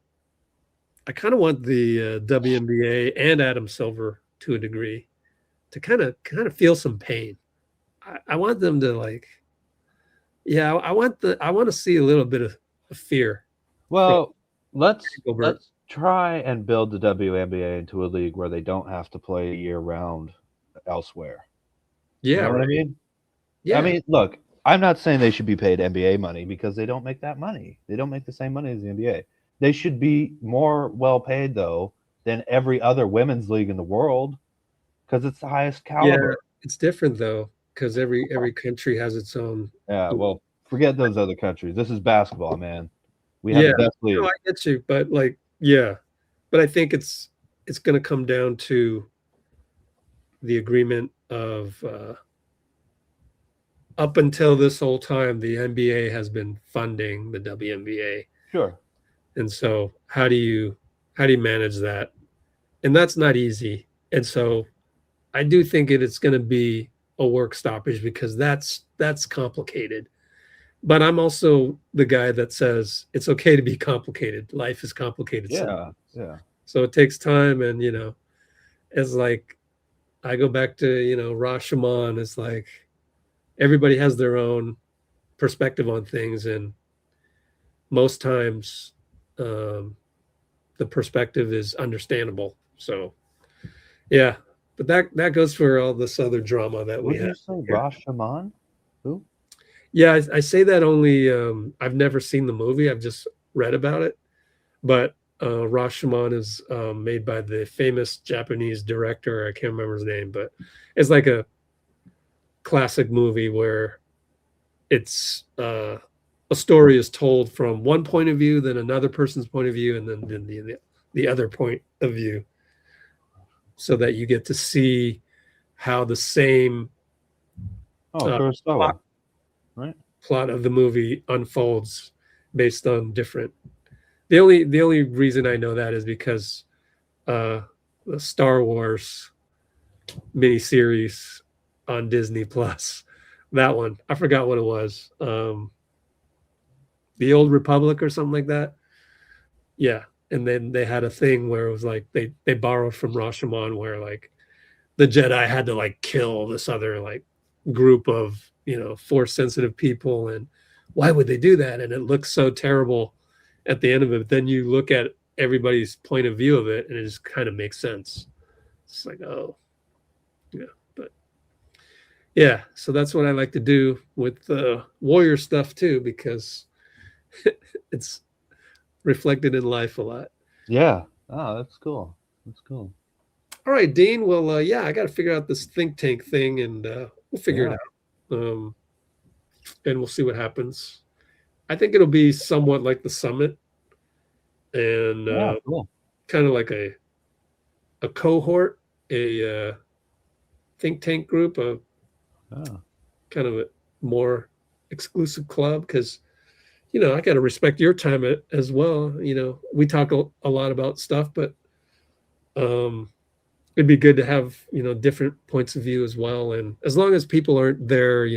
[SPEAKER 1] the WNBA and Adam Silver, to a degree, to kind of feel some pain. I want them to I want to see a little bit of fear.
[SPEAKER 10] Well, let's try and build the WNBA into a league where they don't have to play year round elsewhere.
[SPEAKER 1] Yeah,
[SPEAKER 10] you know what I mean?
[SPEAKER 1] Yeah.
[SPEAKER 10] I mean, look, I'm not saying they should be paid NBA money, because they don't make that money. They don't make the same money as the NBA. They should be more well paid, though, than every other women's league in the world, because it's the highest caliber.
[SPEAKER 1] Yeah, it's different though, because every country has its own.
[SPEAKER 10] Yeah, well, forget those other countries. This is basketball, man. We have the best league.
[SPEAKER 1] I get you, but but I think it's going to come down to the agreement of up until this whole time, the NBA has been funding the WNBA.
[SPEAKER 10] Sure.
[SPEAKER 1] And so how do you manage that? And that's not easy. And so I do think it's going to be a work stoppage, because that's complicated. But I'm also the guy that says it's okay to be complicated. Life is complicated.
[SPEAKER 10] Yeah.
[SPEAKER 1] So it takes time, and it's like I go back to Rashomon. It's like everybody has their own perspective on things, and most times the perspective is understandable. So yeah, but that goes for all this other drama that we have.
[SPEAKER 10] What did you say, Rashomon? Who?
[SPEAKER 1] Yeah, I say that only I've never seen the movie. I've just read about it. But Rashomon is made by the famous Japanese director. I can't remember his name, but it's like a classic movie where it's a story is told from one point of view, then another person's point of view, and then the other point of view, so that you get to see how the same
[SPEAKER 10] Kurosawa, right?
[SPEAKER 1] plot of the movie unfolds based on different. The only reason I know that is because the Star Wars miniseries on Disney Plus, that one, I forgot what it was. The Old Republic or something like that. Yeah. And then they had a thing where it was like they borrowed from Rashomon, where like the Jedi had to like kill this other like group of, force sensitive people, and why would they do that? And it looks so terrible at the end of it. But then you look at everybody's point of view of it, and it just kind of makes sense. It's like, oh, yeah. But yeah, so that's what I like to do with the Warrior stuff too, because it's reflected in life a lot.
[SPEAKER 10] Yeah. Oh, that's cool. That's cool.
[SPEAKER 1] All right, Dean. Well, yeah, I got to figure out this think tank thing, and we'll figure it out. And we'll see what happens. I think it'll be somewhat like the summit, and
[SPEAKER 10] cool.
[SPEAKER 1] kind of like a cohort, a think tank group, of kind of a more exclusive club, because I got to respect your time as well. We talk a lot about stuff, but it'd be good to have different points of view as well. And as long as people aren't there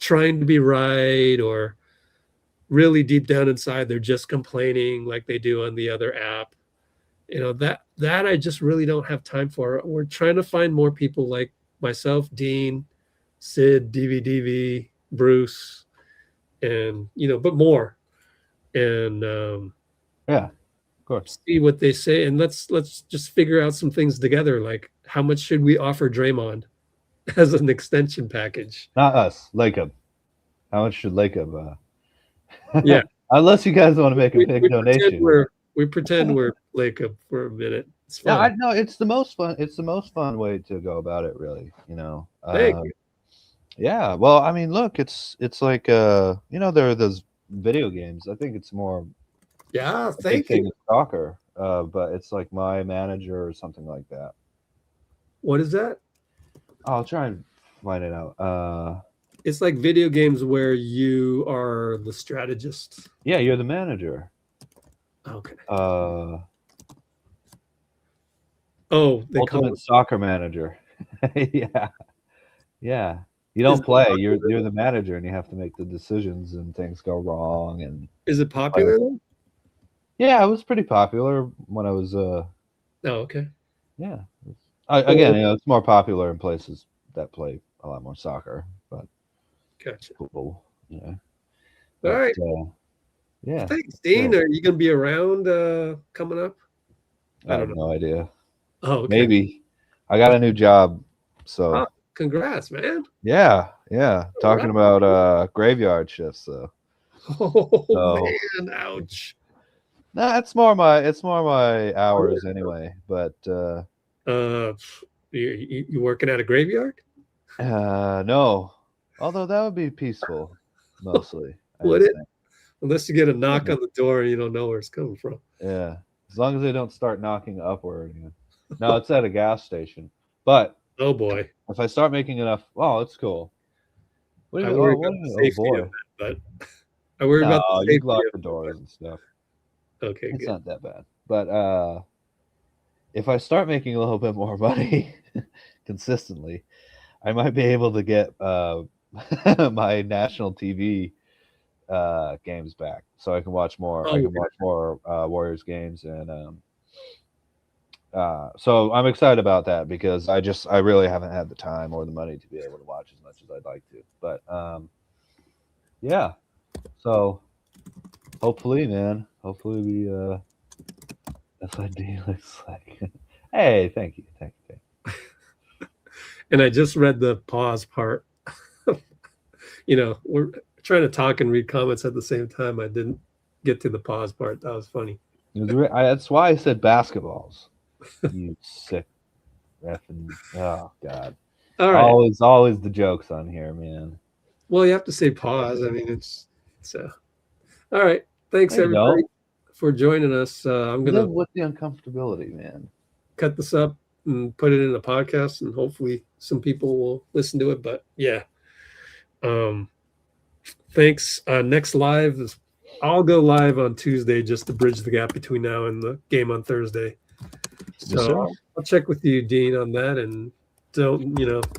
[SPEAKER 1] trying to be right, or really deep down inside they're just complaining like they do on the other app, that I just really don't have time for. We're trying to find more people like myself, Dean, Sid, DVDV, Bruce, and but more, and
[SPEAKER 10] yeah, of course,
[SPEAKER 1] see what they say, and let's just figure out some things together, like how much should we offer Draymond as an extension package?
[SPEAKER 10] Not us, Lacob. How much should Lacob?
[SPEAKER 1] Yeah,
[SPEAKER 10] unless you guys want to make a big donation.
[SPEAKER 1] We pretend we're Lacob for a minute. It's fun.
[SPEAKER 10] Yeah, I know, it's the most fun. It's the most fun way to go about it, really.
[SPEAKER 1] Thank you.
[SPEAKER 10] Yeah, well, I mean, look, it's like there are those video games. I think it's more
[SPEAKER 1] thank you,
[SPEAKER 10] soccer, but it's like My Manager or something like that.
[SPEAKER 1] What is that?
[SPEAKER 10] I'll try and find it out.
[SPEAKER 1] It's like video games where you are the strategist.
[SPEAKER 10] Yeah, you're the manager.
[SPEAKER 1] Okay. They
[SPEAKER 10] Ultimate Soccer Manager. Yeah. You don't play. You're the manager, and you have to make the decisions, and things go wrong. And
[SPEAKER 1] is it popular?
[SPEAKER 10] Yeah, it was pretty popular when I was.
[SPEAKER 1] Oh, okay.
[SPEAKER 10] Yeah. Again, it's more popular in places that play a lot more soccer, but.
[SPEAKER 1] Gotcha.
[SPEAKER 10] Cool. Yeah.
[SPEAKER 1] All right.
[SPEAKER 10] Yeah.
[SPEAKER 1] Thanks, Dean. Yeah. Are you going to be around coming up?
[SPEAKER 10] I have no idea.
[SPEAKER 1] Oh, okay.
[SPEAKER 10] Maybe. I got a new job, so.
[SPEAKER 1] Oh, congrats, man.
[SPEAKER 10] Yeah. Talking about graveyard shifts, though.
[SPEAKER 1] Oh man, ouch.
[SPEAKER 10] Nah, it's more my hours anyway. But
[SPEAKER 1] you working at a graveyard?
[SPEAKER 10] No. Although that would be peaceful, mostly.
[SPEAKER 1] Would it? Unless you get a knock on the door and you don't know where it's coming from.
[SPEAKER 10] Yeah. As long as they don't start knocking upward. No, it's at a gas station. But
[SPEAKER 1] oh boy.
[SPEAKER 10] If I start making enough, it's cool. What do you
[SPEAKER 1] worry about the safety of that, but I worry about the safety.
[SPEAKER 10] You lock the doors and stuff.
[SPEAKER 1] Okay,
[SPEAKER 10] it's not that bad. But if I start making a little bit more money consistently, I might be able to get my national TV games back, so I can watch more. I can watch more Warriors games, and so I'm excited about that, because I really haven't had the time or the money to be able to watch as much as I'd like to. But yeah, so hopefully, man, we SID looks like. Hey, thank you.
[SPEAKER 1] And I just read the pause part. We're trying to talk and read comments at the same time. I didn't get to the pause part. That was funny.
[SPEAKER 10] That's why I said basketballs. You sick effing. Oh God. All right. Always the jokes on here, man.
[SPEAKER 1] Well, you have to say pause. I mean, it's all right. Thanks, everybody. for joining us. I'm gonna
[SPEAKER 10] Live with the uncomfortability, man.
[SPEAKER 1] cut this up and put it in a podcast, and hopefully some people will listen to it. But yeah, thanks. Next live is I'll go live on Tuesday just to bridge the gap between now and the game on Thursday. So I'll check with you, Dean, on that, and don't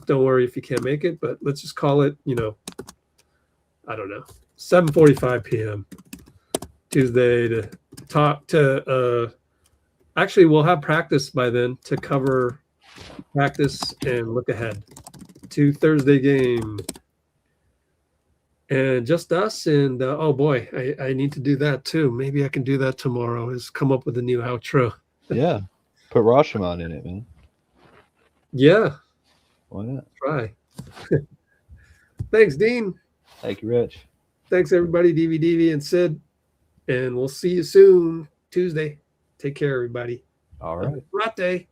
[SPEAKER 1] worry if you can't make it, but let's just call it, I don't know, 7:45 p.m. Tuesday to talk to. Actually, we'll have practice by then to cover practice and look ahead to Thursday game. And just us, and oh boy, I need to do that too. Maybe I can do that tomorrow, is come up with a new outro.
[SPEAKER 10] Yeah. Put Rashomon in it, man.
[SPEAKER 1] Yeah.
[SPEAKER 10] Why not?
[SPEAKER 1] Try. Thanks, Dean.
[SPEAKER 10] Thank you, Rich.
[SPEAKER 1] Thanks, everybody, DV and Sid. And we'll see you soon, Tuesday. Take care, everybody.
[SPEAKER 10] All right.
[SPEAKER 1] Latte.